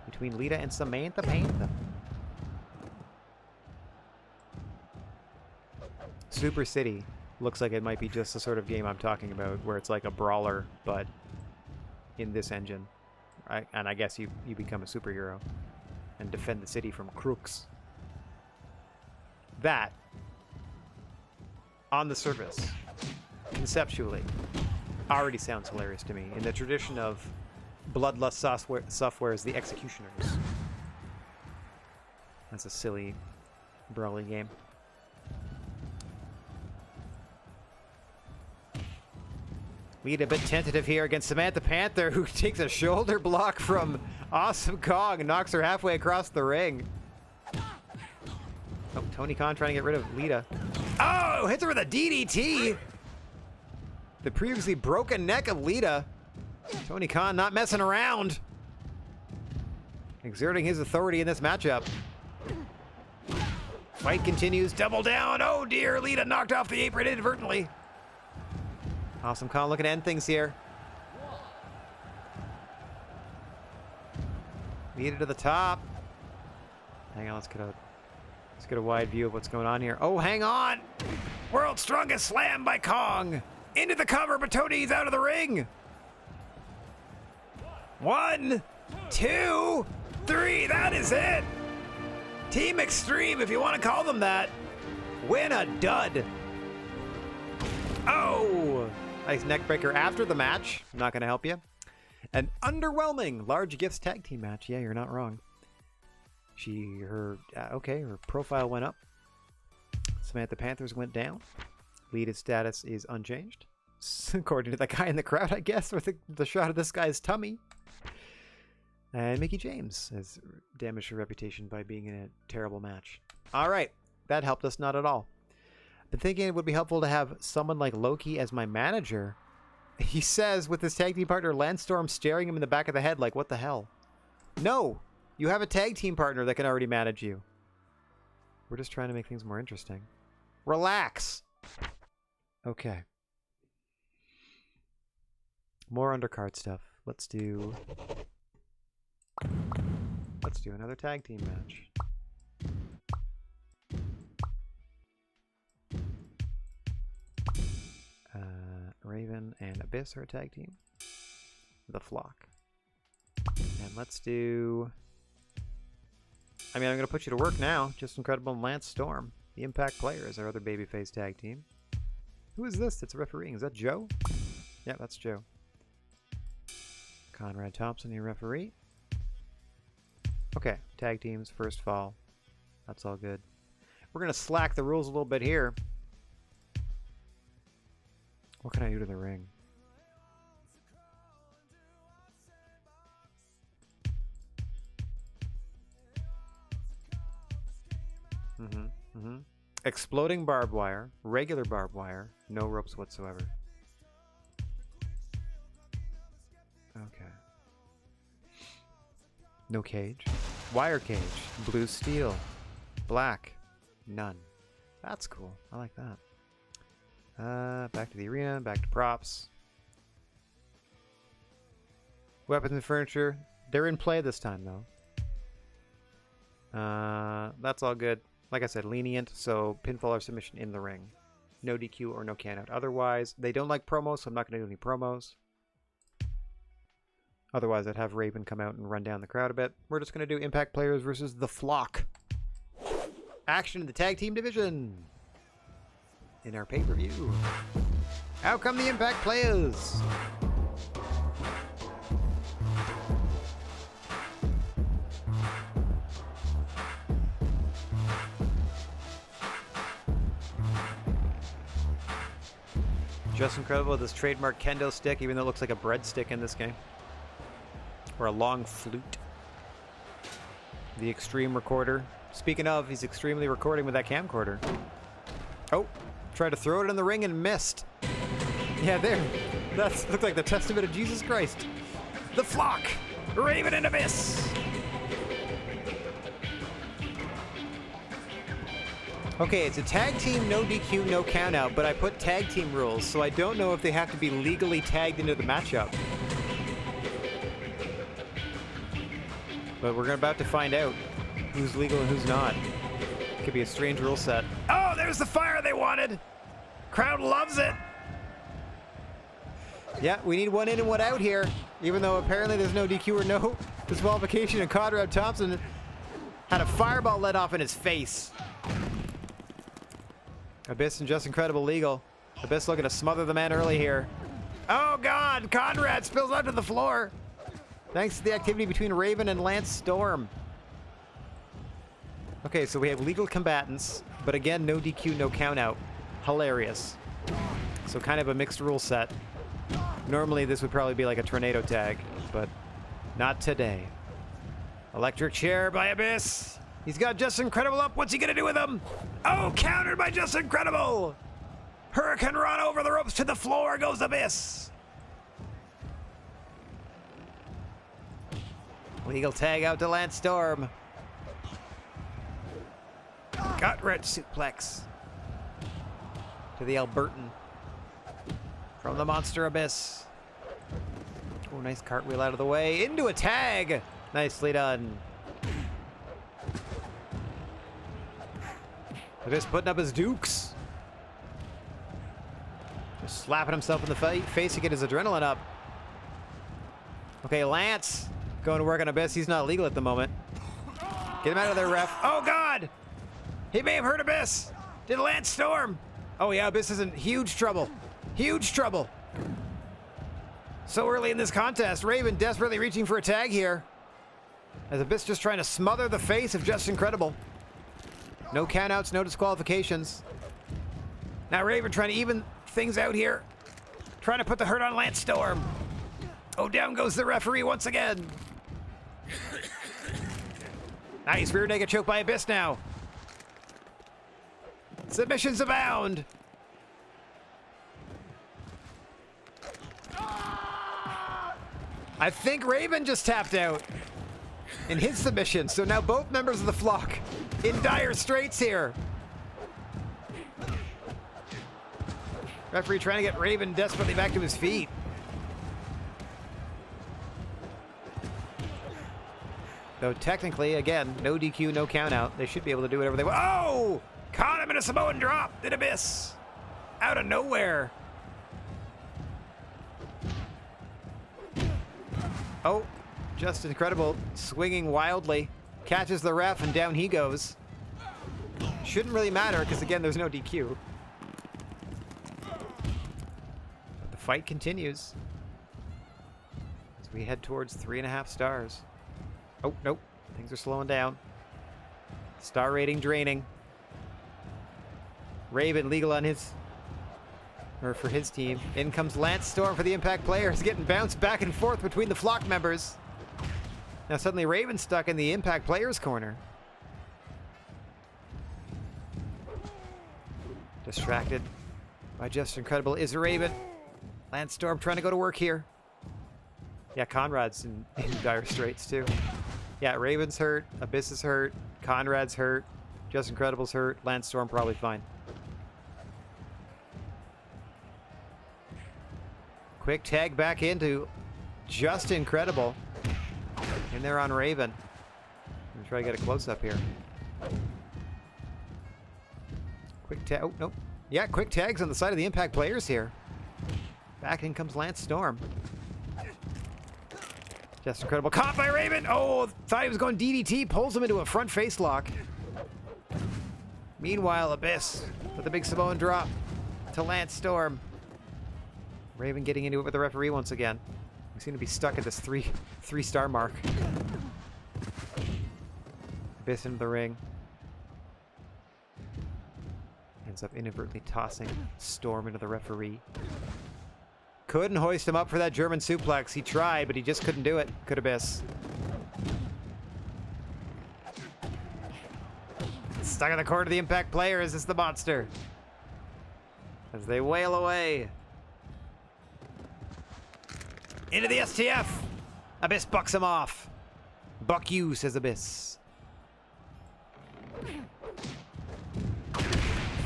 between Lita and Samantha Panther. Super City looks like it might be just the sort of game I'm talking about, where it's like a brawler, but in this engine. And I guess you become a superhero and defend the city from crooks. That, on the surface, conceptually, already sounds hilarious to me. In the tradition of Bloodlust Software's The Executioners. That's a silly, brawly game. Lita a bit tentative here against Samantha Panther, who takes a shoulder block from Awesome Kong and knocks her halfway across the ring. Oh, Tony Khan trying to get rid of Lita. Oh, hits her with a DDT. The previously broken neck of Lita. Tony Khan not messing around. Exerting his authority in this matchup. Fight continues. Double down. Oh dear, Lita knocked off the apron inadvertently. Awesome Khan looking to end things here. Lita to the top. Hang on, let's get a wide view of what's going on here. Oh, hang on. World's strongest slam by Kong. Into the cover, but Tony's out of the ring. 1, 2, 3. That is it. Team Extreme, if you want to call them that. Win a dud. Oh, nice neck breaker after the match. I'm not going to help you. An underwhelming large gifts tag team match. Yeah, you're not wrong. Her profile went up. Samantha Panthers went down. Lead status is unchanged. According to the guy in the crowd, I guess, with the shot of this guy's tummy. And Mickey James has damaged her reputation by being in a terrible match. All right. That helped us not at all. Been thinking it would be helpful to have someone like Loki as my manager. He says with his tag team partner Landstorm staring him in the back of the head like, what the hell? No! You have a tag team partner that can already manage you. We're just trying to make things more interesting. Relax! Okay. More undercard stuff. Let's do another tag team match. Raven and Abyss are a tag team. The Flock. And let's do... I'm going to put you to work now. Just Incredible and Lance Storm. The Impact Players, our other babyface tag team. Who is this that's refereeing? Is that Joe? Yeah, that's Joe. Conrad Thompson, your referee. Okay, tag teams, first fall. That's all good. We're going to slack the rules a little bit here. What can I do to the ring? Exploding barbed wire, regular barbed wire, no ropes whatsoever. Okay. No cage. Wire cage. Blue steel. Black. None. That's cool. I like that. Back to the arena. Back to props. Weapons and furniture. They're in play this time, though. That's all good. Like I said, lenient, so pinfall or submission in the ring. No DQ or no count out. Otherwise, they don't like promos, so I'm not going to do any promos. Otherwise, I'd have Raven come out and run down the crowd a bit. We're just going to do Impact Players versus The Flock. Action in the tag team division. In our pay-per-view. Out come the Impact Players. Just Incredible with his trademark kendo stick, even though it looks like a breadstick in this game. Or a long flute. The Extreme Recorder. Speaking of, he's extremely recording with that camcorder. Oh, tried to throw it in the ring and missed. Yeah, there. That looked like the Testament of Jesus Christ. The Flock. Raven and Abyss. Okay, it's a tag team, no DQ, no countout, but I put tag team rules, so I don't know if they have to be legally tagged into the matchup. But we're about to find out who's legal and who's not. Could be a strange rule set. Oh, there's the fire they wanted! Crowd loves it! Yeah, we need one in and one out here, even though apparently there's no DQ or no disqualification, and Conrad Thompson had a fireball let off in his face. Abyss and Just Incredible legal. Abyss looking to smother the man early here. Oh God, Conrad spills onto the floor. Thanks to the activity between Raven and Lance Storm. Okay, so we have legal combatants, but again, no DQ, no countout. Hilarious. So kind of a mixed rule set. Normally this would probably be like a tornado tag, but not today. Electric chair by Abyss. He's got Just Incredible up. What's he going to do with him? Oh, countered by Just Incredible. Hurricane run over the ropes to the floor goes Abyss. Legal tag out to Lance Storm. Gut wrench suplex to the Albertan from the Monster Abyss. Oh, nice cartwheel out of the way into a tag. Nicely done. Abyss putting up his dukes. Just slapping himself in the face to get his adrenaline up. Okay, Lance going to work on Abyss. He's not legal at the moment. Get him out of there, ref. Oh, God! He may have hurt Abyss. Did Lance Storm? Oh, yeah, Abyss is in huge trouble. Huge trouble. So early in this contest, Raven desperately reaching for a tag here. As Abyss just trying to smother the face of Just Incredible. No countouts, no disqualifications. Now Raven trying to even things out here. Trying to put the hurt on Lance Storm. Oh, down goes the referee once again. Nice rear naked choke by Abyss now. Submissions abound. I think Raven just tapped out in his submission, so now both members of the flock in dire straits here. Referee trying to get Raven desperately back to his feet. Though technically, again, no DQ, no count out. They should be able to do whatever they want. Oh! Caught him in a Samoan drop. Did Abyss. Out of nowhere. Oh, Just Incredible, swinging wildly. Catches the ref and down he goes. Shouldn't really matter because, again, there's no DQ. But the fight continues as we head towards 3.5 stars. Oh, nope. Things are slowing down. Star rating draining. Raven legal on his, or for his team. In comes Lance Storm for the Impact players, getting bounced back and forth between the flock members. Now suddenly Raven's stuck in the Impact players corner. Distracted by Just Incredible is Raven. Lance Storm trying to go to work here. Yeah, Conrad's in dire straits too. Yeah, Raven's hurt, Abyss is hurt, Conrad's hurt, Just Incredible's hurt, Lance Storm probably fine. Quick tag back into Just Incredible. And they're on Raven. I'm gonna try to get a close-up here. Quick tag, oh, nope. Yeah, quick tags on the side of the Impact players here. Back in comes Lance Storm. Just Incredible, caught by Raven! Oh, thought he was going DDT, pulls him into a front face lock. Meanwhile, Abyss with a big Samoan drop to Lance Storm. Raven getting into it with the referee once again. We seem to be stuck at this three-star mark. Abyss into the ring. Ends up inadvertently tossing Storm into the referee. Couldn't hoist him up for that German suplex. He tried, but he just couldn't do it. Could Abyss. Stuck in the corner of the Impact players is the monster. As they wail away. Into the STF. Abyss bucks him off. Buck you, says Abyss.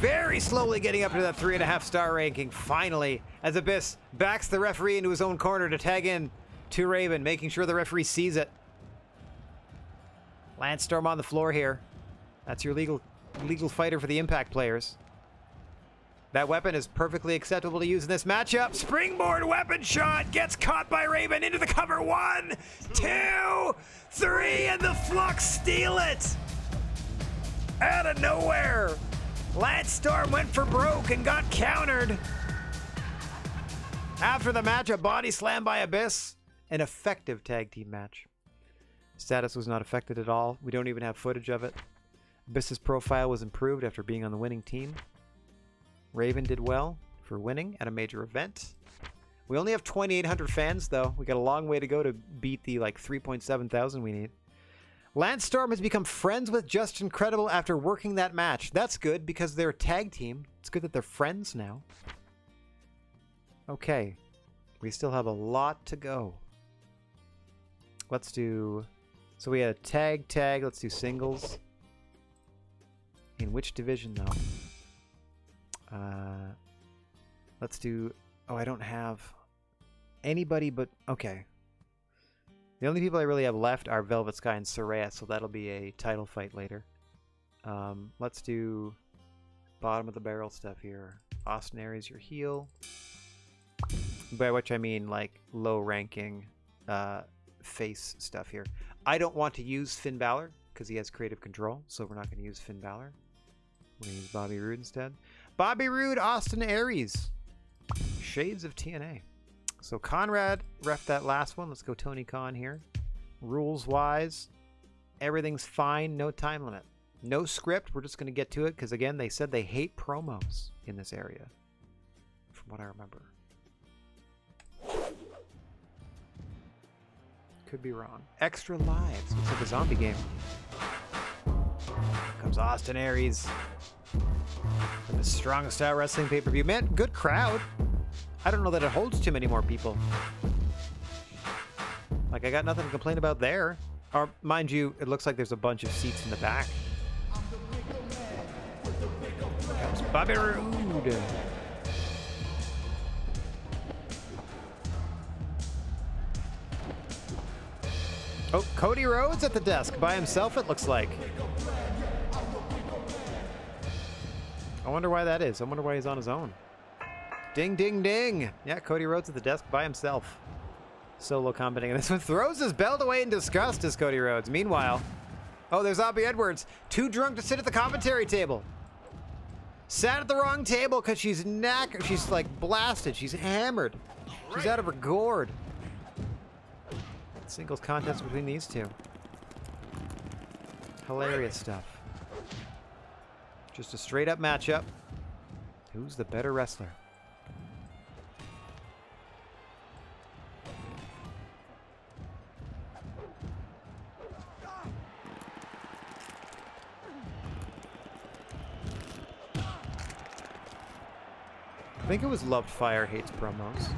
Very slowly getting up to that 3.5 star ranking, finally, as Abyss backs the referee into his own corner to tag in to Raven, making sure the referee sees it. Lance Storm on the floor here. That's your legal fighter for the Impact players. That weapon is perfectly acceptable to use in this matchup. Springboard weapon shot gets caught by Raven into the cover. 1, 2, 3, and the Flux steal it. Out of nowhere. Lance Storm went for broke and got countered. After the match, a body slam by Abyss. An effective tag team match. Status was not affected at all. We don't even have footage of it. Abyss's profile was improved after being on the winning team. Raven did well for winning at a major event. We only have 2,800 fans, though. We got a long way to go to beat the, 3.7 thousand we need. Lance Storm has become friends with Just Incredible after working that match. That's good because they're a tag team. It's good that they're friends now. Okay. We still have a lot to go. Let's do... So we had a tag. Let's do singles. In which division, though? Let's do... Oh, I don't have anybody but... Okay. The only people I really have left are Velvet Sky and Soraya, so that'll be a title fight later. Let's do bottom of the barrel stuff here. Austin Aries, your heel. By which I mean, low ranking face stuff here. I don't want to use Finn Balor, because he has creative control, so we're not going to use Finn Balor. We're going to use Bobby Roode instead. Bobby Roode, Austin Aries. Shades of TNA. So Conrad ref that last one. Let's go Tony Khan here. Rules-wise, Everything's fine. No time limit. No script. We're just going to get to it because, again, they said they hate promos in this area, from what I remember. Could be wrong. Extra lives. Looks like a zombie game. Comes Austin Aries. From the strongest style wrestling pay-per-view. Man, good crowd. I don't know that it holds too many more people. Like, I got nothing to complain about there. Or, mind you, it looks like there's a bunch of seats in the back. Comes Bobby Roode. Oh, Cody Rhodes at the desk by himself, it looks like. I wonder why that is. I wonder why he's on his own. Ding, ding, ding. Yeah, Cody Rhodes at the desk by himself. Solo commenting. And this one throws his belt away in disgust as Cody Rhodes. Meanwhile, oh, there's Aubrey Edwards. Too drunk to sit at the commentary table. Sat at the wrong table because she's she's like blasted. She's hammered. She's out of her gourd. Singles contest between these two. Hilarious stuff. Just a straight up matchup. Who's the better wrestler? I think it was Loved Fire Hates Promos.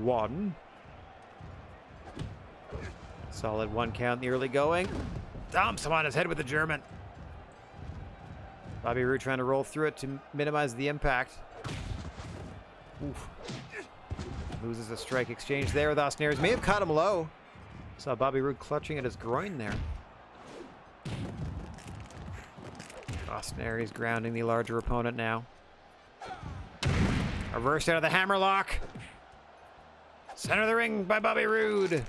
One. Solid 1 count in the early going. Dumps him on his head with the German. Bobby Roode trying to roll through it to minimize the impact. Oof. Loses a strike exchange there with Austin Aries. May have caught him low. Saw Bobby Roode clutching at his groin there. Austin Aries grounding the larger opponent now. Reversed out of the hammerlock. Center of the ring by Bobby Roode.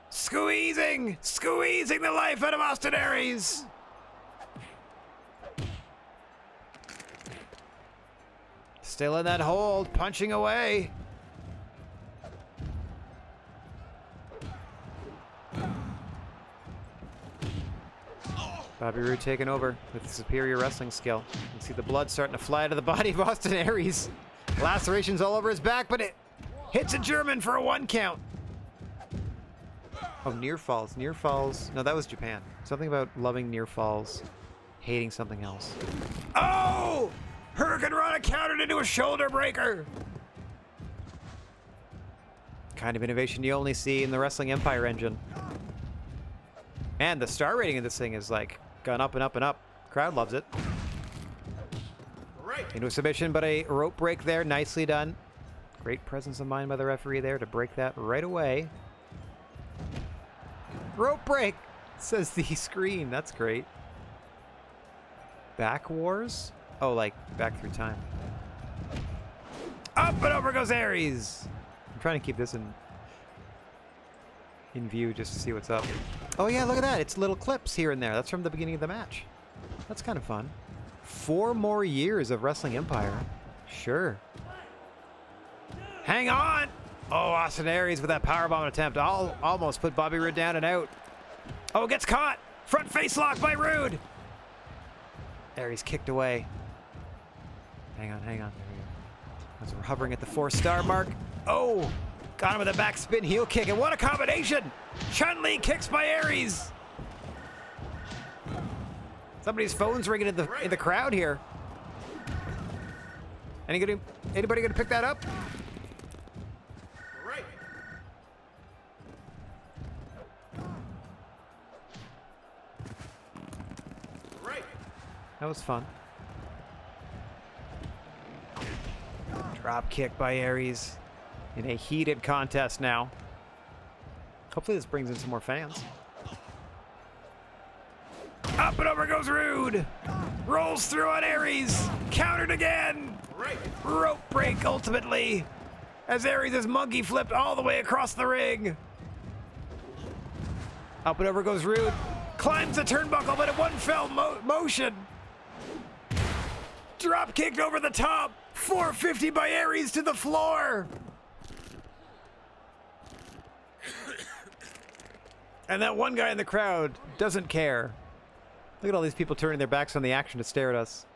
Squeezing the life out of Austin Aries. Still in that hold, punching away. Bobby Roode taking over with superior wrestling skill. You can see the blood starting to fly to the body of Austin Aries. Lacerations all over his back, but it hits a German for a 1 count. Oh, near falls. Near falls. No, that was Japan. Something about loving near falls, hating something else. Oh! Hurricane Rana countered into a shoulder breaker. Kind of innovation you only see in the Wrestling Empire engine. And the star rating of this thing is like gone up and up and up. Crowd loves it. Right. Into a submission, but a rope break there. Nicely done. Great presence of mind by the referee there to break that right away. Rope break, says the screen. That's great. Back Wars? Oh, like back through time. Up and over goes Aries. I'm trying to keep this in view just to see what's up. Oh yeah, look at that. It's little clips here and there. That's from the beginning of the match. That's kind of fun. 4 more years of Wrestling Empire. Sure. Hang on. Oh, Austin Aries with that powerbomb attempt. Almost put Bobby Roode down and out. Oh, gets caught. Front face lock by Roode. Aries kicked away. Hang on. There we go. As we're hovering at the 4-star mark. Oh, got him with a backspin heel kick. And what a combination. Chun-Li kicks by Aries. Somebody's phone's ringing in the crowd here. Anybody gonna pick that up? Right. That was fun. Drop kick by Aries in a heated contest now. Hopefully this brings in some more fans. Up and over goes Roode. Rolls through on Aries. Countered again. Rope break ultimately. As Aries is monkey flipped all the way across the ring. Up and over goes Roode. Climbs the turnbuckle, but in one fell motion. Drop kicked over the top. 450 by Aries to the floor. And that one guy in the crowd doesn't care. Look at all these people turning their backs on the action to stare at us.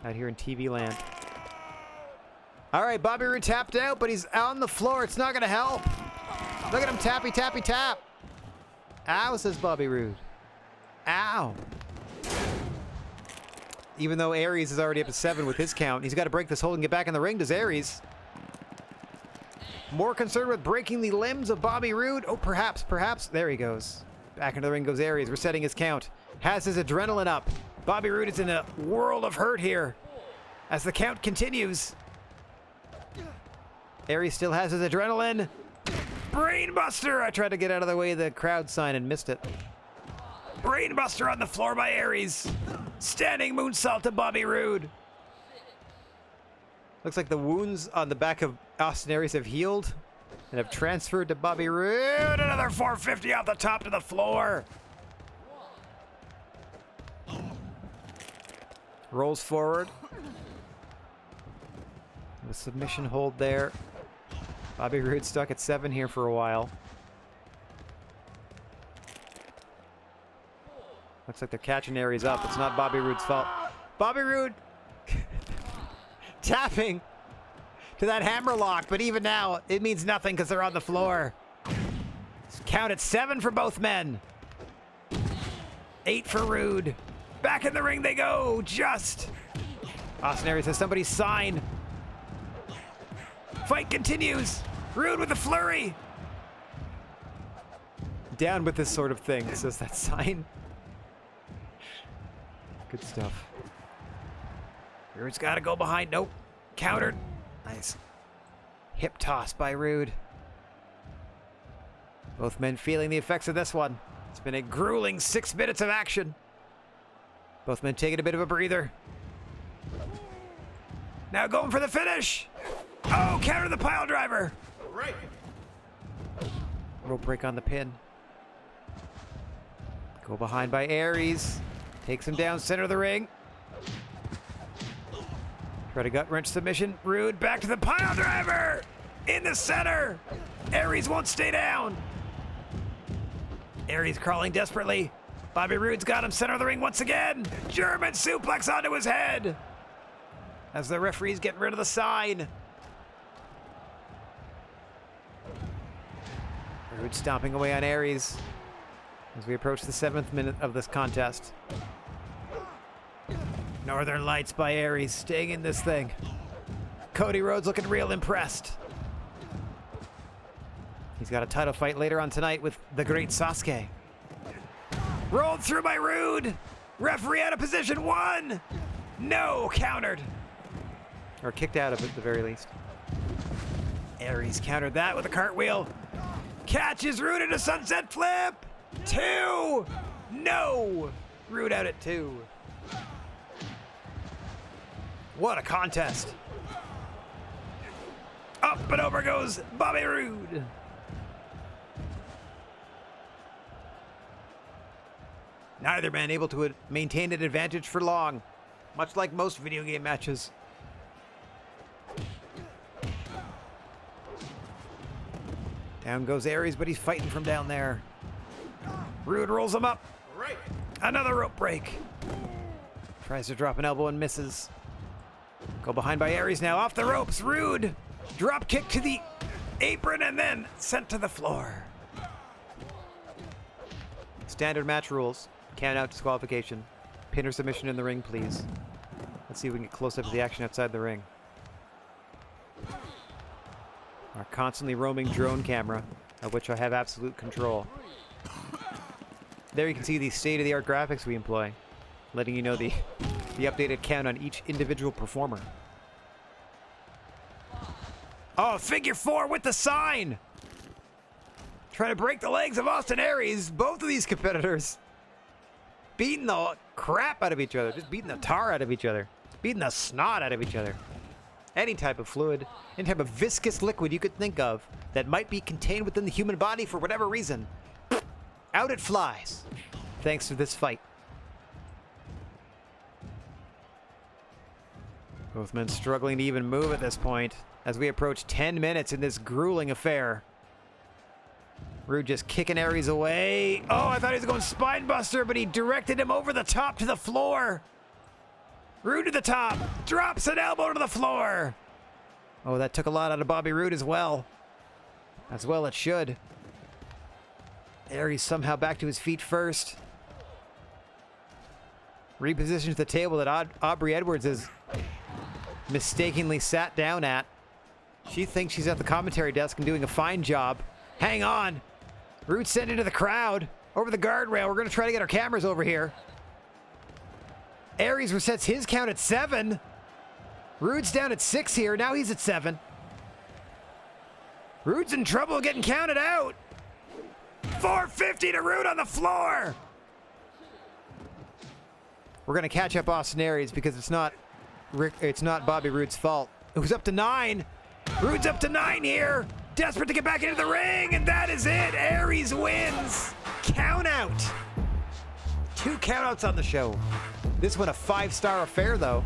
Out here in TV land. All right, Bobby Roode tapped out, but he's on the floor. It's not going to help. Look at him tappy, tappy, tap. Ow, says Bobby Roode. Ow. Even though Aries is already up to 7 with his count, he's got to break this hold and get back in the ring. Does Aries? More concerned with breaking the limbs of Bobby Roode. Oh, perhaps. There he goes. Back into the ring goes Aries, resetting his count. Has his adrenaline up. Bobby Roode is in a world of hurt here as the count continues. Aries still has his adrenaline. Brainbuster! I tried to get out of the way of the crowd sign and missed it. Brainbuster on the floor by Aries. Standing moonsault to Bobby Roode. Looks like the wounds on the back of Austin Aries have healed and have transferred to Bobby Roode. Another 450 off the top to the floor. Rolls forward. The submission hold there. Bobby Roode stuck at 7 here for a while. Looks like they're catching Aries up. It's not Bobby Roode's fault. Bobby Roode tapping to that hammer lock, but even now, it means nothing because they're on the floor. Count at 7 for both men. 8 for Roode. Back in the ring they go, just. Austin Aries has somebody sign. Fight continues. Roode with the flurry. Down with this sort of thing, says that sign. Good stuff. Roode's got to go behind. Nope. Countered. Nice. Hip toss by Roode. Both men feeling the effects of this one. It's been a grueling 6 minutes of action. Both men taking a bit of a breather. Now going for the finish. Oh, counter the pile driver. Right. Rope break on the pin. Go behind by Aries. Takes him down center of the ring. Try to gut wrench submission. Roode back to the pile driver. In the center. Aries won't stay down. Aries crawling desperately. Bobby Roode's got him center of the ring once again. German suplex onto his head. As the referee's getting rid of the sign. Roode stomping away on Aries as we approach the 7th minute of this contest. Northern Lights by Aries, staying in this thing. Cody Rhodes looking real impressed. He's got a title fight later on tonight with the great Sasuke. Rolled through by Roode. Referee out of position 1. No, countered. Or kicked out of it at the very least. Aries countered that with a cartwheel. Catches Roode into sunset flip. 2. No. Roode out at 2. What a contest. Up and over goes Bobby Roode. Neither man able to maintain an advantage for long, much like most video game matches. Down goes Aries, but he's fighting from down there. Roode rolls him up. Right. Another rope break. Tries to drop an elbow and misses. Go behind by Aries now, off the ropes. Roode, drop kick to the apron and then sent to the floor. Standard match rules. Count out, disqualification. Pin or submission in the ring, please. Let's see if we can get close up to the action outside the ring. Our constantly roaming drone camera, of which I have absolute control. There you can see the state-of-the-art graphics we employ, letting you know the updated count on each individual performer. Oh, figure 4 with the sign! Trying to break the legs of Austin Aries. Both of these competitors beating the crap out of each other. Just beating the tar out of each other. Beating the snot out of each other. Any type of fluid, any type of viscous liquid you could think of that might be contained within the human body for whatever reason. Out it flies, thanks to this fight. Both men struggling to even move at this point as we approach 10 minutes in this grueling affair. Rude just kicking Aries away. Oh, I thought he was going spine buster, but he directed him over the top to the floor. Rude to the top. Drops an elbow to the floor. Oh, that took a lot out of Bobby Roode as well. As well it should. Aries somehow back to his feet first. Repositions the table that Aubrey Edwards is mistakenly sat down at. She thinks she's at the commentary desk and doing a fine job. Hang on. Roode sent into the crowd. Over the guardrail. We're going to try to get our cameras over here. Aries resets his count at 7. Rude's down at 6 here. Now he's at 7. Rude's in trouble getting counted out. 450 to Rude on the floor. We're going to catch up Austin Aries because it's not Bobby Roode's fault. It was up to 9. Rude's up to 9 here. Desperate to get back into the ring, and that is it. Aries wins. Count out. 2 countouts on the show. This one a 5-star affair, though.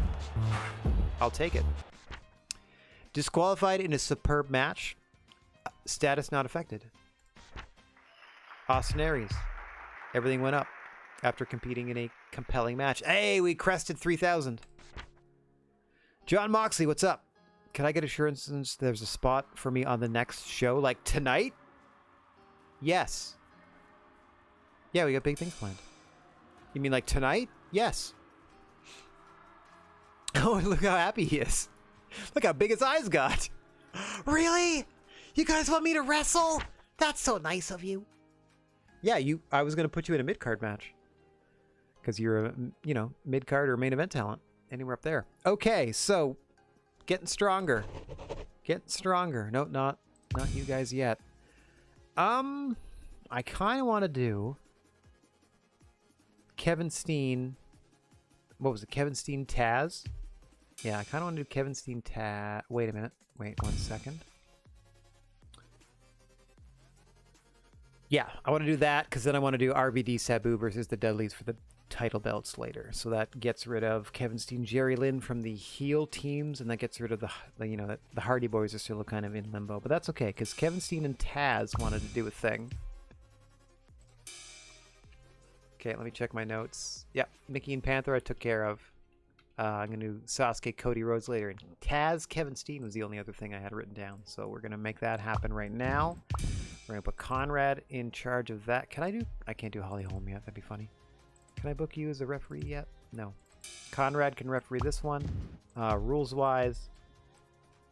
I'll take it. Disqualified in a superb match. Status not affected. Austin Aries. Everything went up after competing in a compelling match. Hey, we crested 3,000. John Moxley, what's up? Can I get assurances there's a spot for me on the next show? Like tonight? Yes. Yeah, we got big things planned. You mean like tonight? Yes. Oh, look how happy he is. Look how big his eyes got. Really? You guys want me to wrestle? That's so nice of you. Yeah, I was going to put you in a mid-card match. Because you're a, mid-card or main event talent. Anywhere up there. Okay, so getting stronger. Getting stronger. No, not you guys yet. I kind of want to do Kevin Steen. What was it? Kevin Steen Taz? Yeah, I kind of want to do Kevin Steen Taz. Wait a minute. Wait 1 second. Yeah, I want to do that because then I want to do RVD Sabu versus the Dudleys for the title belts later. So that gets rid of Kevin Steen, Jerry Lynn from the heel teams, and that gets rid of the Hardy Boys are still kind of in limbo. But that's okay because Kevin Steen and Taz wanted to do a thing. Okay, let me check my notes. Yeah, Mickey and Panther I took care of. I'm going to do Sasuke, Cody Rhodes later. And Taz, Kevin Steen was the only other thing I had written down. So we're going to make that happen right now. We're going to put Conrad in charge of that. I can't do Holly Holm yet. That'd be funny. Can I book you as a referee yet? No. Conrad can referee this one. Rules-wise,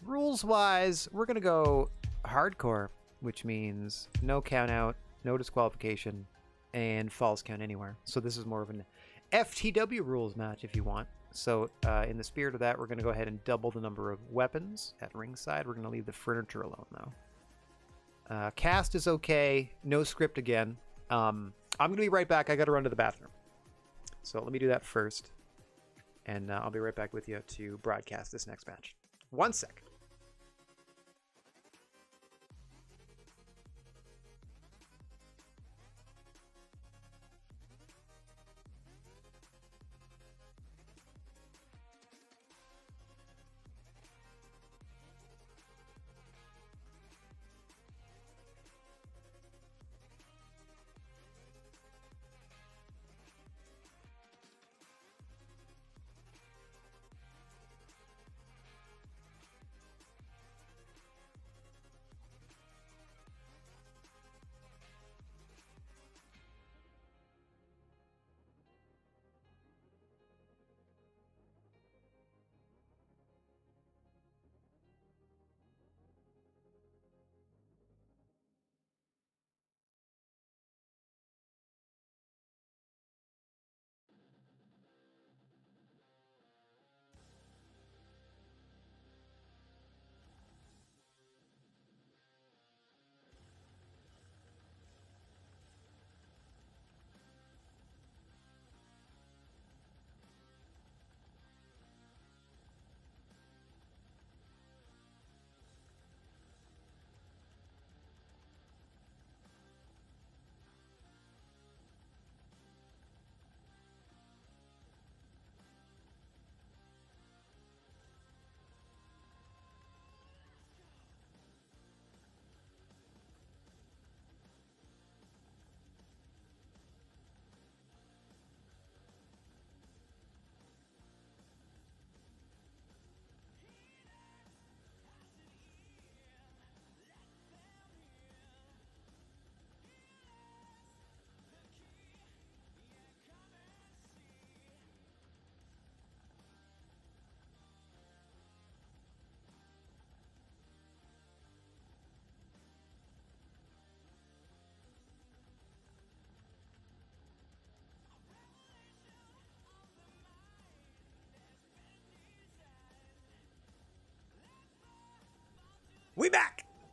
we're going to go hardcore, which means no count out, no disqualification, and falls count anywhere. So this is more of an FTW rules match if you want. So in the spirit of that, we're going to go ahead and double the number of weapons at ringside. We're going to leave the furniture alone, though. Cast is okay. No script again. I'm going to be right back. I got to run to the bathroom. So let me do that first. And I'll be right back with you to broadcast this next match. 1 sec.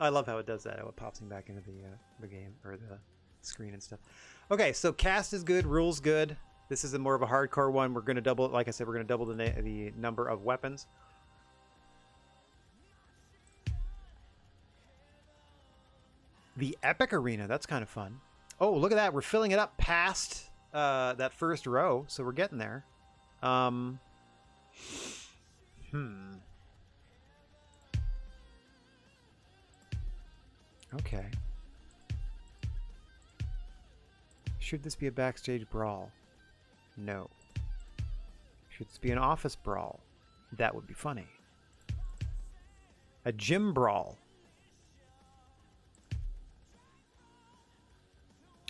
I love how it does that. How it pops him back into the game or the screen and stuff. Okay, so cast is good, rules good. This is more of a hardcore one. We're gonna double, like I said, we're gonna double the number of weapons. The epic arena, that's kind of fun. Oh, look at that. We're filling it up past that first row, so we're getting there. Okay. Should this be a backstage brawl? No. Should this be an office brawl? That would be funny. A gym brawl.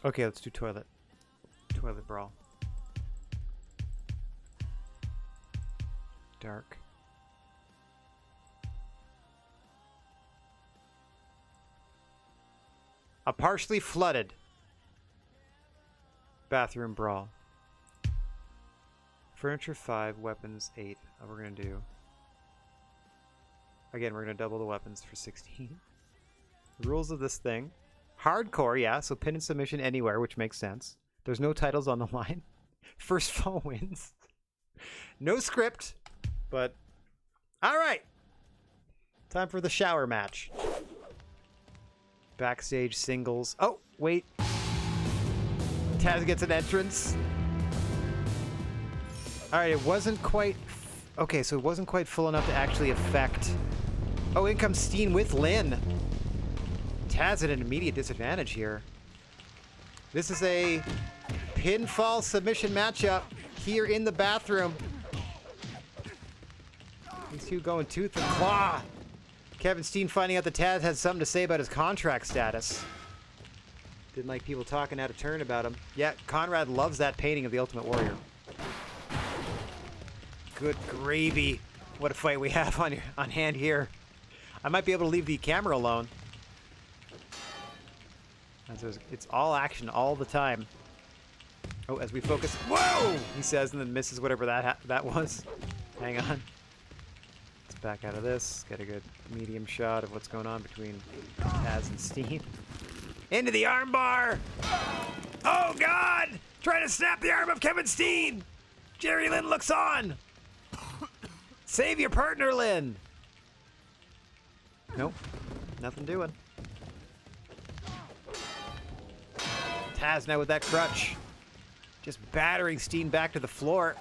Okay, let's do toilet. Toilet brawl. Dark. A partially flooded bathroom brawl. Furniture 5, weapons 8. Oh, we're gonna do. Again, we're gonna double the weapons for 16. The rules of this thing. Hardcore, yeah, so pin and submission anywhere, which makes sense. There's no titles on the line. First fall wins. No script, but all right. Time for the shower match. Backstage singles. Oh, wait. Taz gets an entrance. All right, it wasn't quite... Okay, so it wasn't quite full enough to actually affect... Oh, in comes Steen with Lynn. Taz at an immediate disadvantage here. This is a pinfall submission matchup here in the bathroom. These two going tooth and claw. Kevin Steen finding out that Taz has something to say about his contract status. Didn't like people talking out of turn about him. Yeah, Conrad loves that painting of the Ultimate Warrior. Good gravy. What a fight we have on hand here. I might be able to leave the camera alone. It's all action all the time. Oh, as we focus. Whoa! He says and then misses whatever that was. Hang on. Let's back out of this. Get a good medium shot of what's going on between Taz and Steen. Into the armbar! Oh, God! Trying to snap the arm of Kevin Steen! Jerry Lynn looks on! Save your partner, Lynn! Nope. Nothing doing. Taz now with that crutch. Just battering Steen back to the floor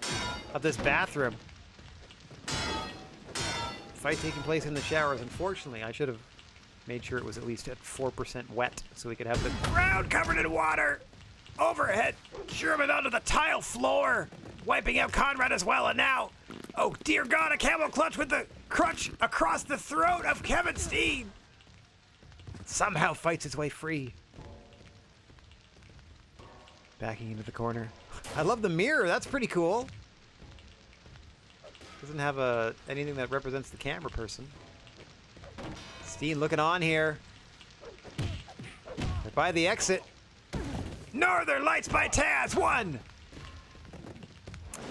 of this bathroom. Fight taking place in the showers. Unfortunately, I should have made sure it was at least at 4% wet so we could have the ground covered in water. Overhead, German onto the tile floor. Wiping out Conrad as well, and now, oh dear God, a camel clutch with the crutch across the throat of Kevin Steen. Somehow fights his way free. Backing into the corner. I love the mirror, that's pretty cool. Doesn't have anything that represents the camera person. Steen looking on here. They're by the exit. Northern Lights by Taz, 1!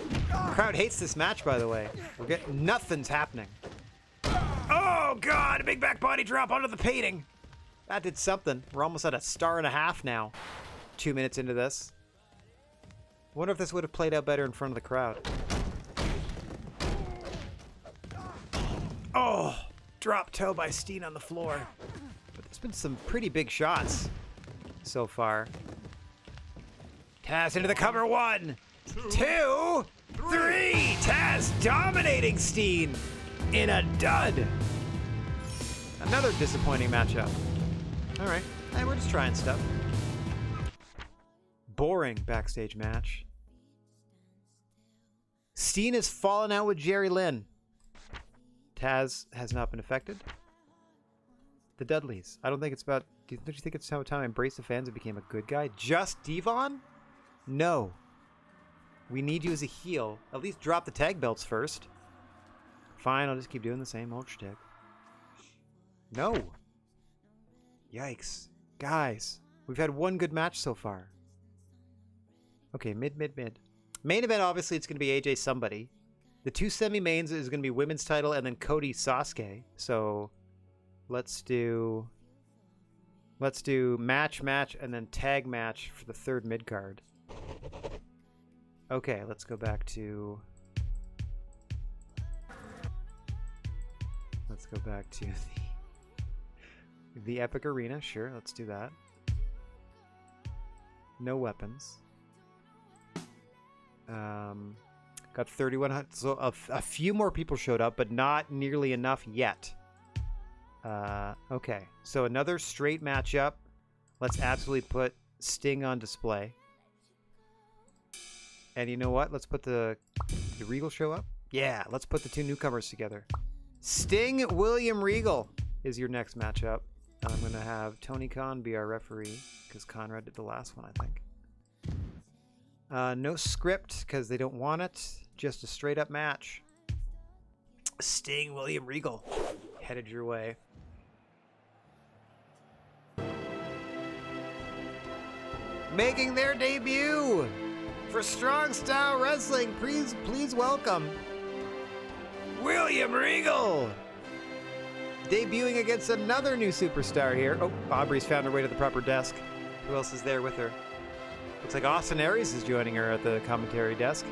The crowd hates this match, by the way. Nothing's happening. Oh, God! A big back body drop onto the painting. That did something. We're almost at a 1.5 now. 2 minutes into this. Wonder if this would have played out better in front of the crowd. Oh! Drop toe by Steen on the floor. But there's been some pretty big shots so far. Taz into the cover. 1, 2, 3! Taz dominating Steen in a dud. Another disappointing matchup. Alright, hey, we're just trying stuff. Boring backstage match. Steen has fallen out with Jerry Lynn. Taz has not been affected. The Dudleys. I don't think it's about... Don't you think it's how time I embraced the fans and became a good guy? Just Devon? No. We need you as a heel. At least drop the tag belts first. Fine, I'll just keep doing the same old shtick. No. Yikes. Guys, we've had one good match so far. Okay, mid. Main event, obviously, it's going to be AJ somebody. The two semi-mains is going to be women's title and then Cody Sasuke. So, let's do Let's do match, and then tag match for the third mid card. Okay, let's go back to... Let's go back to the Epic Arena. Sure, let's do that. No weapons. Got 3,100. So a few more people showed up, but not nearly enough yet. Okay, so another straight matchup. Let's absolutely put Sting on display. And you know what? Let's put the Regal show up? Yeah, let's put the two newcomers together. Sting William Regal is your next matchup. And I'm going to have Tony Khan be our referee, because Conrad did the last one, I think. No script, because they don't want it. Just a straight-up match. Sting William Regal headed your way. Making their debut for Strong Style Wrestling, please welcome William Regal. Debuting against another new superstar here. Oh, Aubrey's found her way to the proper desk. Who else is there with her? Looks like Austin Aries is joining her at the commentary desk.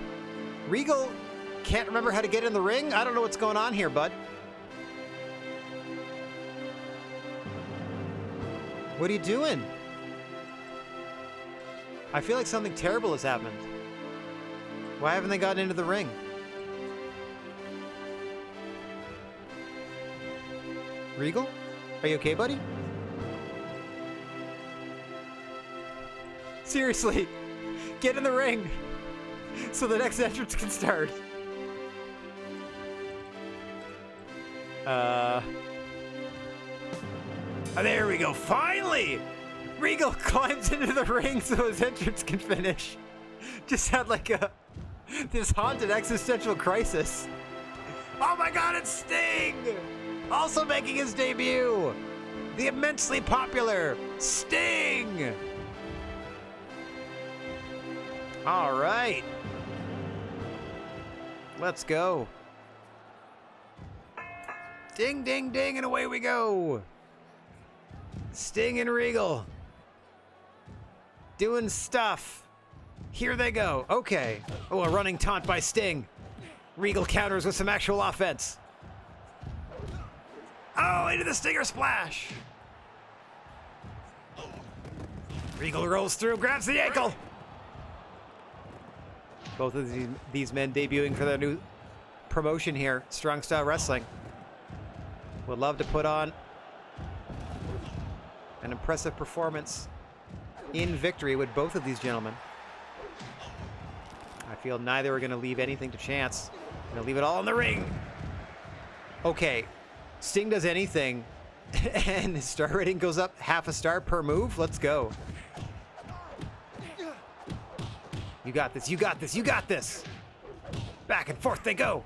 Regal can't remember how to get in the ring. I don't know what's going on here, bud. What are you doing? I feel like something terrible has happened. Why haven't they gotten into the ring? Regal? Are you okay, buddy? Seriously, get in the ring so the next entrance can start. There we go, finally! Regal climbs into the ring so his entrance can finish. Just had like this haunted existential crisis. Oh my god, it's Sting! Also making his debut, the immensely popular Sting! All right. Let's go. Ding, ding, ding, and away we go. Sting and Regal. Doing stuff. Here they go. Okay. Oh, a running taunt by Sting. Regal counters with some actual offense. Oh, into the Stinger Splash. Regal rolls through, grabs the ankle. Both of these men debuting for their new promotion here, Strong Style Wrestling. Would love to put on an impressive performance in victory with both of these gentlemen. I feel neither are going to leave anything to chance. Going to leave it all in the ring. Okay, Sting does anything, and his star rating goes up half a star per move. Let's go. You got this, you got this, you got this. Back and forth they go.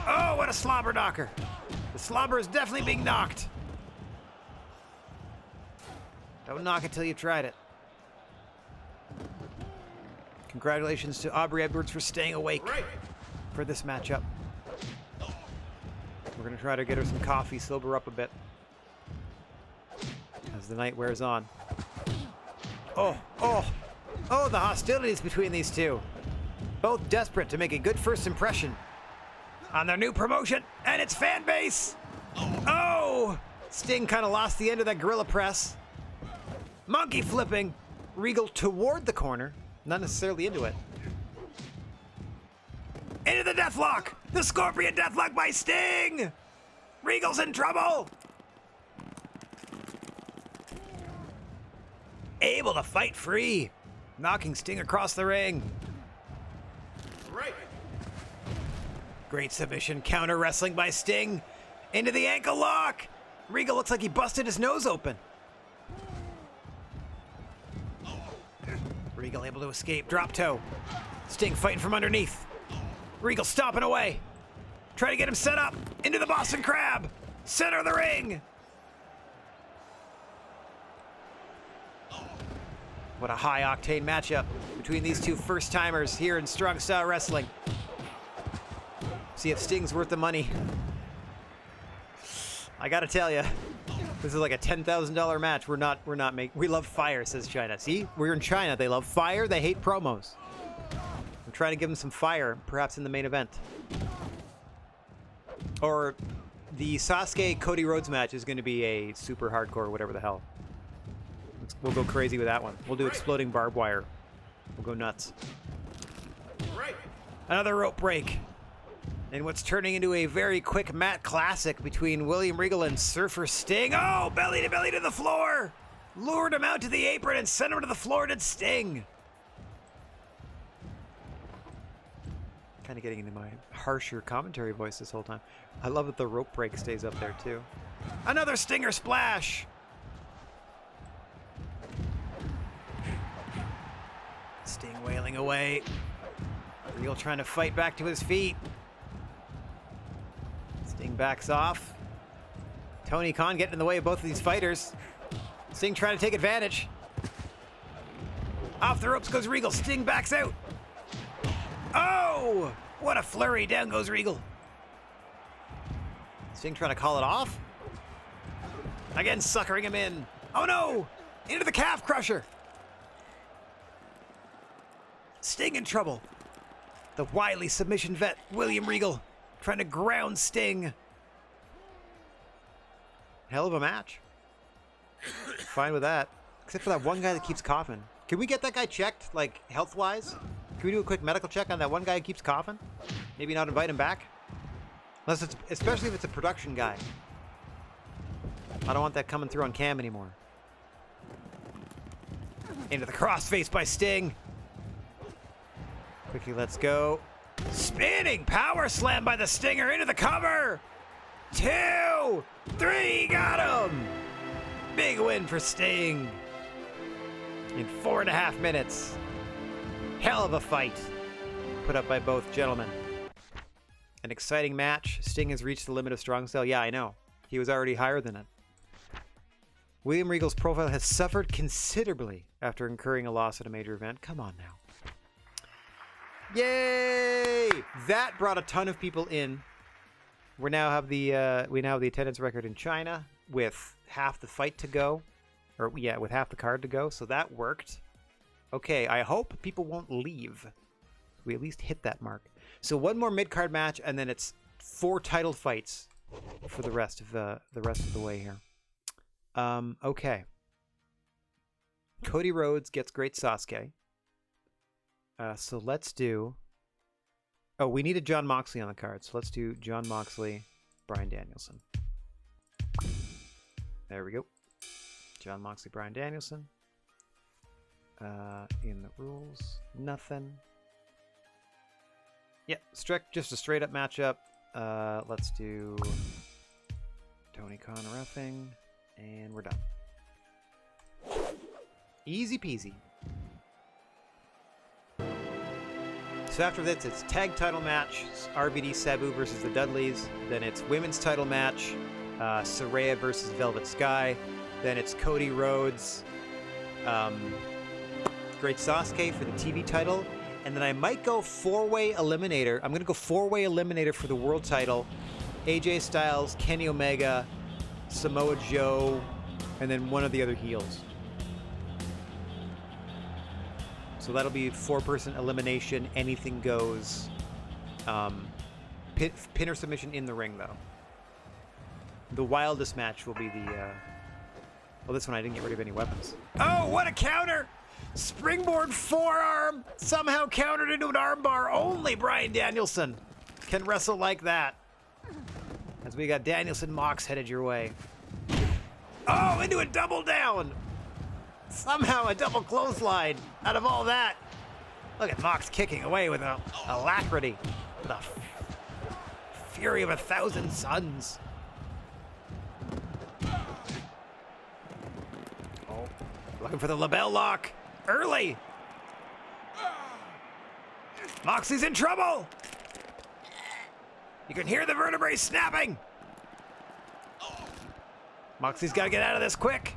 Oh, what a slobber knocker. The slobber is definitely being knocked. Don't knock it till you tried it. Congratulations to Aubrey Edwards for staying awake for this matchup. We're going to try to get her some coffee, sober up a bit as the night wears on. Oh, the hostilities between these two. Both desperate to make a good first impression on their new promotion and its fan base. Oh! Sting kind of lost the end of that gorilla press. Monkey flipping. Regal toward the corner, not necessarily into it. Into the deathlock. The Scorpion deathlock by Sting. Regal's in trouble. Able to fight free. Knocking Sting across the ring. Right. Great submission counter wrestling by Sting. Into the ankle lock. Regal looks like he busted his nose open. Regal able to escape. Drop toe. Sting fighting from underneath. Regal stomping away. Try to get him set up. Into the Boston Crab. Center of the ring. What a high-octane matchup between these two first-timers here in Strong Style Wrestling. See if Sting's worth the money. I gotta tell you, This is like a $10,000 match. We love fire, says China. See? We're in China. They love fire. They hate promos. I'm trying to give them some fire, perhaps in the main event. Or the Sasuke Cody Rhodes match is going to be a super hardcore, whatever the hell. We'll go crazy with that one. We'll do exploding barbed wire. We'll go nuts. Another rope break. And what's turning into a very quick mat classic between William Regal and Surfer Sting. Oh, belly to the floor. Lured him out to the apron and sent him to the floor. Did Sting. Kind of getting into my harsher commentary voice this whole time. I love that the rope break stays up there too. Another Stinger splash. Sting wailing away. Regal trying to fight back to his feet. Sting backs off. Tony Khan getting in the way of both of these fighters. Sting trying to take advantage. Off the ropes goes Regal. Sting backs out. Oh! What a flurry. Down goes Regal. Sting trying to call it off. Again, suckering him in. Oh no! Into the calf crusher. Sting in trouble. The wily submission vet, William Regal, trying to ground Sting. Hell of a match. Fine with that. Except for that one guy that keeps coughing. Can we get that guy checked, like, health-wise? Can we do a quick medical check on that one guy who keeps coughing? Maybe not invite him back? Unless it's, especially if it's a production guy. I don't want that coming through on cam anymore. Into the crossface by Sting. Quickly, let's go. Spinning power slam by the Stinger into the cover. 2, 3, got him. Big win for Sting. In 4.5 minutes. Hell of a fight put up by both gentlemen. An exciting match. Sting has reached the limit of strong style. Yeah, I know. He was already higher than it. William Regal's profile has suffered considerably after incurring a loss at a major event. Come on now. Yay! That brought a ton of people in. We now have the attendance record in China with half the fight to go, or yeah, with half the card to go. So that worked. Okay, I hope people won't leave. We at least hit that mark. So one more mid-card match, and then it's 4 title fights for the rest of the way here. Okay. Cody Rhodes gets Great Sasuke. So let's do... Oh, we needed John Moxley on the card. So let's do John Moxley, Bryan Danielson. There we go. John Moxley, Bryan Danielson. In the rules, nothing. Yeah, just a straight up matchup. Let's do Tony Khan reffing, and we're done. Easy peasy. So after this, it's tag title match, RVD Sabu versus the Dudleys. Then it's women's title match, Saraya versus Velvet Sky. Then it's Cody Rhodes, Great Sasuke for the TV title. And then I might go 4-way eliminator. I'm going to go 4-way eliminator for the world title. AJ Styles, Kenny Omega, Samoa Joe, and then one of the other heels. So that'll be 4-person elimination. Anything goes. Pin or submission in the ring, though. The wildest match will be the... Well, this one I didn't get rid of any weapons. Oh, what a counter! Springboard forearm! Somehow countered into an armbar. Only Bryan Danielson can wrestle like that. As we got Danielson Mox headed your way. Oh, into a double down! Somehow a double clothesline out of all that. Look at Mox kicking away with a alacrity. With a fury of 1,000 suns. Oh, looking for the label lock. Early. Moxley's in trouble. You can hear the vertebrae snapping. Moxley's got to get out of this quick.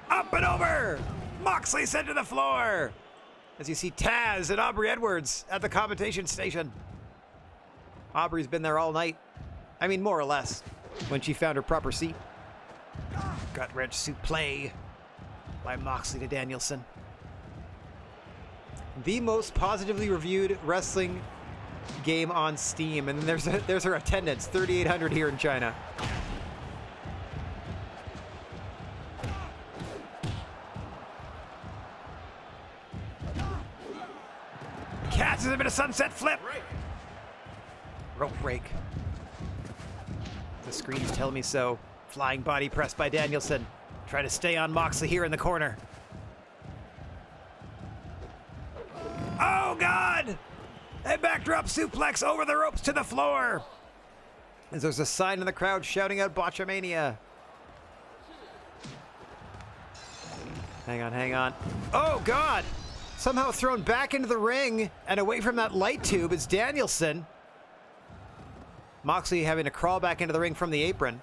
Up and over. Moxley sent to the floor. As you see Taz and Aubrey Edwards at the commentation station. Aubrey's been there all night. I mean, more or less, when she found her proper seat. Gut-wrench suplex by Moxley to Danielson. The most positively reviewed wrestling game on Steam, and then there's her attendance, 3,800 here in China. Catches him in a sunset flip. Rope break. The screen's telling me so. Flying body press by Danielson. Try to stay on Moxley here in the corner. Oh, God! A backdrop suplex over the ropes to the floor. As there's a sign in the crowd shouting out Botchamania. Hang on, hang on. Oh, God! Somehow thrown back into the ring and away from that light tube is Danielson. Moxley having to crawl back into the ring from the apron.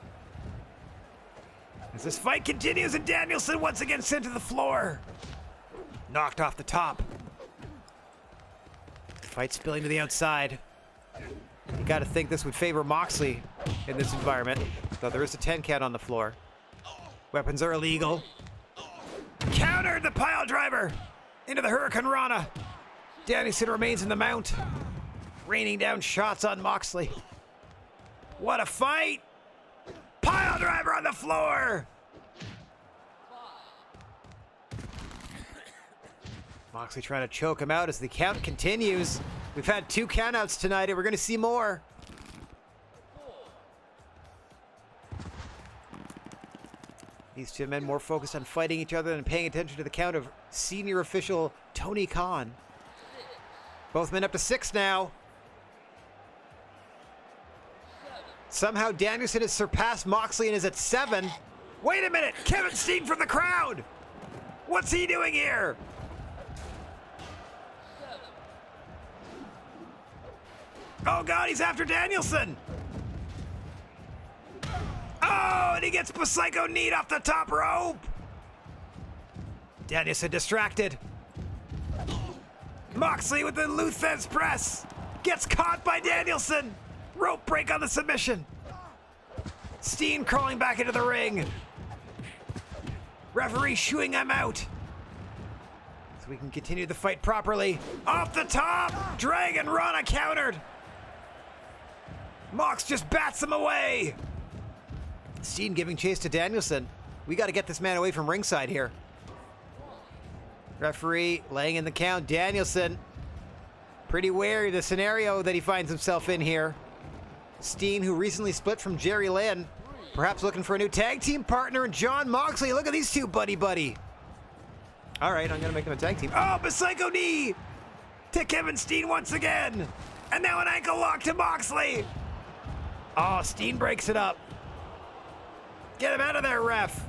As this fight continues and Danielson once again sent to the floor. Knocked off the top. Fight spilling to the outside. You gotta think this would favor Moxley in this environment, though there is a 10 count on the floor. Weapons are illegal. Countered the pile driver into the Hurricane Rana. Danielson remains in the mount, raining down shots on Moxley. What a fight! Pile driver on the floor! Moxley trying to choke him out as the count continues. We've had 2 countouts tonight, and we're going to see more. These 2 men more focused on fighting each other than paying attention to the count of senior official Tony Khan. Both men up to 6 now. Somehow Danielson has surpassed Moxley and is at 7. Wait a minute! Kevin Steen from the crowd! What's he doing here? Oh, God, he's after Danielson! Oh, and he gets Psycho Knee off the top rope! Danielson distracted. Moxley with the Luthez press! Gets caught by Danielson! Rope break on the submission! Steen crawling back into the ring! Referee shooing him out! So we can continue the fight properly. Off the top! Dragon Rana countered! Mox just bats him away! Steen giving chase to Danielson. We got to get this man away from ringside here. Referee laying in the count. Danielson pretty wary of the scenario that he finds himself in here. Steen, who recently split from Jerry Lynn, perhaps looking for a new tag team partner, and John Moxley. Look at these 2 buddy-buddy. All right, I'm going to make them a tag team. Oh, Psycho Knee to Kevin Steen once again. And now an ankle lock to Moxley. Oh, Steen breaks it up. Get him out of there, ref.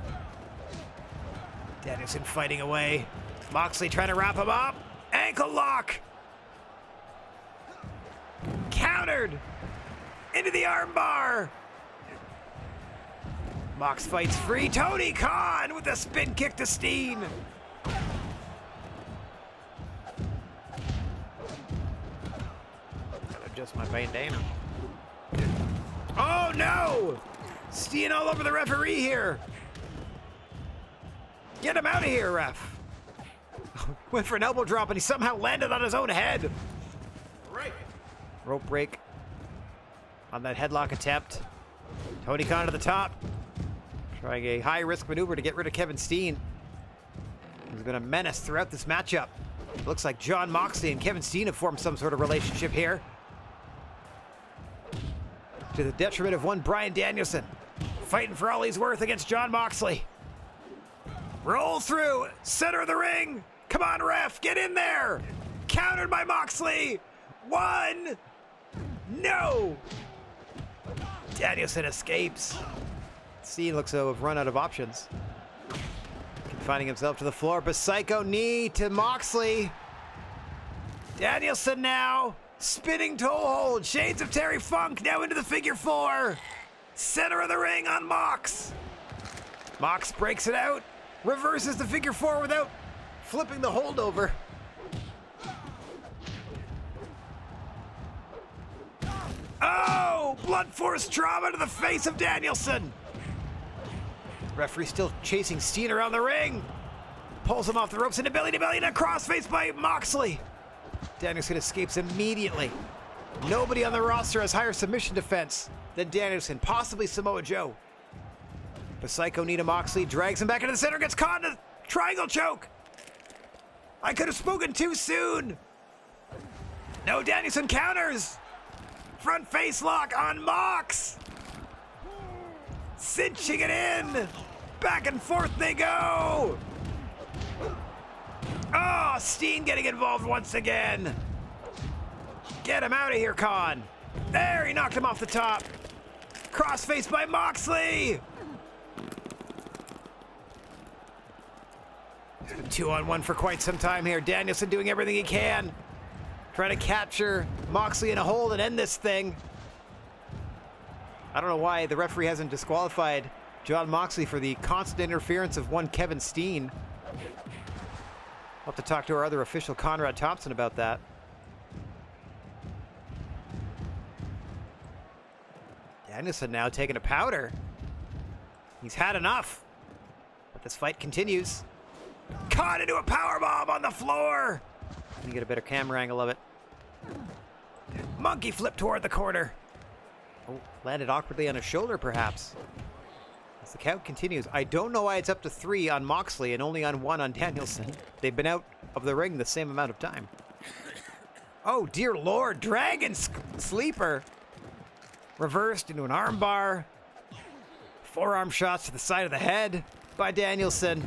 Danielson fighting away. Moxley trying to wrap him up. Ankle lock. Countered. Into the armbar. Mox fights free. Tony Khan with a spin kick to Steen. Gotta adjust my bandana. Oh no! Steen all over the referee here. Get him out of here, ref. Went for an elbow drop and he somehow landed on his own head. Right. Rope break on that headlock attempt. Tony Khan to the top. Trying a high-risk maneuver to get rid of Kevin Steen. He's been a menace throughout this matchup. Looks like John Moxley and Kevin Steen have formed some sort of relationship here. To the detriment of one Bryan Danielson. Fighting for all he's worth against John Moxley. Roll through. Center of the ring. Come on, ref. Get in there. Countered by Moxley. 1. No. Danielson escapes. Steen looks to have run out of options. Confining himself to the floor. Psycho Knee to Moxley. Danielson now. Spinning toe hold. Shades of Terry Funk now into the figure 4. Center of the ring on Mox. Mox breaks it out. Reverses the figure 4 without flipping the hold over. Oh! Blunt force trauma to the face of Danielson! Referee still chasing Steen around the ring. Pulls him off the ropes into belly to belly and a crossface by Moxley. Danielson escapes immediately. Nobody on the roster has higher submission defense than Danielson, possibly Samoa Joe. But Psycho Nita Moxley drags him back into the center, gets caught in a triangle choke. I could have spoken too soon. No, Danielson counters. Front face lock on Mox. Cinching it in. Back and forth they go. Oh, Steen getting involved once again. Get him out of here, Khan. There, he knocked him off the top. Crossface by Moxley. It's been 2-on-1 for quite some time here. Danielson doing everything he can. Trying to capture Moxley in a hold and end this thing. I don't know why the referee hasn't disqualified Jon Moxley for the constant interference of one Kevin Steen. I'll have to talk to our other official, Conrad Thompson, about that. Danielson now taking a powder. He's had enough. But this fight continues. Caught into a powerbomb on the floor. Let me get a better camera angle of it. Monkey flip toward the corner. Oh, landed awkwardly on his shoulder, perhaps. As the count continues, I don't know why it's up to 3 on Moxley and only on 1 on Danielson. They've been out of the ring the same amount of time. Oh, dear Lord. Dragon sleeper. Reversed into an armbar. Forearm shots to the side of the head by Danielson.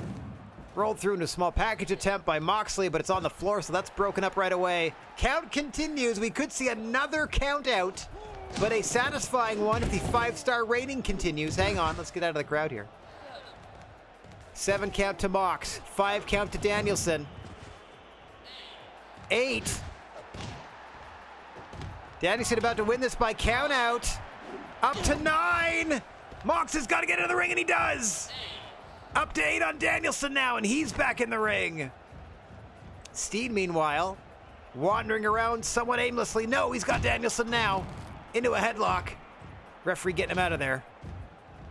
Rolled through into a small package attempt by Moxley, but it's on the floor, so that's broken up right away. Count continues. We could see another count out, but a satisfying one if the 5-star rating continues. Hang on, let's get out of the crowd here. 7 count to Mox. 5 count to Danielson. 8. Danielson about to win this by count out. Up to 9. Mox has got to get into the ring, and he does. Up to 8 on Danielson now, and he's back in the ring. Steen, meanwhile, wandering around somewhat aimlessly. No, he's got Danielson now into a headlock. Referee getting him out of there.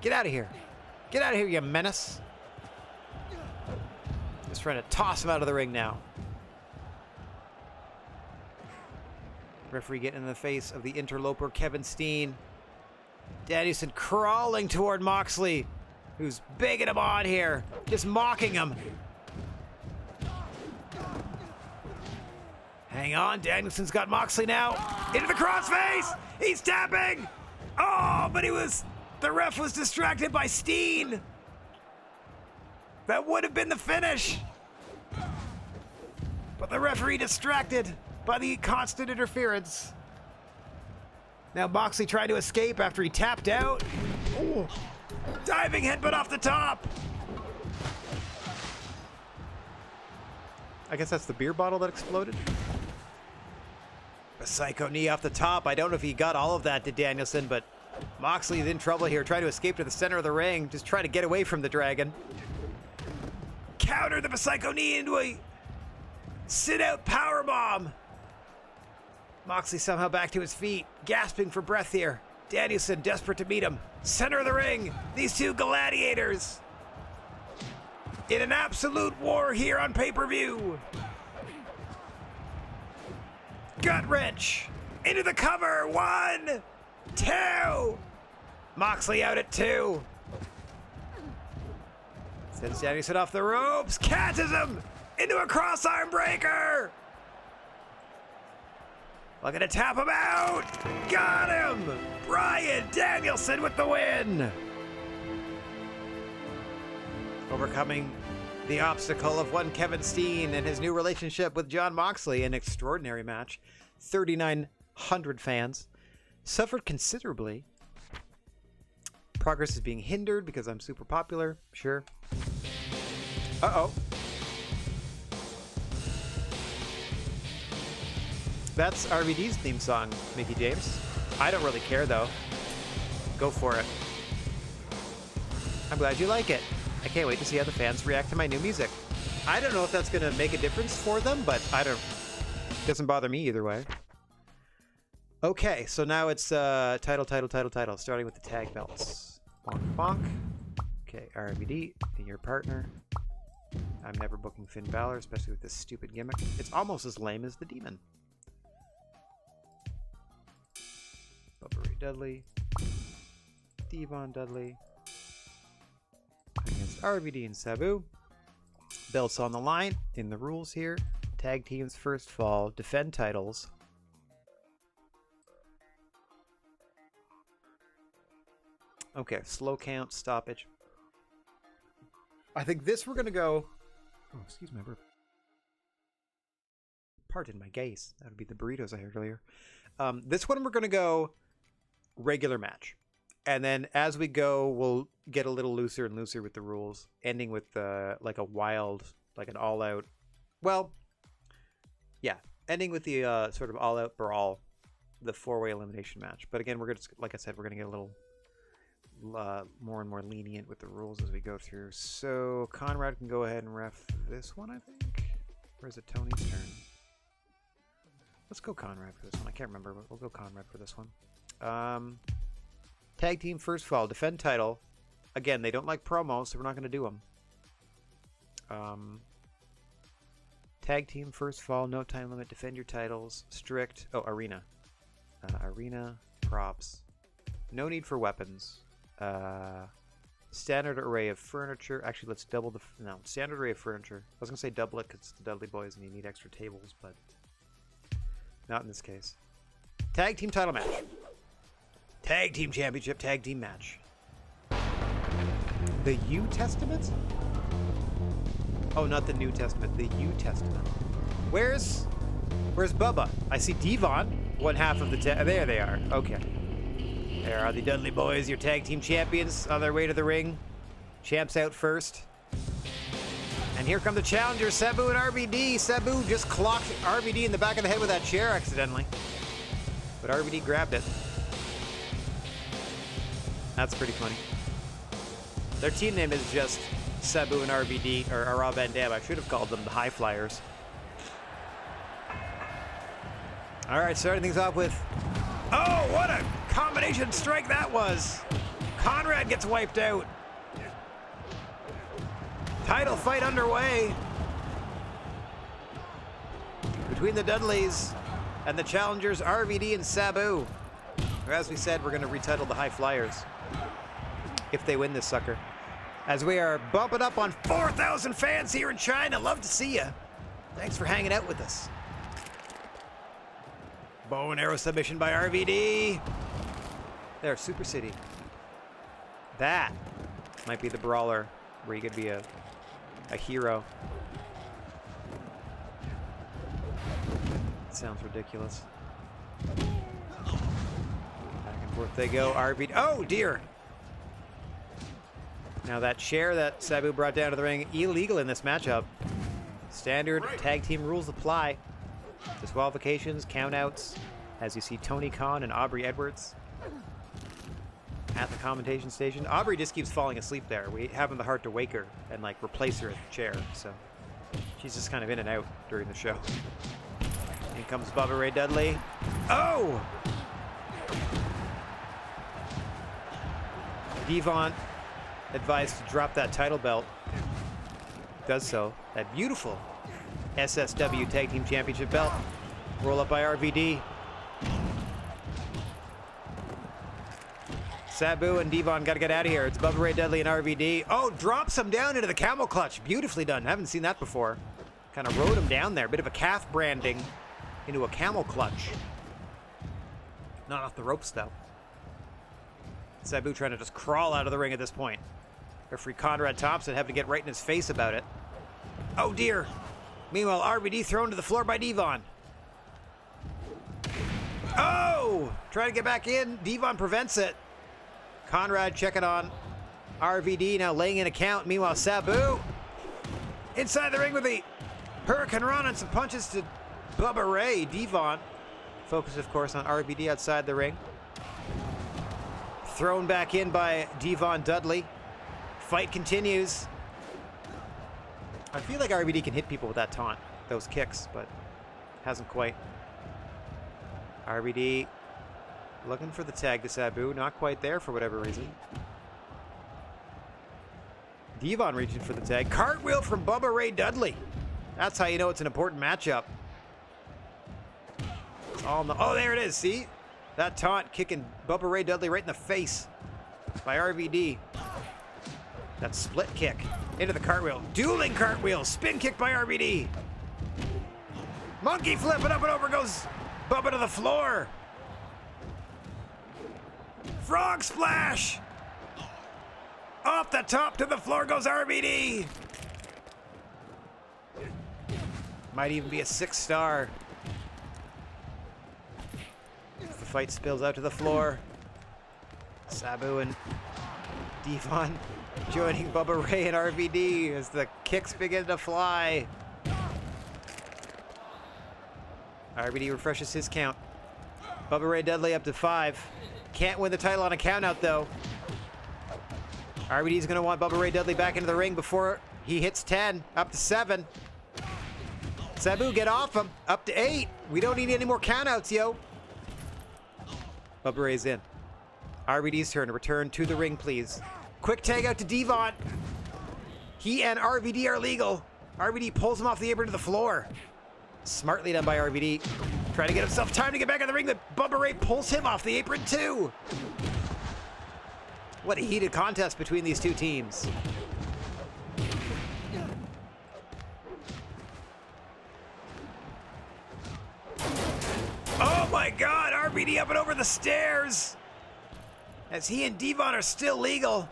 Get out of here. Get out of here, you menace. Just trying to toss him out of the ring now. Referee getting in the face of the interloper, Kevin Steen. Danielson crawling toward Moxley, who's bigging him on here, just mocking him. Hang on, Danielson's got Moxley now. Into the crossface! He's tapping! Oh, but the ref was distracted by Steen. That would have been the finish. But the referee distracted by the constant interference. Now Moxley tried to escape after he tapped out. Ooh. Diving headbutt off the top. I guess that's the beer bottle that exploded. A psycho knee off the top. I don't know if he got all of that to Danielson, but Moxley's in trouble here, trying to escape to the center of the ring, just try to get away from the dragon. Counter the psycho knee into a sit-out powerbomb. Moxley somehow back to his feet, gasping for breath here. Danielson desperate to meet him. Center of the ring, these two gladiators in an absolute war here on pay-per-view. Gut wrench into the cover. 1, 2. Moxley out at 2. Sends Danielson off the ropes, catches him into a cross arm breaker. Looking to tap him out. Got him. Bryan Danielson with the win. Overcoming the obstacle of one Kevin Steen and his new relationship with Jon Moxley. An extraordinary match. 3,900 fans. Suffered considerably. Progress is being hindered because I'm super popular. Sure. Uh-oh. That's RVD's theme song, Mickey James. I don't really care, though. Go for it. I'm glad you like it. I can't wait to see how the fans react to my new music. I don't know if that's going to make a difference for them, but it doesn't bother me either way. Okay, so now it's title, starting with the tag belts. Bonk, bonk. Okay, RVD, your partner. I'm never booking Finn Balor, especially with this stupid gimmick. It's almost as lame as the Demon. Bubba Ray Dudley. Devon Dudley. Against RVD and Sabu. Belts on the line. In the rules here. Tag teams first fall. Defend titles. Okay, slow count, stoppage. I think this we're going to go... Oh, excuse my burp. Pardon my gaze. That would be the burritos I heard earlier. This one we're going to go regular match. And then as we go, we'll get a little looser and looser with the rules, ending with like a wild, like an all-out... Well, yeah, ending with the sort of all-out brawl, the four-way elimination match. But again, we're going to, like I said, we're going to get a little... more and more lenient with the rules as we go through. So Conrad can go ahead and ref this one, I think. Or is it Tony's turn? Let's go Conrad for this one. I can't remember, but we'll go Conrad for this one. Tag team first fall, defend title. Again, they don't like promos, so we're not going to do them. Tag team first fall, no time limit, defend your titles, strict. Oh, arena. Arena, props. No need for weapons. Standard array of furniture. Actually, let's double the... No, standard array of furniture. I was going to say double it because it's the Dudley Boys and you need extra tables, but not in this case. Tag team title match. Tag team championship tag team match. The U Testament? Oh, not the New Testament. The U Testament. Where's Bubba? I see Devon. One half of the... There they are. Okay. There are the Dudley Boys, your tag team champions, on their way to the ring. Champs out first. And here come the challengers, Sabu and RVD. Sabu just clocked RVD in the back of the head with that chair accidentally. But RVD grabbed it. That's pretty funny. Their team name is just Sabu and RVD, or Rob Van Dam. I should have called them the High Flyers. All right, starting things off with... Oh, what a combination strike that was. Conrad gets wiped out. Title fight underway between the Dudleys and the challengers RVD and Sabu. Or as we said, we're going to retitle the High Flyers if they win this sucker. As we are bumping up on 4,000 fans here in China. Love to see you. Thanks for hanging out with us. Bow and arrow submission by RVD. There, Super City. That might be the brawler where you could be a hero. Sounds ridiculous. Back and forth they go. RVD. Oh, dear. Now that chair that Sabu brought down to the ring, illegal in this matchup. Standard tag team rules apply. Disqualifications, countouts, as you see Tony Khan and Aubrey Edwards at the commentation station. Aubrey just keeps falling asleep there. We haven't the heart to wake her and like replace her at the chair, so she's just kind of in and out during the show. In comes Bubba Ray Dudley. Oh! Devon advised to drop that title belt. Does so. That beautiful SSW Tag Team Championship belt. Roll up by RVD. Sabu and Devon got to get out of here. It's Bubba Ray Dudley and RVD. Oh, drops him down into the camel clutch. Beautifully done. Haven't seen that before. Kind of rode him down there. Bit of a calf branding into a camel clutch. Not off the ropes, though. Sabu trying to just crawl out of the ring at this point. Referee Conrad Thompson having to get right in his face about it. Oh, dear. Meanwhile, RVD thrown to the floor by Devon. Oh! Trying to get back in. Devon prevents it. Conrad checking on RVD, now laying in a count. Meanwhile, Sabu inside the ring with the Hurricane Run and some punches to Bubba Ray. Devon focused, of course, on RVD outside the ring. Thrown back in by Devon Dudley. Fight continues. I feel like RVD can hit people with that taunt, those kicks, but hasn't quite. RVD Looking for the tag to Sabu. Not quite there for whatever reason. Devon reaching for the tag. Cartwheel from Bubba Ray Dudley. That's how you know it's an important matchup. It's all in the, oh, there it is. See? That taunt kicking Bubba Ray Dudley right in the face by RVD. That split kick into the cartwheel. Dueling cartwheel. Spin kick by RVD. Monkey flip, and up and over goes Bubba to the floor. Frog splash. Off the top to the floor goes RVD. Might even be a 6-star. The fight spills out to the floor. Sabu and Devon joining Bubba Ray and RVD as the kicks begin to fly. RVD refreshes his count. Bubba Ray Dudley up to 5. Can't win the title on a countout though. RVD's gonna want Bubba Ray Dudley back into the ring before he hits 10. Up to 7. Sabu, get off him. Up to 8. We don't need any more countouts, yo. Bubba Ray's in. RVD's turn to return to the ring, please. Quick tag out to Devon. He and RVD are legal. RVD pulls him off the apron to the floor. Smartly done by RVD. Trying to get himself time to get back in the ring, but Bubba Ray pulls him off the apron too. What a heated contest between these two teams. Oh my God, RVD up and over the stairs. As he and Devon are still legal.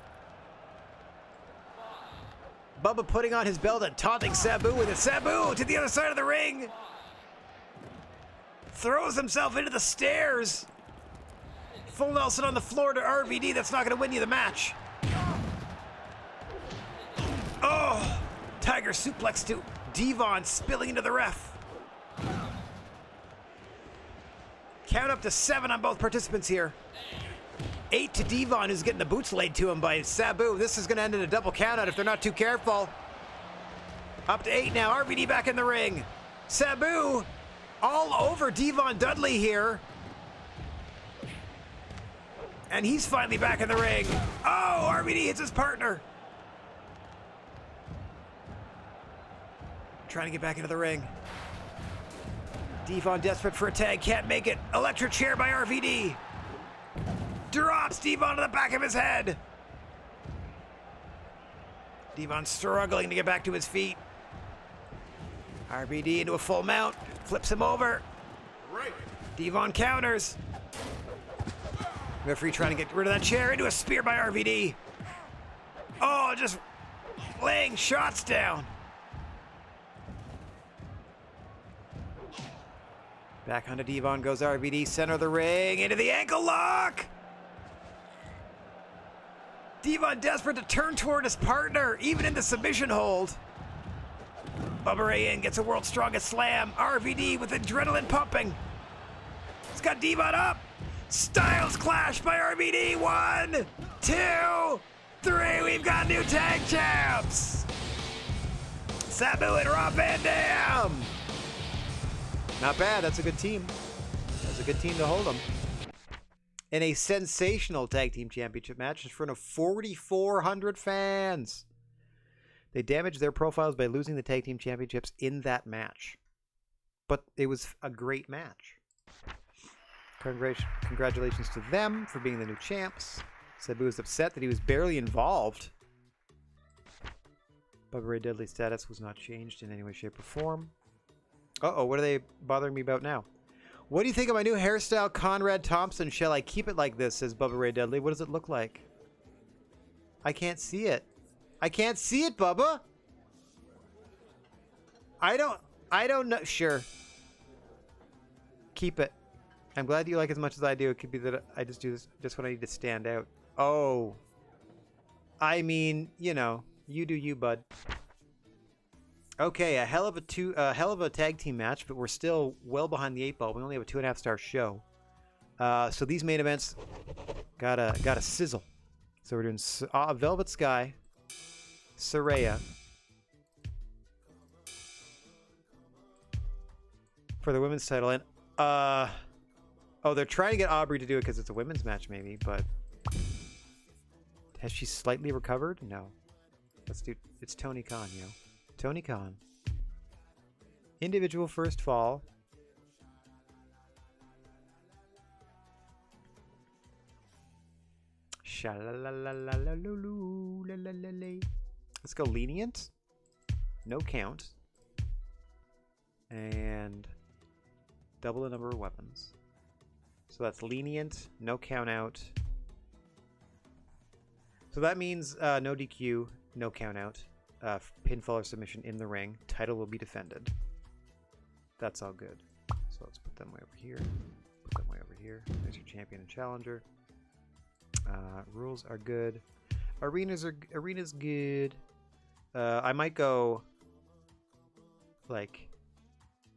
Bubba putting on his belt and taunting Sabu with it. Sabu to the other side of the ring. Throws himself into the stairs. Full Nelson on the floor to RVD. That's not going to win you the match. Oh, Tiger suplex to Devon, spilling into the ref. Count up to 7 on both participants here. 8 to Devon, who's getting the boots laid to him by Sabu. This is going to end in a double countout if they're not too careful. Up to 8 now. RVD back in the ring. Sabu all over Devon Dudley here. And he's finally back in the ring. Oh, RVD hits his partner. Trying to get back into the ring. Devon desperate for a tag, can't make it. Electric chair by RVD. Drops Devon to the back of his head. Devon struggling to get back to his feet. RVD into a full mount. Flips him over. Right. Devon counters. Referee trying to get rid of that chair. Into a spear by RVD. Oh, just laying shots down. Back onto Devon goes RVD. Center of the ring. Into the ankle lock. Devon desperate to turn toward his partner, even in the submission hold. Bubba Ray in gets a world's strongest slam. RVD with adrenaline pumping. He's got Devon up. Styles clash by RVD. 1, 2, 3. We've got new tag champs. Sabu and Rob Van Dam. Not bad. That's a good team. That's a good team to hold them. In a sensational tag team championship match in front of 4,400 fans. They damaged their profiles by losing the tag team championships in that match. But it was a great match. Congratulations to them for being the new champs. Sabu was upset that he was barely involved. Bubba Ray Dudley's status was not changed in any way, shape, or form. Uh-oh, what are they bothering me about now? What do you think of my new hairstyle, Conrad Thompson? Shall I keep it like this, says Bubba Ray Dudley. What does it look like? I can't see it. I can't see it, Bubba. I don't know. Sure. Keep it. I'm glad you like it as much as I do. It could be that I just do this just when I need to stand out. Oh. I mean, you know, you do you, bud. Okay, a hell of a tag team match, but we're still well behind the 8 ball. We only have a 2.5-star show. So these main events gotta sizzle. So we're doing Velvet Sky, Saraya for the women's title, and Oh, they're trying to get Aubrey to do it because it's a women's match, maybe, but... Has she slightly recovered? No. Let's do... It's Tony Khan, yo. Tony Khan. Individual first fall. Let's go lenient. No count. And double the number of weapons. So that's lenient, no count out. So that means no DQ, no count out. Pinfall or submission in the ring. Title will be defended. That's all good. So let's put them way over here. Put them way over here. There's your champion and challenger. Rules are good. Arena's good. I might go like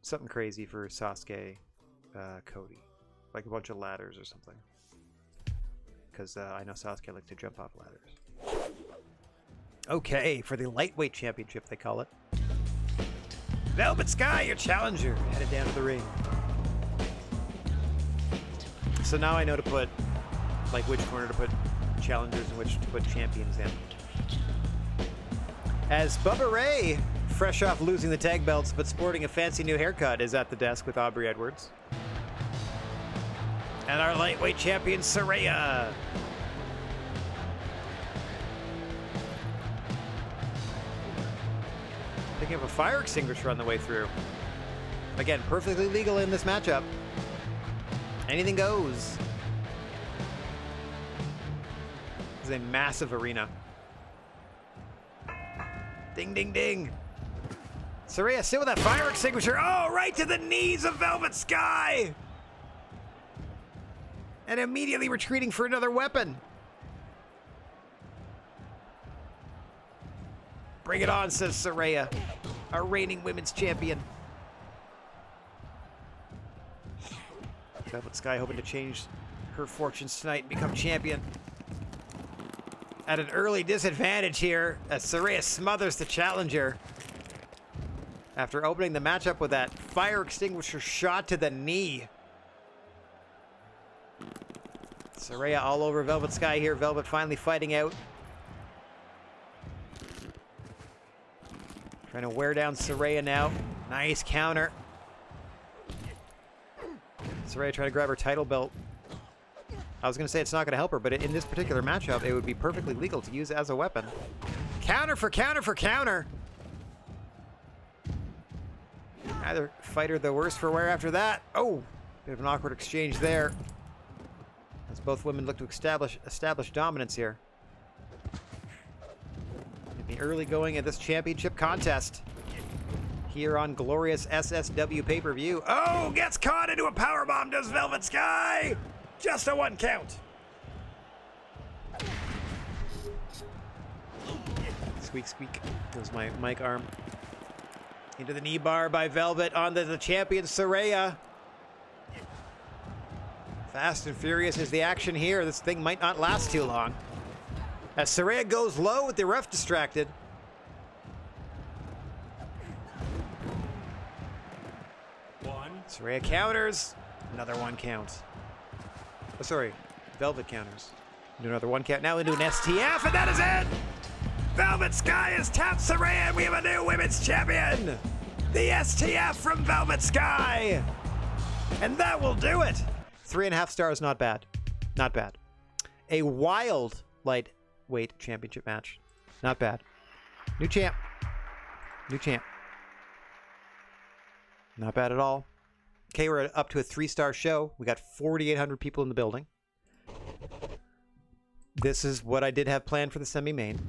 something crazy for Sasuke, Cody, like a bunch of ladders or something. Because I know Sasuke likes to jump off ladders. Okay, for the lightweight championship, they call it. Velvet Sky, your challenger, headed down to the ring. So now I know to put, like, which corner to put challengers and which to put champions in. As Bubba Ray, fresh off losing the tag belts but sporting a fancy new haircut, is at the desk with Aubrey Edwards. And our lightweight champion, Saraya. Picking up a fire extinguisher on the way through. Again, perfectly legal in this matchup. Anything goes. This is a massive arena. Ding, ding, ding. Saraya, sit with that fire extinguisher. Oh, right to the knees of Velvet Sky. And immediately retreating for another weapon. Bring it on, says Saraya, our reigning women's champion. Velvet Sky hoping to change her fortunes tonight and become champion. At an early disadvantage here, as Saraya smothers the challenger. After opening the matchup with that fire extinguisher shot to the knee. Saraya all over Velvet Sky here. Velvet finally fighting out. Trying to wear down Saraya now. Nice counter. Saraya trying to grab her title belt. I was going to say it's not going to help her, but in this particular matchup, it would be perfectly legal to use it as a weapon. Counter for counter for counter. Either fighter the worse for wear after that. Oh, bit of an awkward exchange there. As both women look to establish dominance here. In the early going of this championship contest. Here on glorious SSW pay-per-view. Oh, gets caught into a powerbomb, does Velvet Sky! Just a 1 count. Squeak, squeak. Goes my mic arm. Into the knee bar by Velvet onto the champion Saraya. Fast and furious is the action here. This thing might not last too long. As Saraya goes low with the ref distracted. Saraya counters. Another 1 count. Oh, sorry. Velvet counters. Do another 1 count. Now into an STF, and that is it! Velvet Sky has tapped Saraya, and we have a new women's champion! The STF from Velvet Sky! And that will do it! 3.5 stars, not bad. Not bad. A wild lightweight championship match. Not bad. New champ. New champ. Not bad at all. Okay, we're up to a 3-star show. We got 4,800 people in the building. This is what I did have planned for the semi-main.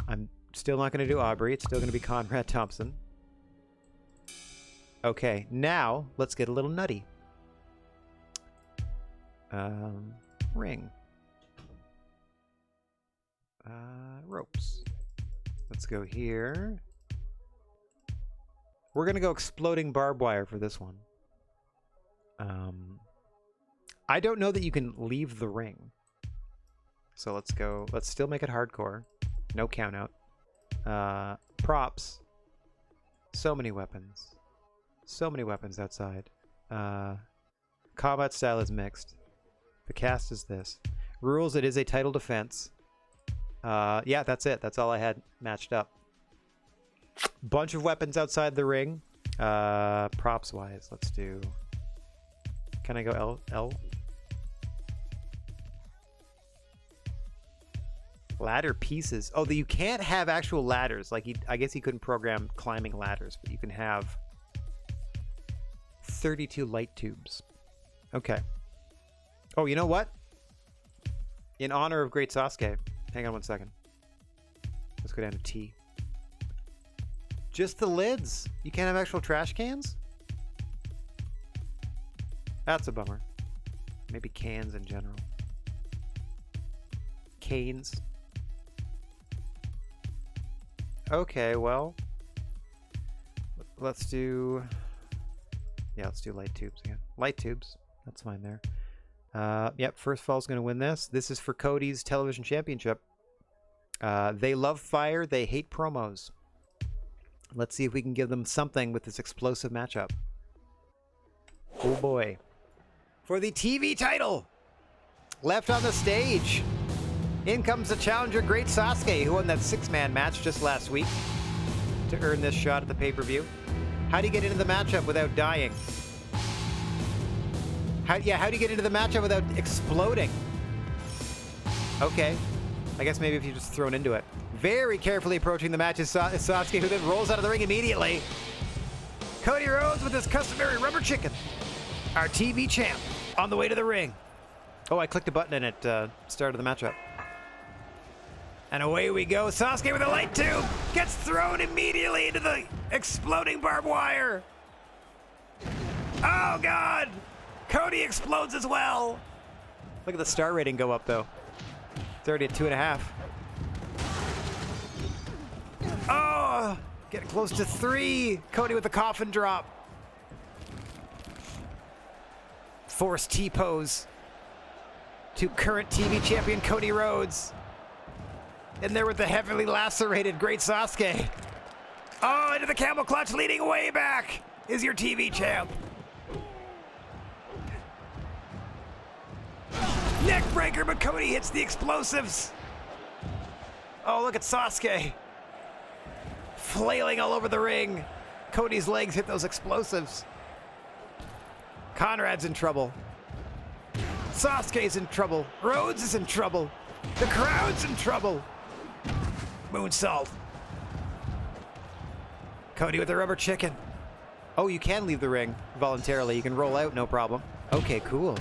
I'm still not going to do Aubrey. It's still going to be Conrad Thompson. Okay, now let's get a little nutty. Ring. Ropes. Let's go here. We're going to go exploding barbed wire for this one. I don't know that you can leave the ring. So let's go. Let's still make it hardcore. No count out. Props. So many weapons. So many weapons outside. Combat style is mixed. The cast is this. Rules, it is a title defense. Yeah, that's it. That's all I had matched up. Bunch of weapons outside the ring. Props wise, let's do... Can I go L? Ladder pieces. Oh, you can't have actual ladders. Like, I guess he couldn't program climbing ladders, but you can have 32 light tubes. Okay. Oh, you know what? In honor of Great Sasuke. Hang on 1 second. Let's go down to T. Just the lids. You can't have actual trash cans? That's a bummer. Maybe cans in general. Canes. Okay, well, let's do... Yeah, let's do light tubes again. Light tubes. That's fine there. Yep, First Fall's going to win this. This is for Cody's television championship. They love fire. They hate promos. Let's see if we can give them something with this explosive matchup. Oh boy. For the TV title, left on the stage, in comes the challenger, Great Sasuke, who won that 6-man match just last week to earn this shot at the pay-per-view. How do you get into the matchup without dying? How do you get into the matchup without exploding? Okay. I guess maybe if you're just thrown into it. Very carefully approaching the match is Sasuke, who then rolls out of the ring immediately. Cody Rhodes with his customary rubber chicken. Our TV champ on the way to the ring. Oh, I clicked a button and it started the matchup. And away we go. Sasuke with a light tube gets thrown immediately into the exploding barbed wire. Oh, God. Cody explodes as well. Look at the star rating go up, though. It's already at 2.5. Oh, getting close to 3. Cody with the coffin drop. Forced T-pose to current TV champion Cody Rhodes. In there with the heavily lacerated Great Sasuke. Oh, into the camel clutch, leading way back is your TV champ. Neck breaker, but Cody hits the explosives. Oh, look at Sasuke. Flailing all over the ring. Cody's legs hit those explosives. Conrad's in trouble. Sasuke's in trouble. Rhodes is in trouble. The crowd's in trouble. Moonsault. Cody with the rubber chicken. Oh, you can leave the ring voluntarily. You can roll out, no problem. Okay, cool.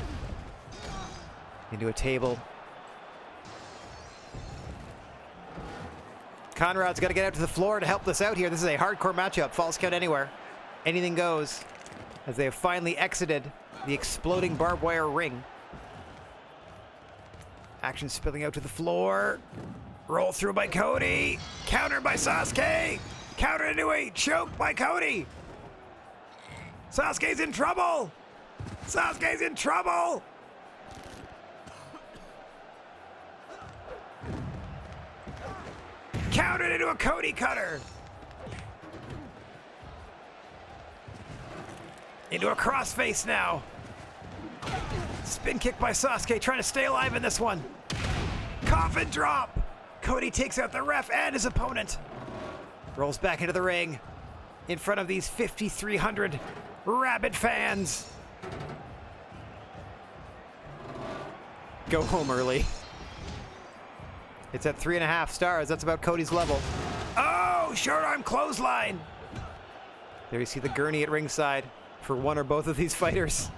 Into a table. Conrad's got to get out to the floor to help this out here. This is a hardcore matchup. False count anywhere. Anything goes. As they have finally exited the exploding barbed wire ring. Action spilling out to the floor. Roll through by Cody. Countered by Sasuke. Countered into a choke by Cody. Sasuke's in trouble. Sasuke's in trouble. Countered into a Cody cutter. Into a crossface now. Spin kick by Sasuke, trying to stay alive in this one. Coffin drop. Cody takes out the ref and his opponent. Rolls back into the ring in front of these 5,300 rabid fans. Go home early. It's at 3.5 stars. That's about Cody's level. Oh, short arm clothesline. There you see the gurney at ringside for one or both of these fighters.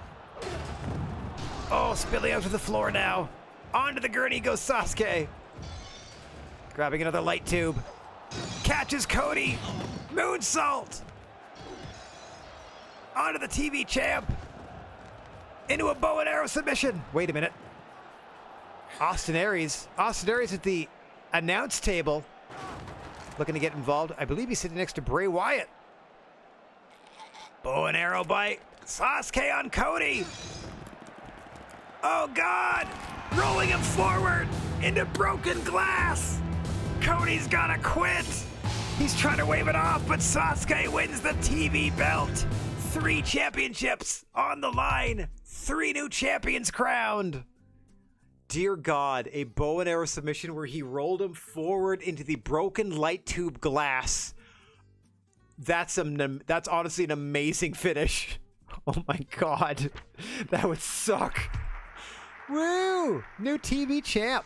Oh, spilling out to the floor now. Onto the gurney goes Sasuke. Grabbing another light tube. Catches Cody. Moonsault. Onto the TV champ. Into a bow and arrow submission. Wait a minute. Austin Aries. Austin Aries at the announce table. Looking to get involved. I believe he's sitting next to Bray Wyatt. Bow and arrow bite. Sasuke on Cody. Oh, God. Rolling him forward into broken glass. Cody's gotta quit. He's trying to wave it off, but Sasuke wins the TV belt. 3 championships on the line. 3 new champions crowned! Dear God, a bow and arrow submission where he rolled him forward into the broken light tube glass. That's honestly an amazing finish. Oh my God. That would suck. Woo! New TV champ.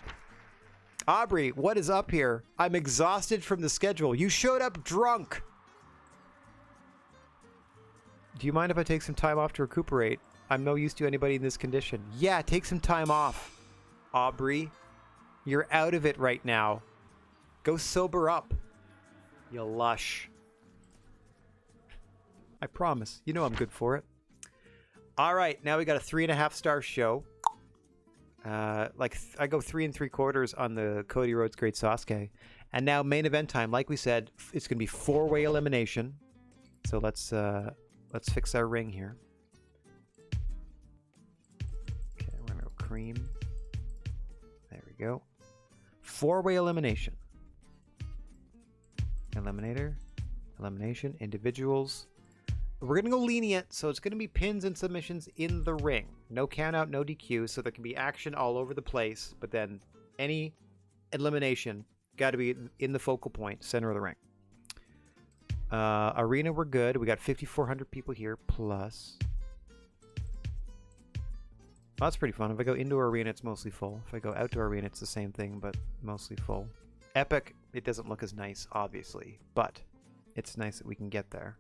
Aubrey, what is up here? I'm exhausted from the schedule. You showed up drunk. Do you mind if I take some time off to recuperate? I'm no use to anybody in this condition. Yeah, take some time off. Aubrey, you're out of it right now. Go sober up. You lush. I promise. You know I'm good for it. All right, now we got a 3.5-star show. I go 3 3/4 on the Cody Rhodes Great Sasuke. And now main event time. Like we said, it's going to be 4-way elimination. So let's fix our ring here. Okay, we're going to go cream. There we go. 4-way elimination. Eliminator. Elimination. Individuals. We're going to go lenient, so it's going to be pins and submissions in the ring. No count out, no DQ, so there can be action all over the place, but then any elimination got to be in the focal point, center of the ring. Arena, we're good. We got 5,400 people here, plus... Well, that's pretty fun. If I go indoor arena, it's mostly full. If I go outdoor arena, it's the same thing, but mostly full. Epic, it doesn't look as nice, obviously, but it's nice that we can get there.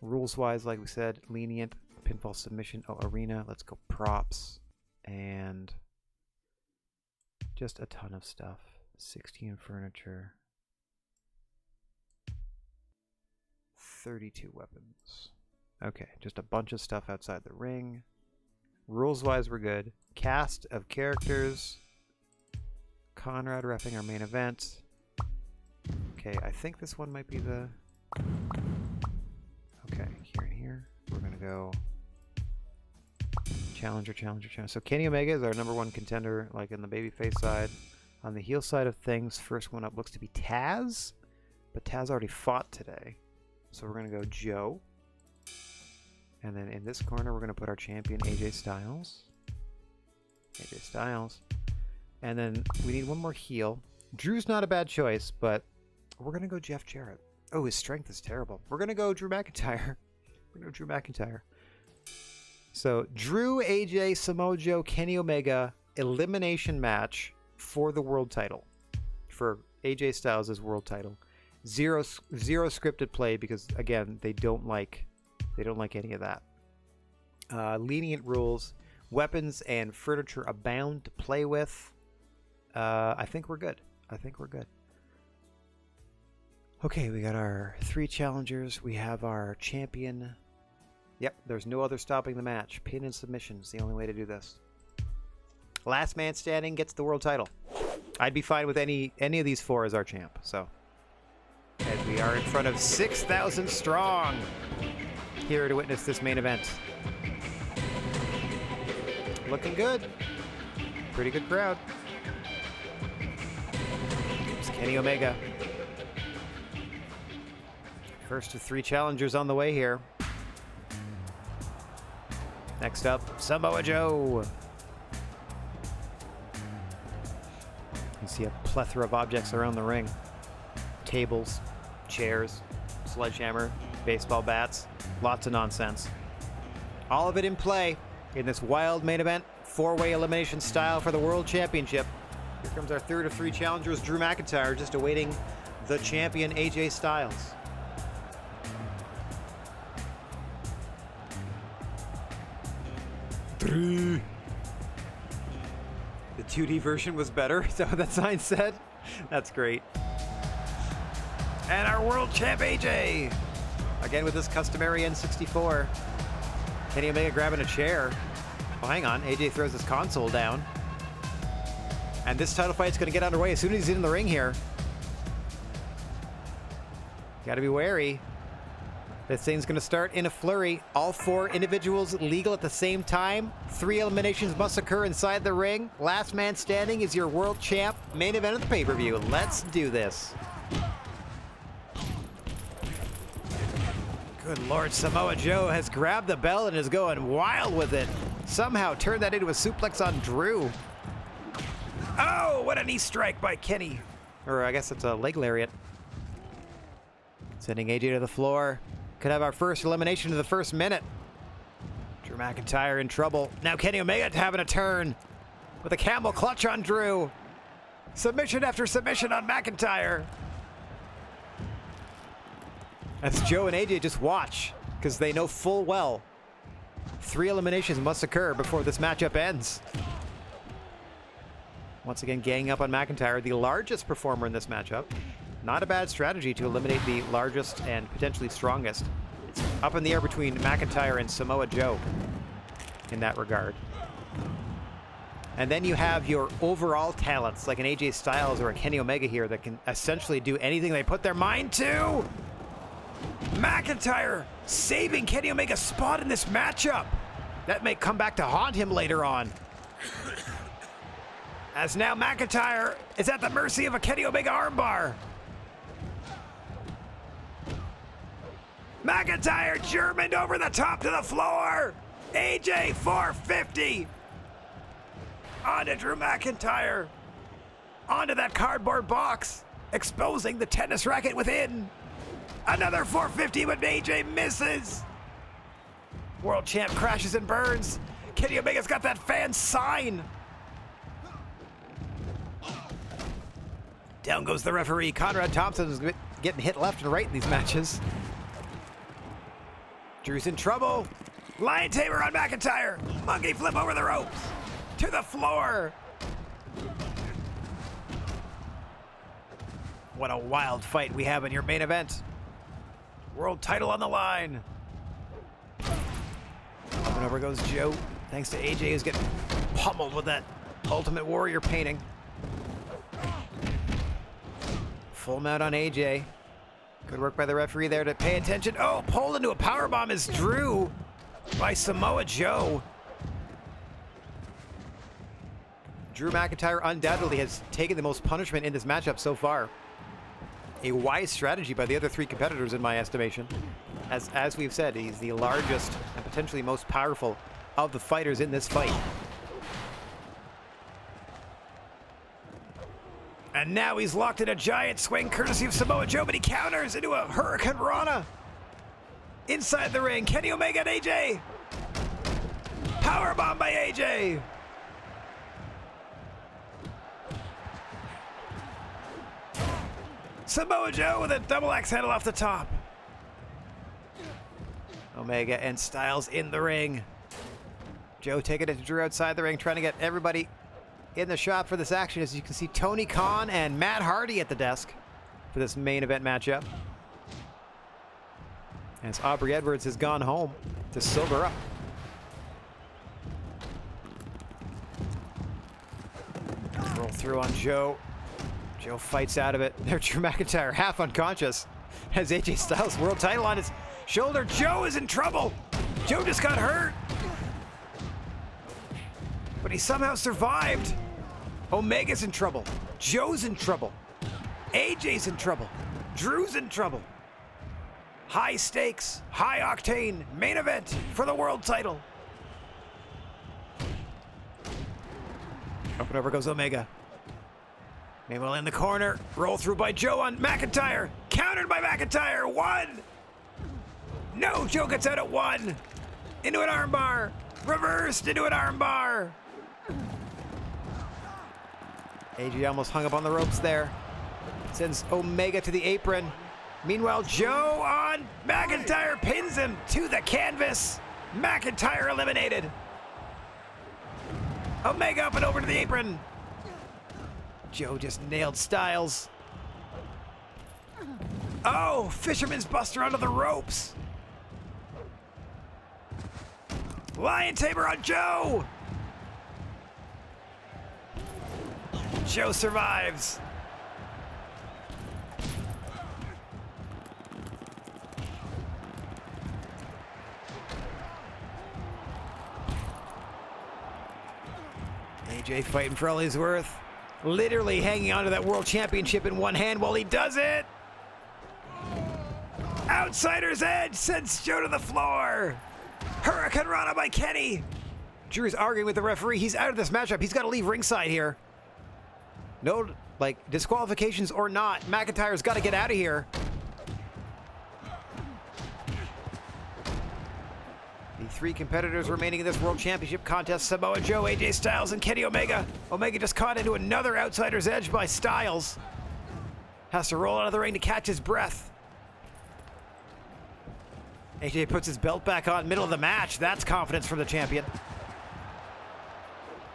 Rules-wise, like we said, lenient, pinfall submission, arena, let's go props, and just a ton of stuff. 16 furniture, 32 weapons. Okay, just a bunch of stuff outside the ring. Rules-wise, we're good. Cast of characters. Conrad reffing our main event. Okay, I think this one might be the... Okay, here and here. We're going to go... Challenger. So Kenny Omega is our #1 contender, like in the babyface side. On the heel side of things, first one up looks to be Taz. But Taz already fought today. So we're going to go Joe. And then in this corner, we're going to put our champion, AJ Styles. And then we need one more heel. Drew's not a bad choice, but we're going to go Jeff Jarrett. Oh, his strength is terrible. We're going to go Drew McIntyre. So, Drew, AJ, Samoa Joe, Kenny Omega, elimination match for the world title. For AJ Styles' world title. Zero scripted play because, again, they don't like any of that. Lenient rules. Weapons and furniture abound to play with. I think we're good. Okay, we got our 3 challengers. We have our champion. Yep, there's no other stopping the match. Pin and submission is the only way to do this. Last man standing gets the world title. I'd be fine with any of these 4 as our champ. So, and we are in front of 6,000 strong here to witness this main event. Looking good. Pretty good crowd. It's Kenny Omega. First of 3 challengers on the way here. Next up, Samoa Joe. You see a plethora of objects around the ring. Tables, chairs, sledgehammer, baseball bats, lots of nonsense. All of it in play in this wild main event, 4-way elimination style for the World Championship. Here comes our third of 3 challengers, Drew McIntyre, just awaiting the champion, AJ Styles. The 2D version was better. Is that what that sign said? That's great. And our world champ AJ, again with this customary N64. Kenny Omega grabbing a chair. Oh, hang on. AJ throws his console down. And this title fight's going to get underway as soon as he's in the ring here. Got to be wary. This thing's going to start in a flurry. All 4 individuals legal at the same time. 3 eliminations must occur inside the ring. Last man standing is your world champ. Main event of the pay-per-view. Let's do this. Good Lord, Samoa Joe has grabbed the bell and is going wild with it. Somehow turned that into a suplex on Drew. Oh, what a knee strike by Kenny. Or I guess it's a leg lariat. Sending AJ to the floor. Could have our first elimination of the first minute. Drew McIntyre in trouble. Now Kenny Omega having a turn with a camel clutch on Drew. Submission after submission on McIntyre. As Joe and AJ just watch, because they know full well 3 eliminations must occur before this matchup ends. Once again, ganging up on McIntyre, the largest performer in this matchup. Not a bad strategy to eliminate the largest and potentially strongest. It's up in the air between McIntyre and Samoa Joe in that regard. And then you have your overall talents, like an AJ Styles or a Kenny Omega here, that can essentially do anything they put their mind to. McIntyre saving Kenny Omega's spot in this matchup. That may come back to haunt him later on. As now McIntyre is at the mercy of a Kenny Omega armbar. McIntyre Germaned over the top to the floor. AJ 450. Onto Drew McIntyre. Onto that cardboard box, exposing the tennis racket within. Another 450, but AJ misses. World champ crashes and burns. Kenny Omega's got that fan sign. Down goes the referee. Conrad Thompson is getting hit left and right in these matches. Drew's in trouble. Lion tamer on McIntyre. Monkey flip over the ropes. To the floor. What a wild fight we have in your main event. World title on the line. Up and over goes Joe. Thanks to AJ, who's getting pummeled with that Ultimate Warrior painting. Full mount on AJ. Good work by the referee there to pay attention. Oh, pulled into a powerbomb is Drew by Samoa Joe. Drew McIntyre undoubtedly has taken the most punishment in this matchup so far. A wise strategy by the other 3 competitors in my estimation. As we've said, he's the largest and potentially most powerful of the fighters in this fight. And now he's locked in a giant swing courtesy of Samoa Joe, but he counters into a Hurricane Rana. Inside the ring, Kenny Omega and AJ. Powerbomb by AJ. Samoa Joe with a double axe handle off the top. Omega and Styles in the ring. Joe taking it to Drew outside the ring, trying to get everybody in the shot for this action. As you can see, Tony Khan and Matt Hardy at the desk for this main event matchup. As Aubrey Edwards has gone home to sober up. Roll through on Joe. Joe fights out of it. There, Drew McIntyre half unconscious. Has AJ Styles world title on his shoulder. Joe is in trouble. Joe just got hurt. But he somehow survived. Omega's in trouble. Joe's in trouble. AJ's in trouble. Drew's in trouble. High stakes, high octane main event for the world title. Up and over goes Omega. Meanwhile in the corner, roll through by Joe on McIntyre. Countered by McIntyre, 1. No, Joe gets out at 1. Into an armbar. Reversed into an armbar. AJ almost hung up on the ropes there. Sends Omega to the apron. Meanwhile, Joe on McIntyre pins him to the canvas. McIntyre eliminated. Omega up and over to the apron. Joe just nailed Styles. Oh, Fisherman's Buster onto the ropes. Lion Tamer on Joe. Joe survives. AJ fighting for all he's worth. Literally hanging onto that world championship in one hand while he does it. Outsider's Edge sends Joe to the floor. Hurricane Rana by Kenny. Drew's arguing with the referee. He's out of this matchup. He's got to leave ringside here. No, like, disqualifications or not, McIntyre's got to get out of here. The three competitors remaining in this World Championship contest, Samoa Joe, AJ Styles, and Kenny Omega. Omega just caught into another Outsider's Edge by Styles. Has to roll out of the ring to catch his breath. AJ puts his belt back on, middle of the match. That's confidence from the champion.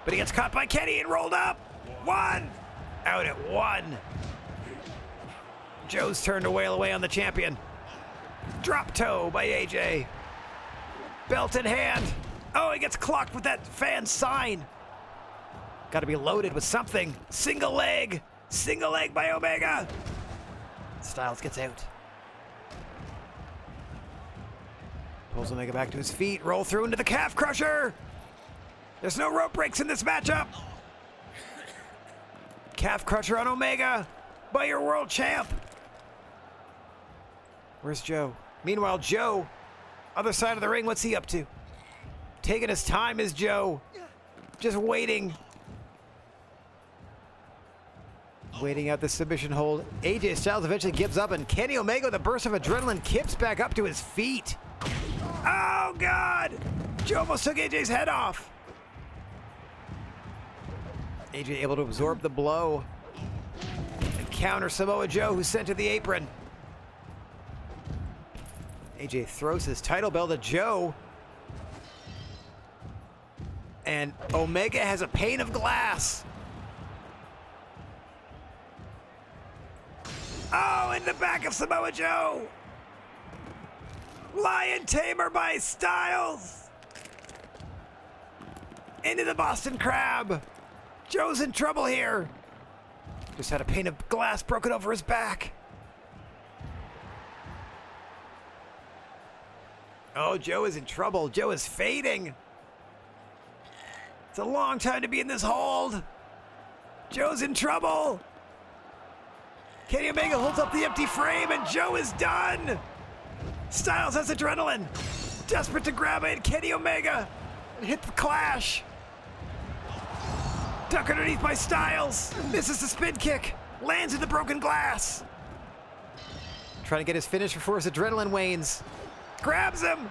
But he gets caught by Kenny and rolled up. One. Out at one. Joe's turn to wail away on the champion. Drop toe by AJ. Belt in hand. Oh, he gets clocked with that fan sign. Got to be loaded with something. Single leg. Single leg by Omega. Styles gets out. Pulls Omega back to his feet. Roll through into the calf crusher. There's no rope breaks in this matchup. Calf crusher on Omega by your world champ. Where's Joe? Meanwhile, Joe, other side of the ring, what's he up to? Taking his time is Joe. Just waiting. Waiting out the submission hold. AJ Styles eventually gives up, and Kenny Omega, with a burst of adrenaline, kips back up to his feet. Oh, God! Joe almost took AJ's head off. AJ able to absorb the blow and counter Samoa Joe, who's sent to the apron. AJ throws his title belt at Joe. And Omega has a pane of glass. Oh, in the back of Samoa Joe. Lion Tamer by Styles. Into the Boston Crab. Joe's in trouble here. Just had a pane of glass broken over his back. Oh, Joe is in trouble. Joe is fading. It's a long time to be in this hold. Joe's in trouble. Kenny Omega holds up the empty frame, and Joe is done. Styles has adrenaline. Desperate to grab it, Kenny Omega. And hit the clash. Duck underneath by Styles. Misses the spin kick. Lands in the broken glass. Trying to get his finish before his adrenaline wanes. Grabs him.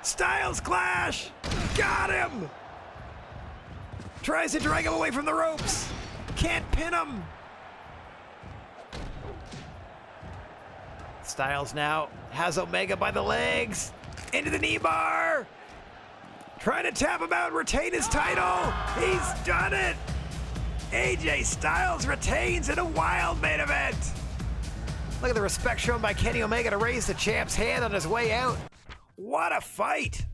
Styles clash. Got him. Tries to drag him away from the ropes. Can't pin him. Styles now has Omega by the legs. Into the knee bar. Trying to tap him out and retain his title. He's done it. AJ Styles retains in a wild main event. Look at the respect shown by Kenny Omega to raise the champ's hand on his way out. What a fight.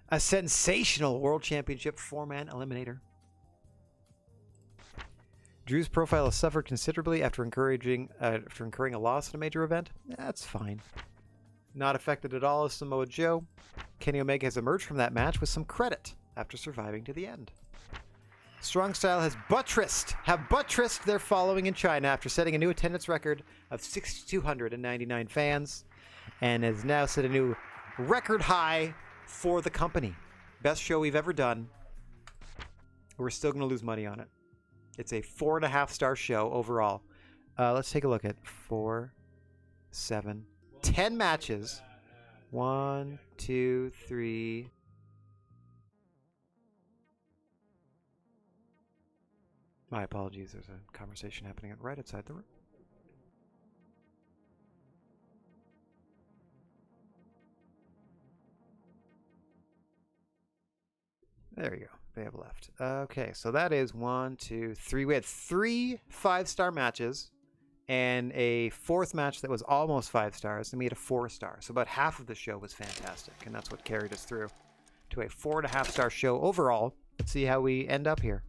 A sensational World Championship 4-man eliminator. Drew's profile has suffered considerably after incurring a loss in a major event. That's fine. Not affected at all is Samoa Joe. Kenny Omega has emerged from that match with some credit after surviving to the end. Strong Style have buttressed their following in China after setting a new attendance record of 6,299 fans, and has now set a new record high for the company. Best show we've ever done. We're still going to lose money on it. It's a 4.5-star show overall. Let's take a look at 4, 7, 10 matches. 1, 2, 3. My apologies. There's a conversation happening right outside the room. There you go. They have left. Okay, so that is 1, 2, 3. We had 3 5-star matches and a 4th match that was almost 5 stars, and we had a 4-star. So about half of the show was fantastic, and that's what carried us through to a 4.5-star show overall. Let's see how we end up here.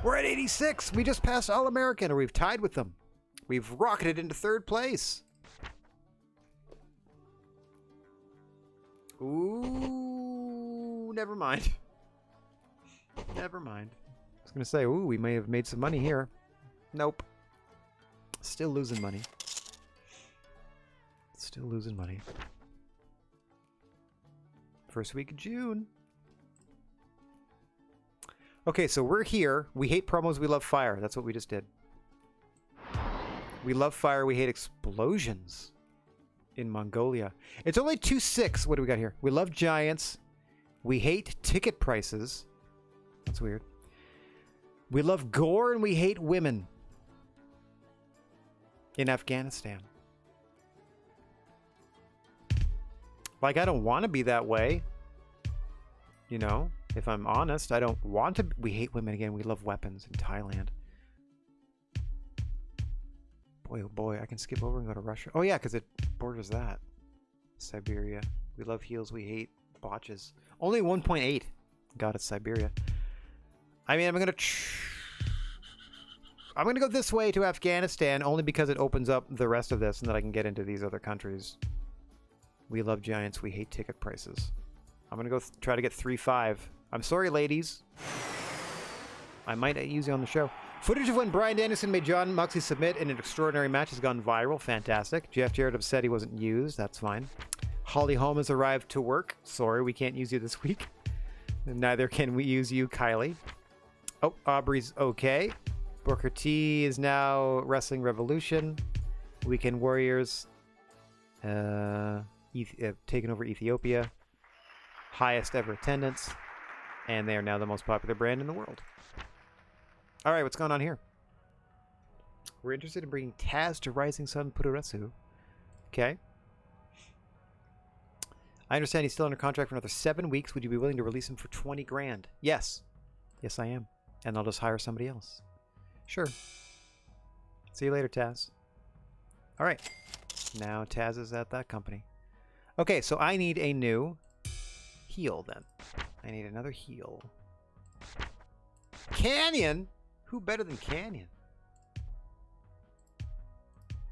We're at 86. We just passed All-American, or we've tied with them. We've rocketed into 3rd place. Ooh, never mind. Never mind. I was going to say, ooh, we may have made some money here. Nope. Still losing money. Still losing money. First week of June. Okay, so we're here. We hate promos, we love fire. That's what we just did. We love fire, we hate explosions in Mongolia. It's only 2-6. What do we got here? We love giants. We hate ticket prices. That's weird. We love gore and we hate women in Afghanistan. Like, I don't want to be that way. You know, if I'm honest, I don't want to. We hate women again. We love weapons in Thailand. Boy, oh boy, I can skip over and go to Russia. Oh yeah, because it borders that. Siberia. We love heels. We hate botches. Only 1.8. God, it's Siberia. I mean, I'm gonna go this way to Afghanistan only because it opens up the rest of this and then I can get into these other countries. We love giants. We hate ticket prices. I'm gonna go try to get 3-5. I'm sorry, ladies. I might use you on the show. Footage of when Bryan Danielson made John Moxley submit in an extraordinary match has gone viral. Fantastic. Jeff Jarrett upset he wasn't used. That's fine. Holly Holm has arrived to work. Sorry, we can't use you this week. Neither can we use you, Kylie. Oh, Aubrey's okay. Booker T is now Wrestling Revolution. Weekend Warriors taking over Ethiopia. Highest ever attendance. And they are now the most popular brand in the world. All right, what's going on here? We're interested in bringing Taz to Rising Sun Puroresu. Okay. I understand he's still under contract for another 7 weeks. Would you be willing to release him for 20 grand? Yes. Yes, I am. And I'll just hire somebody else. Sure. See you later, Taz. All right. Now Taz is at that company. Okay, so I need a new heel then. I need another heel. Canyon? Who better than Canyon?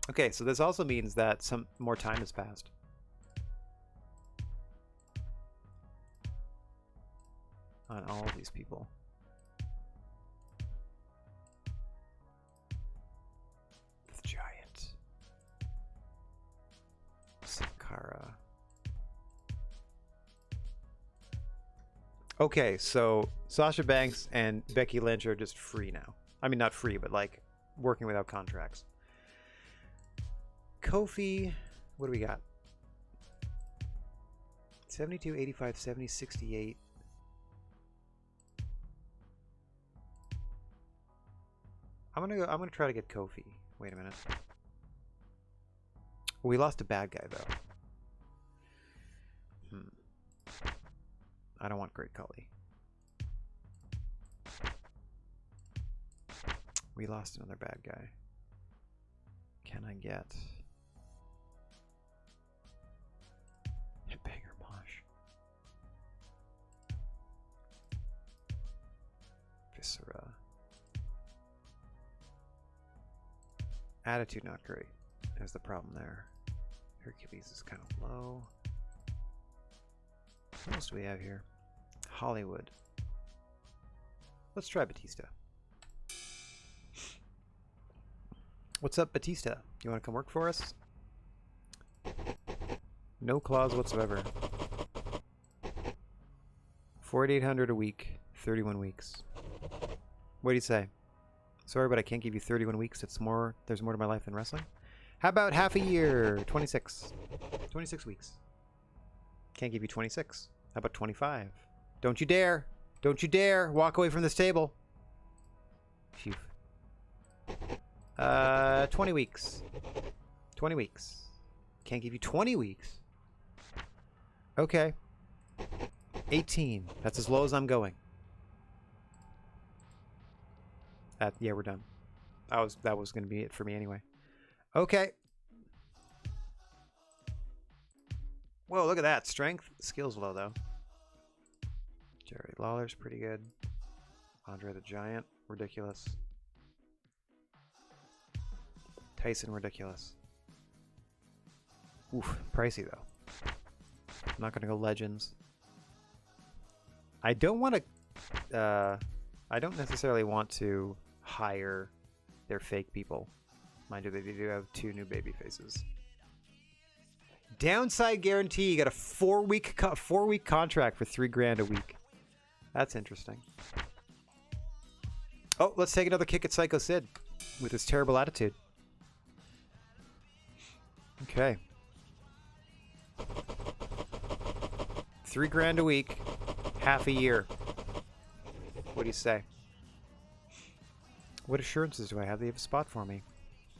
Okay, so this also means that some more time has passed. On all of these people. The Giant. Sankara. Okay, so Sasha Banks and Becky Lynch are just free now. I mean, not free, but like working without contracts. Kofi, what do we got? 72, 85, 70, 68. I'm gonna try to get Kofi. Wait a minute. We lost a bad guy though. I don't want Great Khali. We lost another bad guy. Can I get Headbanger Mosh? Viscera. Attitude not great. There's the problem there. Hercules is kind of low. What else do we have here? Hollywood. Let's try Batista. What's up, Batista? You want to come work for us? No clause whatsoever. 4,800 a week, 31 weeks. What do you say? Sorry, but I can't give you 31 weeks. It's more. There's more to my life than wrestling. How about half a year? 26. 26 weeks. Can't give you 26. How about 25? Don't you dare. Don't you dare walk away from this table. Phew. 20 weeks. 20 weeks. Can't give you 20 weeks. Okay. 18. That's as low as I'm going. Yeah, we're done. That was going to be it for me anyway. Okay. Whoa, look at that. Strength. Skill's low, though. Jerry Lawler's pretty good. Andre the Giant. Ridiculous. Tyson, ridiculous. Oof, pricey, though. I'm not going to go Legends. I don't want to... I don't necessarily want to hire they're fake people. Mind you, they do have 2 new baby faces. Downside guarantee. You got a 4-week contract for $3,000 a week. That's interesting. Oh, let's take another kick at Psycho Sid with his terrible attitude. Okay. $3,000 a week, half a year. What do you say? What assurances do I have? They have a spot for me.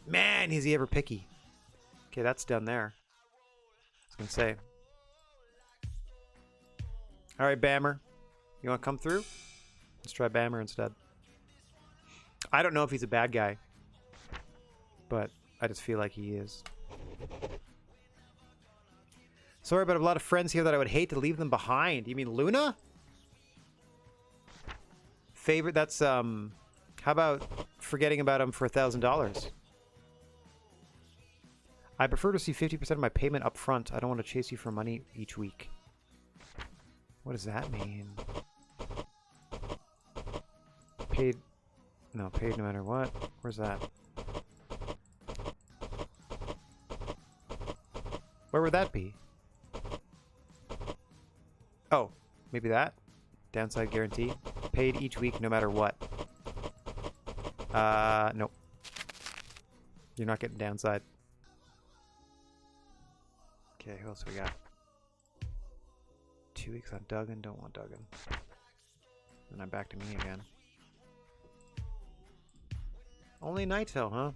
Man, is he ever picky. Okay, that's done there. I was gonna say. All right, Bammer. You want to come through? Let's try Bammer instead. I don't know if he's a bad guy, but I just feel like he is. Sorry, but I have a lot of friends here that I would hate to leave them behind. You mean Luna? Favorite, that's, how about forgetting about him for $1,000? I prefer to see 50% of my payment up front. I don't want to chase you for money each week. What does that mean? Paid... No, paid no matter what. Where's that? Where would that be? Oh, maybe that? Downside guarantee. Paid each week no matter what. Nope. You're not getting downside. Okay, who else we got? 2 weeks on Duggan. Don't want Duggan. Then I'm back to me again. Only Nightail, huh?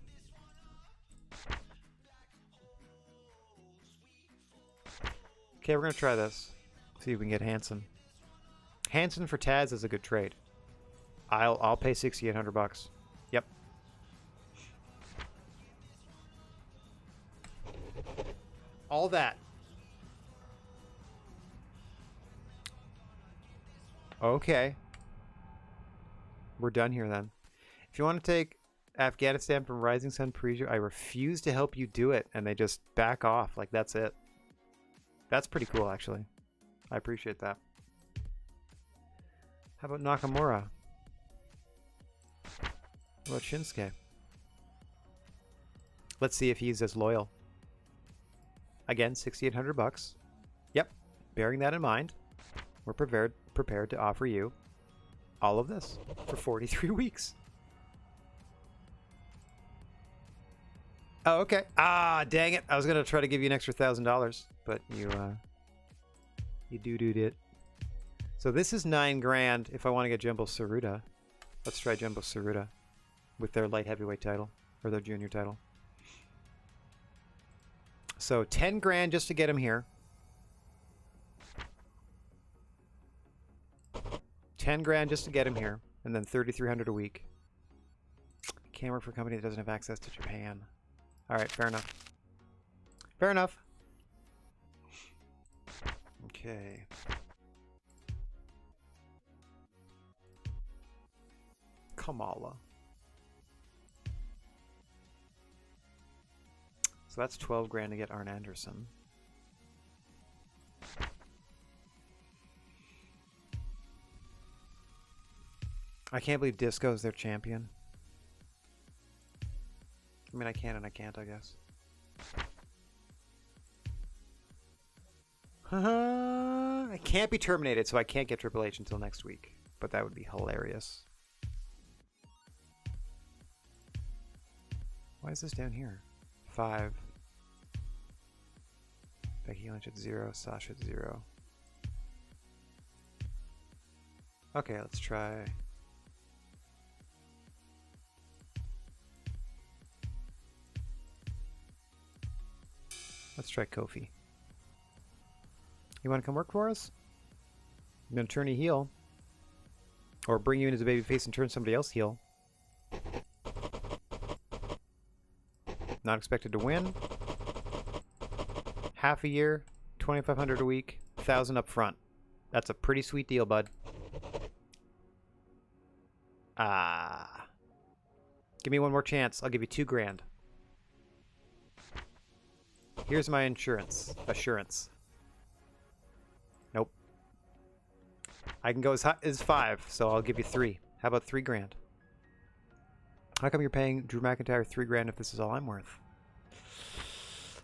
Okay, we're gonna try this. See if we can get Hanson. Hanson for Taz is a good trade. I'll pay $6,800. Yep. All that. Okay. We're done here then. If you want to take Afghanistan from Rising Sun Parisia, I refuse to help you do it, and they just back off. Like, that's it. That's pretty cool, actually. I appreciate that. How about Nakamura? What about Shinsuke? Let's see if he's as loyal. Again, $6,800. Yep. Bearing that in mind, we're prepared to offer you all of this for 43 weeks. Oh, okay. Ah, dang it. I was going to try to give you an extra $1,000, but you do-dooed it. So this is $9,000 if I want to get Jumbo Tsuruta. Let's try Jumbo Tsuruta with their light heavyweight title, or their junior title. So $10,000 just to get him here. $10,000 just to get him here, and then $3,300 a week. Can't work for a company that doesn't have access to Japan. All right, fair enough. Fair enough. Okay. Kamala. So that's $12,000 to get Arn Anderson. I can't believe Disco's their champion. I mean, I can and I can't, I guess. I can't be terminated, so I can't get Triple H until next week. But that would be hilarious. Why is this down here? 5. Becky Lynch at 0. Sasha at 0. Okay, let's try... Let's try Kofi. You want to come work for us? I'm going to turn you heel. Or bring you in as a babyface and turn somebody else heel. Not expected to win. Half a year, $2,500 a week, $1,000 up front. That's a pretty sweet deal, bud. Give me one more chance. I'll give you $2,000. Here's my assurance. Nope. I can go as high as 5, so I'll give you 3. How about $3,000? How come you're paying Drew McIntyre $3 grand if this is all I'm worth?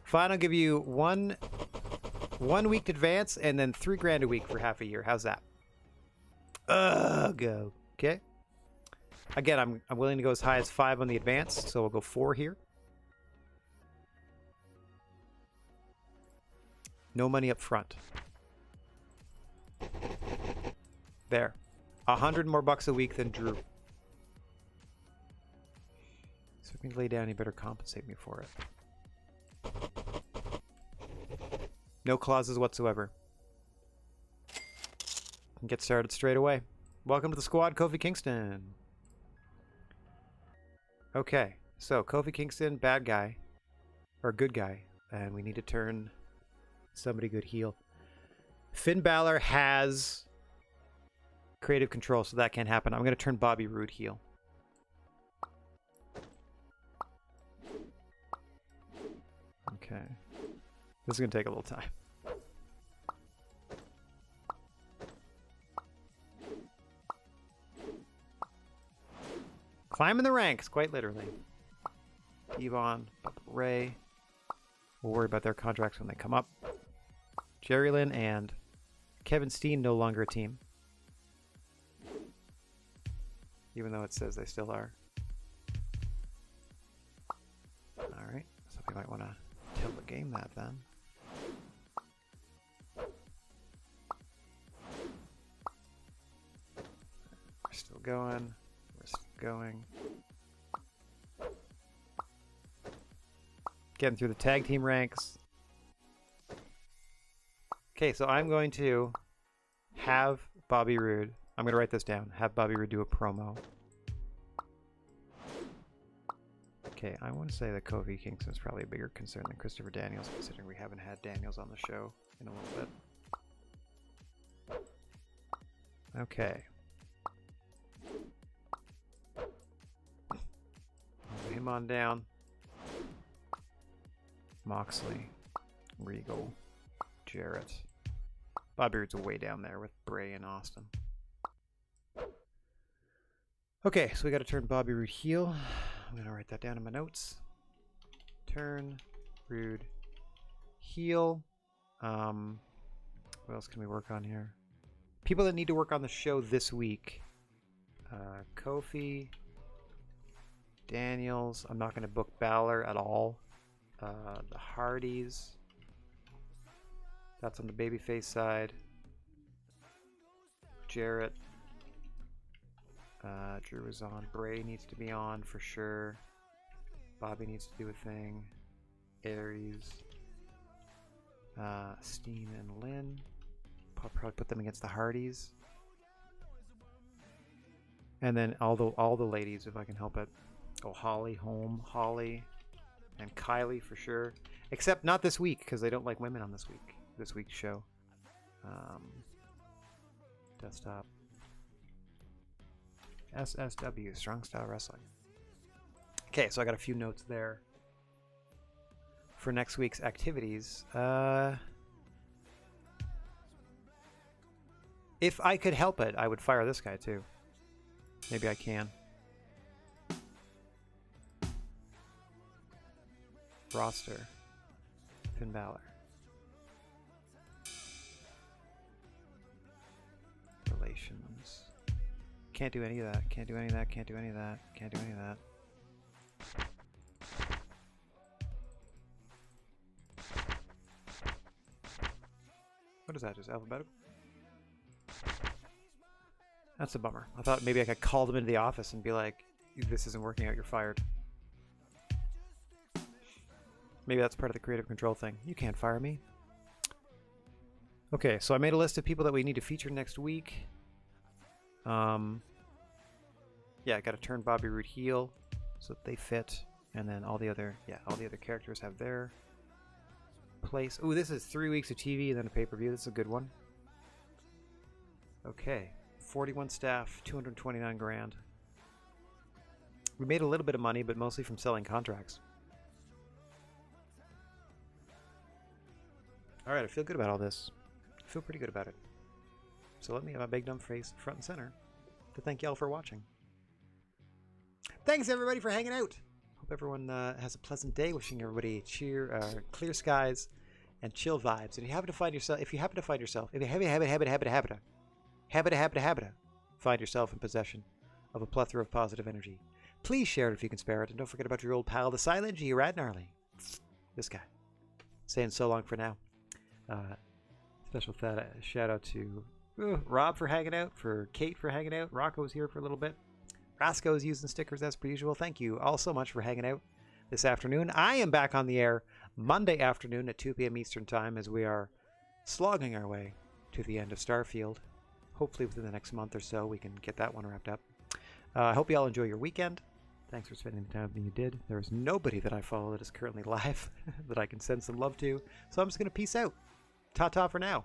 Fine, I'll give you one week advance and then $3 grand a week for half a year. How's that? Go. Okay. Again, I'm willing to go as high as 5 on the advance, so we'll go 4 here. No money up front. There. 100 more bucks a week than Drew. So if you lay down, you better compensate me for it. No clauses whatsoever. And get started straight away. Welcome to the squad, Kofi Kingston. Okay, so Kofi Kingston, bad guy. Or good guy. And we need to turn somebody good heel. Finn Balor has creative control, so that can't happen. I'm going to turn Bobby Roode heel. Okay. This is going to take a little time. Climbing the ranks, quite literally. Yvonne, Ray. We'll worry about their contracts when they come up. Jerry Lynn and Kevin Steen no longer a team. Even though it says they still are. Alright, so we might want to tilt the game that then. We're still going. We're still going. Getting through the tag team ranks. Okay, so I'm going to have Bobby Roode. I'm going to write this down. Have Bobby Roode do a promo. Okay, I want to say that Kofi Kingston is probably a bigger concern than Christopher Daniels, considering we haven't had Daniels on the show in a little bit. Okay. Move him on down. Moxley, Regal, Jarrett. Bobby Roode's way down there with Bray and Austin. Okay, so we got to turn Bobby Roode heel. I'm going to write that down in my notes. Turn Roode heel. What else can we work on here? People that need to work on the show this week. Kofi, Daniels. I'm not going to book Balor at all. The Hardys. That's on the babyface side. Jarrett. Drew is on. Bray needs to be on for sure. Bobby needs to do a thing. Aries. Steen and Lynn. Probably put them against the Hardys. And then all the ladies, if I can help it. Oh, Holly, Holly, and Kylie for sure. Except not this week, because they don't like women on this week's show. Desktop. SSW, Strong Style Wrestling. Okay, so I got a few notes there for next week's activities. If I could help it, I would fire this guy too. Maybe I can. Roster. Finn Balor. Relations. Can't do any of that. Can't do any of that. Can't do any of that. Can't do any of that. What is that? Just alphabetical? That's a bummer. I thought maybe I could call them into the office and be like, this isn't working out, you're fired. Maybe that's part of the creative control thing. You can't fire me. Okay, so I made a list of people that we need to feature next week. Yeah, I got to turn Bobby Roode heel so that they fit, and then all the other characters have their place. Ooh, this is 3 weeks of TV and then a pay-per-view. This is a good one. Okay, 41 staff, 229 grand. We made a little bit of money, but mostly from selling contracts. All right, I feel good about all this. I feel pretty good about it. So let me have my big dumb face front and center to thank y'all for watching. Thanks everybody for hanging out. Hope everyone has a pleasant day. Wishing everybody clear skies and chill vibes. And if you happen to find yourself in possession of a plethora of positive energy, please share it if you can spare it. And don't forget about your old pal, the Silent G, Rad Gnarly. This guy. Saying so long for now. Special shout out to Rob for hanging out, for Kate for hanging out. Rocco's here for a little bit. Roscoe's using stickers as per usual. Thank you all so much for hanging out this afternoon. I am back on the air Monday afternoon at 2 p.m. Eastern Time as we are slogging our way to the end of Starfield. Hopefully within the next month or so we can get that one wrapped up. I hope you all enjoy your weekend. Thanks for spending the time that you did. There is nobody that I follow that is currently live that I can send some love to. So I'm just going to peace out. Ta-ta for now.